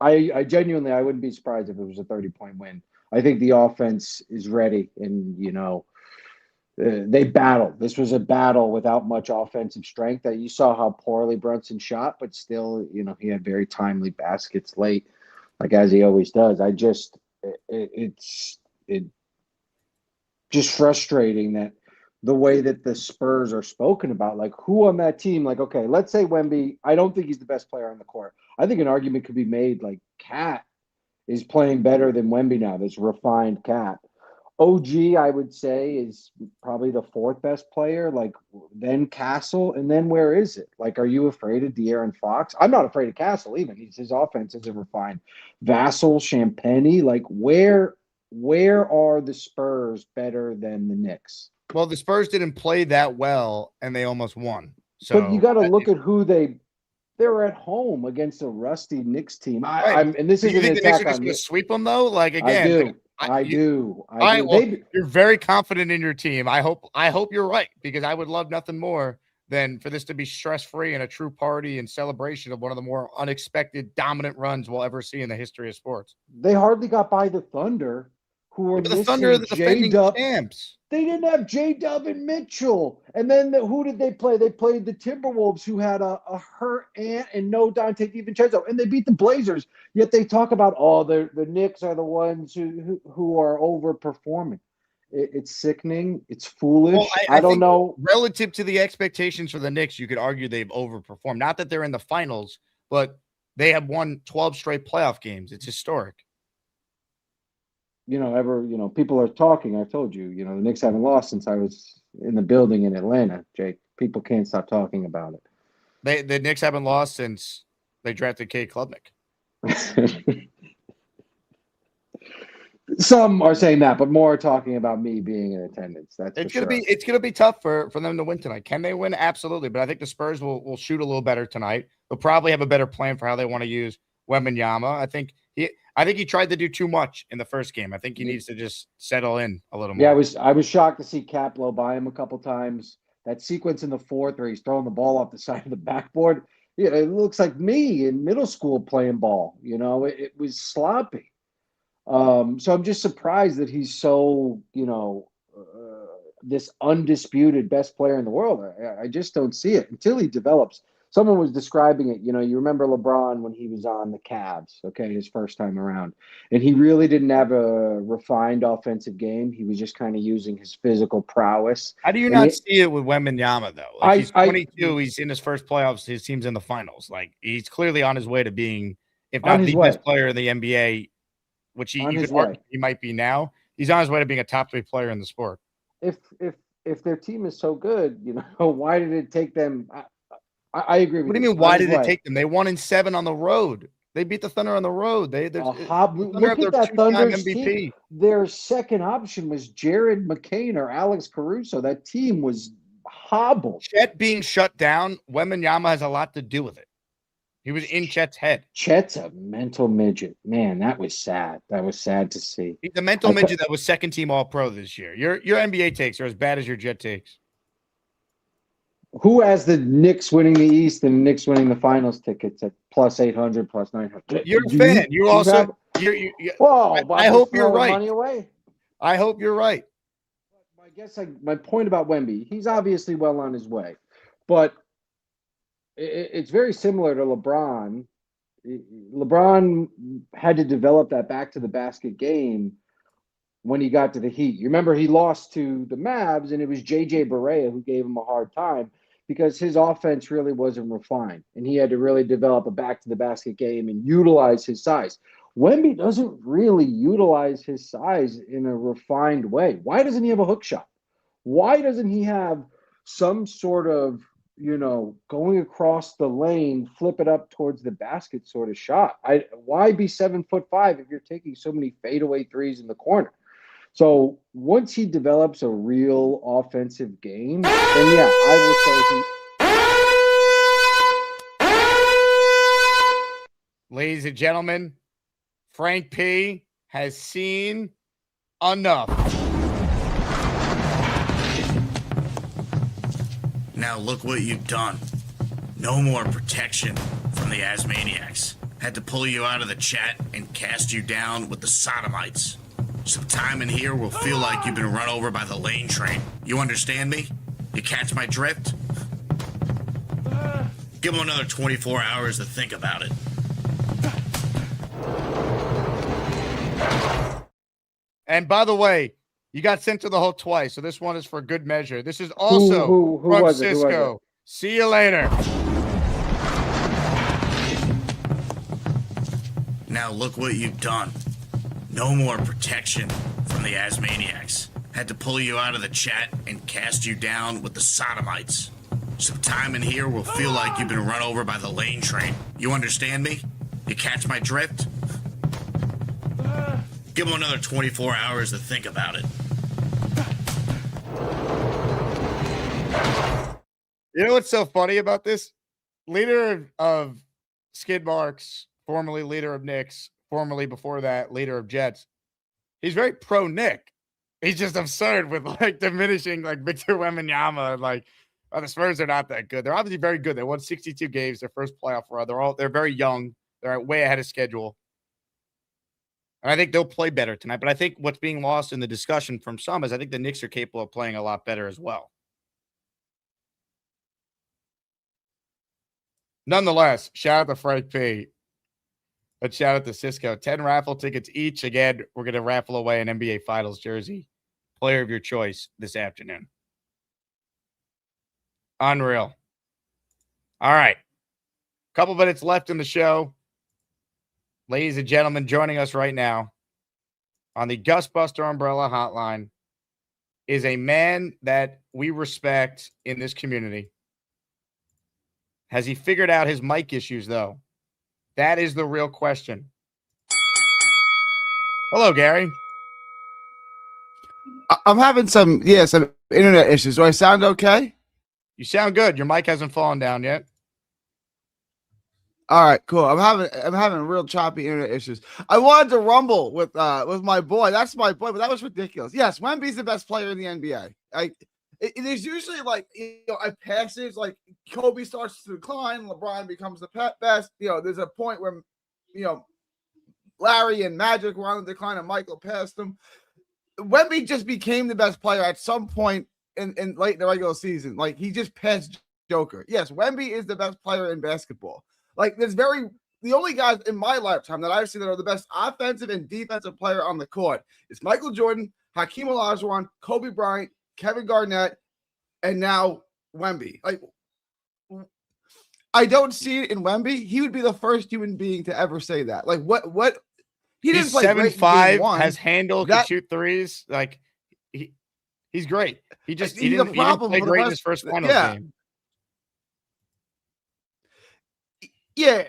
[SPEAKER 17] I genuinely I wouldn't be surprised if it was a 30-point win. I think the offense is ready, and they battled. This was a battle without much offensive strength. That you saw how poorly Brunson shot, but still, he had very timely baskets late, like as he always does. It's just frustrating that the way that the Spurs are spoken about. Like, who on that team? Like, okay, let's say Wemby. I don't think he's the best player on the court. I think an argument could be made like Cat is playing better than Wemby now. This refined Cat. OG, I would say, is probably the fourth best player, like then Castle, and then where is it? Like, are you afraid of De'Aaron Fox? I'm not afraid of Castle even. His offense isn't refined. Vassell, Champagny, like where are the Spurs better than the Knicks?
[SPEAKER 2] Well, the Spurs didn't play that well, and they almost won. So,
[SPEAKER 17] but you got to look at who they were at home against a rusty Knicks team. And this isn't an attack on
[SPEAKER 2] going to sweep them though. Like
[SPEAKER 17] I
[SPEAKER 2] again,
[SPEAKER 17] do.
[SPEAKER 2] All right, well, you're very confident in your team. I hope you're right, because I would love nothing more than for this to be stress-free and a true party and celebration of one of the more unexpected dominant runs we'll ever see in the history of sports.
[SPEAKER 17] They hardly got by the Thunder, who were
[SPEAKER 2] the Thunder are the defending champs.
[SPEAKER 17] They didn't have J-Dub and Mitchell. And then who did they play? They played the Timberwolves, who had a hurt Ant and no Dante DiVincenzo. And they beat the Blazers. Yet they talk about, the Knicks are the ones who are overperforming. It's sickening. It's foolish. Well, I don't know.
[SPEAKER 2] Relative to the expectations for the Knicks, you could argue they've overperformed. Not that they're in the finals, but they have won 12 straight playoff games. It's historic.
[SPEAKER 17] People are talking. I told you, the Knicks haven't lost since I was in the building in Atlanta, Jake. People can't stop talking about it.
[SPEAKER 2] The Knicks haven't lost since they drafted Kate Klubnik.
[SPEAKER 17] Some are saying that, but more talking about me being in attendance.
[SPEAKER 2] It's gonna be tough for them to win tonight. Can they win? Absolutely. But I think the Spurs will shoot a little better tonight. They'll probably have a better plan for how they want to use Wembanyama. I think he tried to do too much in the first game. I think he needs to just settle in a little more.
[SPEAKER 17] Yeah, I was shocked to see Cat blow by him a couple times. That sequence in the fourth where he's throwing the ball off the side of the backboard, it looks like me in middle school playing ball. It was sloppy. So I'm just surprised that he's so, this undisputed best player in the world. I just don't see it until he develops. Someone was describing it. You remember LeBron when he was on the Cavs, okay, his first time around. And he really didn't have a refined offensive game. He was just kind of using his physical prowess.
[SPEAKER 2] How do you not see it with Wembanyama, though? Like, he's 22. He's in his first playoffs. His team's in the finals. Like, he's clearly on his way to being, if not the best player in the NBA, which he might be now. He's on his way to being a top 3 player in the sport.
[SPEAKER 17] If their team is so good, why did it take them? I agree with you.
[SPEAKER 2] What do you mean? Why did it take them? They won in 7 on the road. They beat the Thunder on the road. Look
[SPEAKER 17] at that Thunder's team. Their second option was Jared McCain or Alex Caruso. That team was hobbled.
[SPEAKER 2] Chet being shut down, Wembanyama has a lot to do with it. He was in Chet's head.
[SPEAKER 17] Chet's a mental midget. Man, that was sad. That was sad to see.
[SPEAKER 2] He's a mental midget that was second team All-Pro this year. Your NBA takes are as bad as your Jet takes.
[SPEAKER 17] Who has the Knicks winning the East and the Knicks winning the finals tickets at plus 800, plus 900?
[SPEAKER 2] You're a fan. I hope you're right.
[SPEAKER 17] Money away.
[SPEAKER 2] I hope you're right.
[SPEAKER 17] I guess my point about Wemby, he's obviously well on his way, but it's very similar to LeBron. LeBron had to develop that back to the basket game when he got to the Heat. You remember he lost to the Mavs, and it was J.J. Barea who gave him a hard time because his offense really wasn't refined, and he had to really develop a back-to-the-basket game and utilize his size. Wemby doesn't really utilize his size in a refined way. Why doesn't he have a hook shot? Why doesn't he have some sort of, going across the lane, flip it up towards the basket sort of shot? Why be 7'5" if you're taking so many fadeaway threes in the corner? So once he develops a real offensive game, then I will say
[SPEAKER 2] Ladies and gentlemen, Frank P has seen enough.
[SPEAKER 21] Now look what you've done. No more protection from the Asmaniacs. Had to pull you out of the chat and cast you down with the sodomites. Some time in here will feel like you've been run over by the lane train. You understand me? You catch my drift? Give them another 24 hours to think about it.
[SPEAKER 2] And by the way, You got sent to the hole twice, so this one is for good measure. This is also
[SPEAKER 17] who
[SPEAKER 2] from
[SPEAKER 17] was it? Who was it?
[SPEAKER 2] Cisco. See you later.
[SPEAKER 21] Now look what you've done. No more protection from the Asmaniacs. Had to pull you out of the chat and cast you down with the sodomites. Some time in here will feel like you've been run over by the lane train. You understand me? You catch my drift? Give them another 24 hours to think about it.
[SPEAKER 2] You know what's so funny about this? Leader of Skid Marks, formerly leader of Knicks, formerly before that, leader of Jets. He's very pro Nick. He's just absurd with like diminishing like Victor Wembanyama. Like, oh, the Spurs are not that good. They're obviously very good. They won 62 games, their first playoff run. They're very young. They're way ahead of schedule. And I think they'll play better tonight. But I think what's being lost in the discussion from some is I think the Knicks are capable of playing a lot better as well. Nonetheless, shout out to Frank P. But shout out to Cisco. 10 raffle tickets each. Again, we're going to raffle away an NBA Finals jersey. Player of your choice this afternoon. Unreal. All right. Couple minutes left in the show. Ladies and gentlemen, joining us right now on the Gus Buster Umbrella Hotline is a man that we respect in this community. Has he figured out his mic issues, though? That is the real question. Hello, Gary.
[SPEAKER 1] I'm having some internet issues. Do I sound okay?
[SPEAKER 2] You sound good. Your mic hasn't fallen down yet.
[SPEAKER 1] All right, cool. I'm having real choppy internet issues. I wanted to rumble with my boy. That's my boy, but that was ridiculous. Yes, Wemby's the best player in the NBA. There's usually like a passage like Kobe starts to decline, LeBron becomes the best. There's a point where Larry and Magic were on the decline and Michael passed him. Wemby just became the best player at some point in late in the regular season. Like he just passed Joker. Yes, Wemby is the best player in basketball. Like the only guys in my lifetime that I've seen that are the best offensive and defensive player on the court is Michael Jordan, Hakeem Olajuwon, Kobe Bryant, Kevin Garnett, and now Wemby. Like, I don't see it in Wemby. He would be the first human being to ever say that. Like, what? He didn't play
[SPEAKER 2] 7'5", has handle, can shoot threes. Like, he's great. He didn't play great in his first finals game.
[SPEAKER 1] Yeah,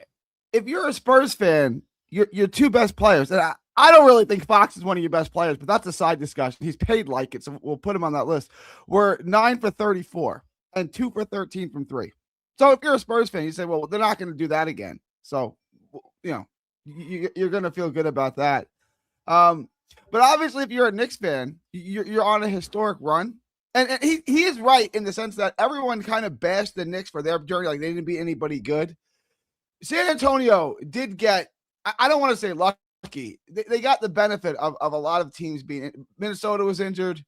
[SPEAKER 1] if you're a Spurs fan, your two best players, and I don't really think Fox is one of your best players, but that's a side discussion. He's paid like it, so we'll put him on that list. We're 9 for 34 and 2 for 13 from three. So if you're a Spurs fan, you say, well, they're not going to do that again. So, you're going to feel good about that. But obviously, if you're a Knicks fan, you're on a historic run. And he is right in the sense that everyone kind of bashed the Knicks for their journey, like they didn't beat anybody good. San Antonio did get, I don't want to say lucky. They got the benefit of a lot of teams being, Minnesota was injured.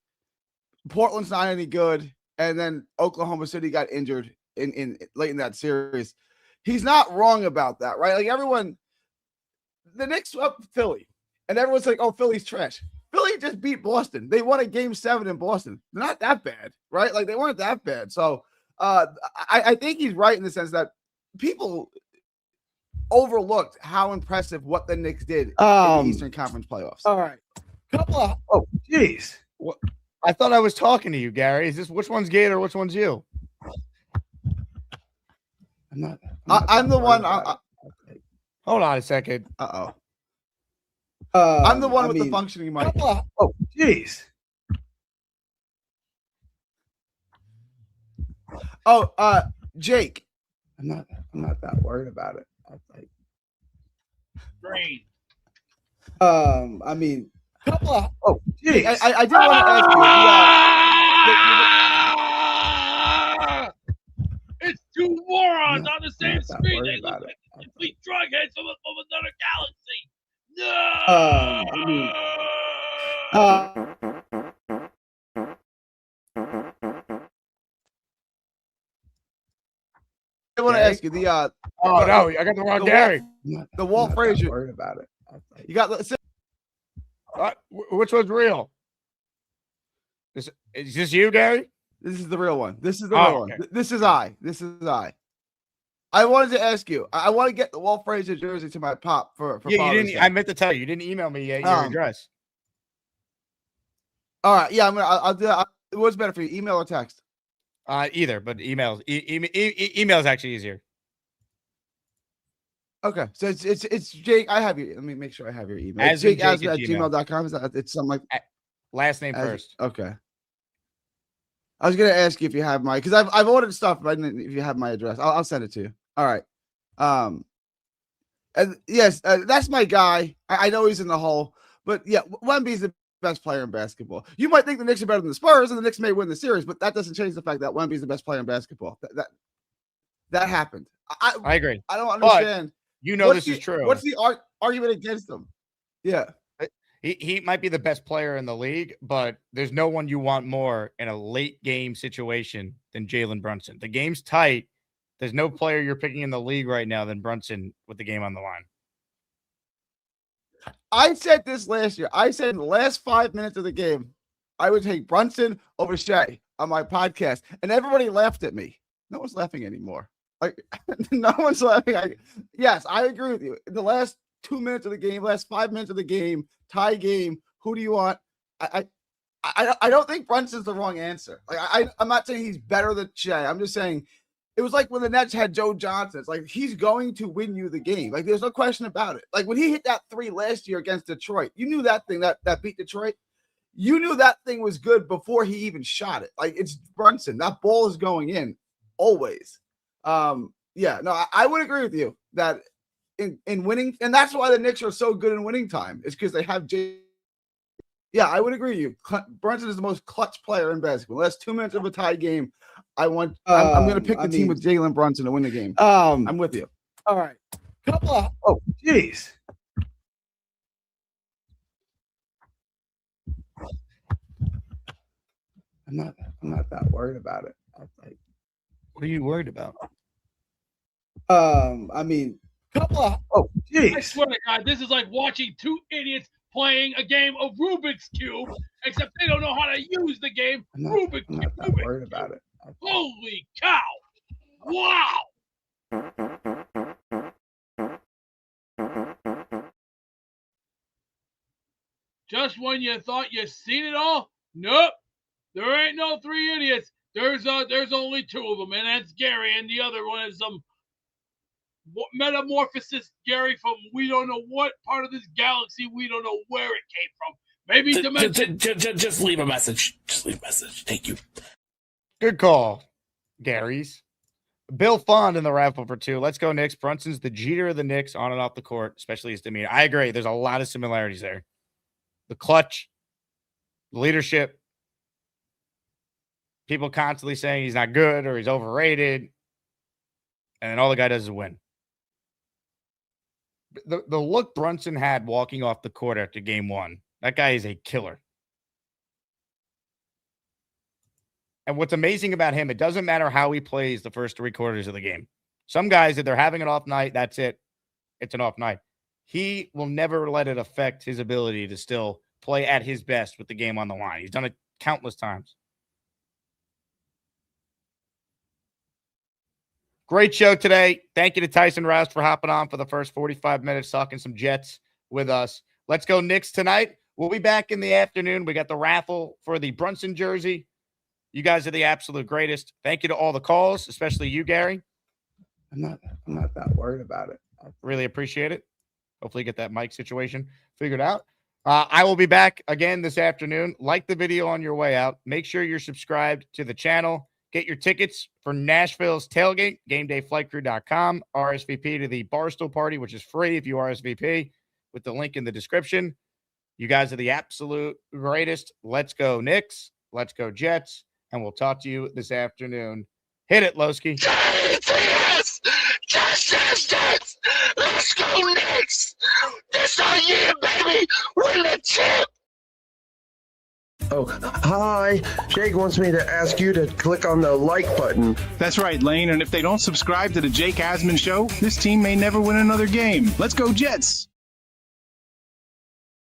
[SPEAKER 1] Portland's not any good. And then Oklahoma City got injured in late in that series. He's not wrong about that, right? Like everyone, the Knicks swept Philly. And everyone's like, oh, Philly's trash. Philly just beat Boston. They won a game 7 in Boston. They're not that bad, right? Like they weren't that bad. So I think he's right in the sense that people overlooked how impressive what the Knicks did in the Eastern Conference playoffs.
[SPEAKER 2] All right. Oh, jeez. I thought I was talking to you, Gary. Is this which one's Gator? Which one's you?
[SPEAKER 1] I'm the one.
[SPEAKER 2] Hold on a second.
[SPEAKER 1] I'm the one with the functioning mic.
[SPEAKER 2] Oh, jeez.
[SPEAKER 1] Oh, Jake. I'm not that worried about it.
[SPEAKER 11] Green.
[SPEAKER 1] I mean,
[SPEAKER 2] oh,
[SPEAKER 1] geez. I did want to
[SPEAKER 11] ask you. It's two morons on the same screen. They look like complete drug heads from another galaxy.
[SPEAKER 1] I want to ask you the
[SPEAKER 2] oh no, I got the wrong Gary.
[SPEAKER 1] The Walt Frazier.
[SPEAKER 2] Worried about it.
[SPEAKER 1] You got
[SPEAKER 2] which one's real? Is this you, Gary?
[SPEAKER 1] This is the real one. This is the real one. This is I. I wanted to ask you. I want to get the Walt Frazier jersey to my pop for
[SPEAKER 2] Yeah, you
[SPEAKER 1] Father's
[SPEAKER 2] didn't.
[SPEAKER 1] Day.
[SPEAKER 2] I meant to tell you, you didn't email me yet your address.
[SPEAKER 1] All right. Yeah, I'll do that. What's better for you, email or text?
[SPEAKER 2] Either, but email is actually easier.
[SPEAKER 1] Okay, so it's Jake. I have you. Let me make sure I have your email.
[SPEAKER 2] As
[SPEAKER 1] Jake
[SPEAKER 2] in Jake
[SPEAKER 1] at
[SPEAKER 2] at Gmail.
[SPEAKER 1] gmail.com. Is that it's something like
[SPEAKER 2] last name first?
[SPEAKER 1] Okay. I was gonna ask you if you have my because I've ordered stuff, but I didn't, if you have my address, I'll send it to you. All right. And yes, that's my guy. I know he's in the hole, but yeah, Wemby's the best player in basketball. You might think the Knicks are better than the Spurs, and the Knicks may win the series, but that doesn't change the fact that Wemby's the best player in basketball. That happened.
[SPEAKER 2] I agree.
[SPEAKER 1] I don't understand.
[SPEAKER 2] But this is true.
[SPEAKER 1] What's the argument against them? Yeah.
[SPEAKER 2] He might be the best player in the league, but there's no one you want more in a late game situation than Jalen Brunson. The game's tight. There's no player you're picking in the league right now than Brunson with the game on the line.
[SPEAKER 1] I said this last year. I said in the last 5 minutes of the game, I would take Brunson over Shea on my podcast, and everybody laughed at me. No one's laughing anymore. Like, no one's laughing. Yes, I agree with you. In the last 2 minutes of the game, last 5 minutes of the game, tie game, who do you want? I don't think Brunson's the wrong answer. Like, I'm not saying he's better than Shea. I'm just saying it was like when the Nets had Joe Johnson. It's like he's going to win you the game. Like, there's no question about it. Like when he hit that three last year against Detroit, you knew that thing that beat Detroit. You knew that thing was good before he even shot it. Like, it's Brunson. That ball is going in always. Yeah, no, I would agree with you that in winning, and that's why the Knicks are so good in winning time. It's because they have Yeah, I would agree with you. Brunson is the most clutch player in basketball. Last 2 minutes of a tie game, I'm going to pick the team with Jalen Brunson to win the game. I'm with you. All right. Jeez. I'm not that worried about it.
[SPEAKER 2] What are you worried about?
[SPEAKER 1] I mean, jeez.
[SPEAKER 11] I swear to God, this is like watching two idiots playing a game of Rubik's Cube, except they don't know how to use the game.
[SPEAKER 1] I'm not
[SPEAKER 11] Rubik's
[SPEAKER 1] that worried about it.
[SPEAKER 11] Holy cow! Wow! Just when you thought you seen it all, nope. There ain't no three idiots. There's only two of them, and that's Gary, and the other one is some metamorphosis Gary from we don't know what part of this galaxy, we don't know where it came from. Maybe dimension.
[SPEAKER 4] Just leave a message. Just leave a message. Thank you.
[SPEAKER 2] Good call, Gary's. Bill Fond in the raffle for two. Let's go, Knicks. Brunson's the Jeter of the Knicks on and off the court, especially his demeanor. I agree. There's a lot of similarities there. The clutch, the leadership. People constantly saying he's not good or he's overrated. And then all the guy does is win. The look Brunson had walking off the court after game one, that guy is a killer. And what's amazing about him, it doesn't matter how he plays the first three quarters of the game. Some guys, if they're having an off night, that's it. It's an off night. He will never let it affect his ability to still play at his best with the game on the line. He's done it countless times. Great show today. Thank you to Tyson Rauch for hopping on for the first 45 minutes, talking some Jets with us. Let's go Knicks tonight. We'll be back in the afternoon. We got the raffle for the Brunson jersey. You guys are the absolute greatest. Thank you to all the calls, especially you, Gary.
[SPEAKER 1] I'm not that worried about it.
[SPEAKER 2] I really appreciate it. Hopefully get that mic situation figured out. I will be back again this afternoon. Like the video on your way out. Make sure you're subscribed to the channel. Get your tickets for Nashville's tailgate, GameDayFlightCrew.com. RSVP to the Barstool party, which is free if you RSVP, with the link in the description. You guys are the absolute greatest. Let's go Knicks. Let's go Jets. And we'll talk to you this afternoon. Hit it, Lowski.
[SPEAKER 13] Yes! Yes! Let's go Knicks! This our year, baby! Win the chip!
[SPEAKER 22] Oh, hi. Jake wants me to ask you to click on the like button.
[SPEAKER 5] That's right, Lane. And if they don't subscribe to the Jake Asman Show, this team may never win another game. Let's go Jets.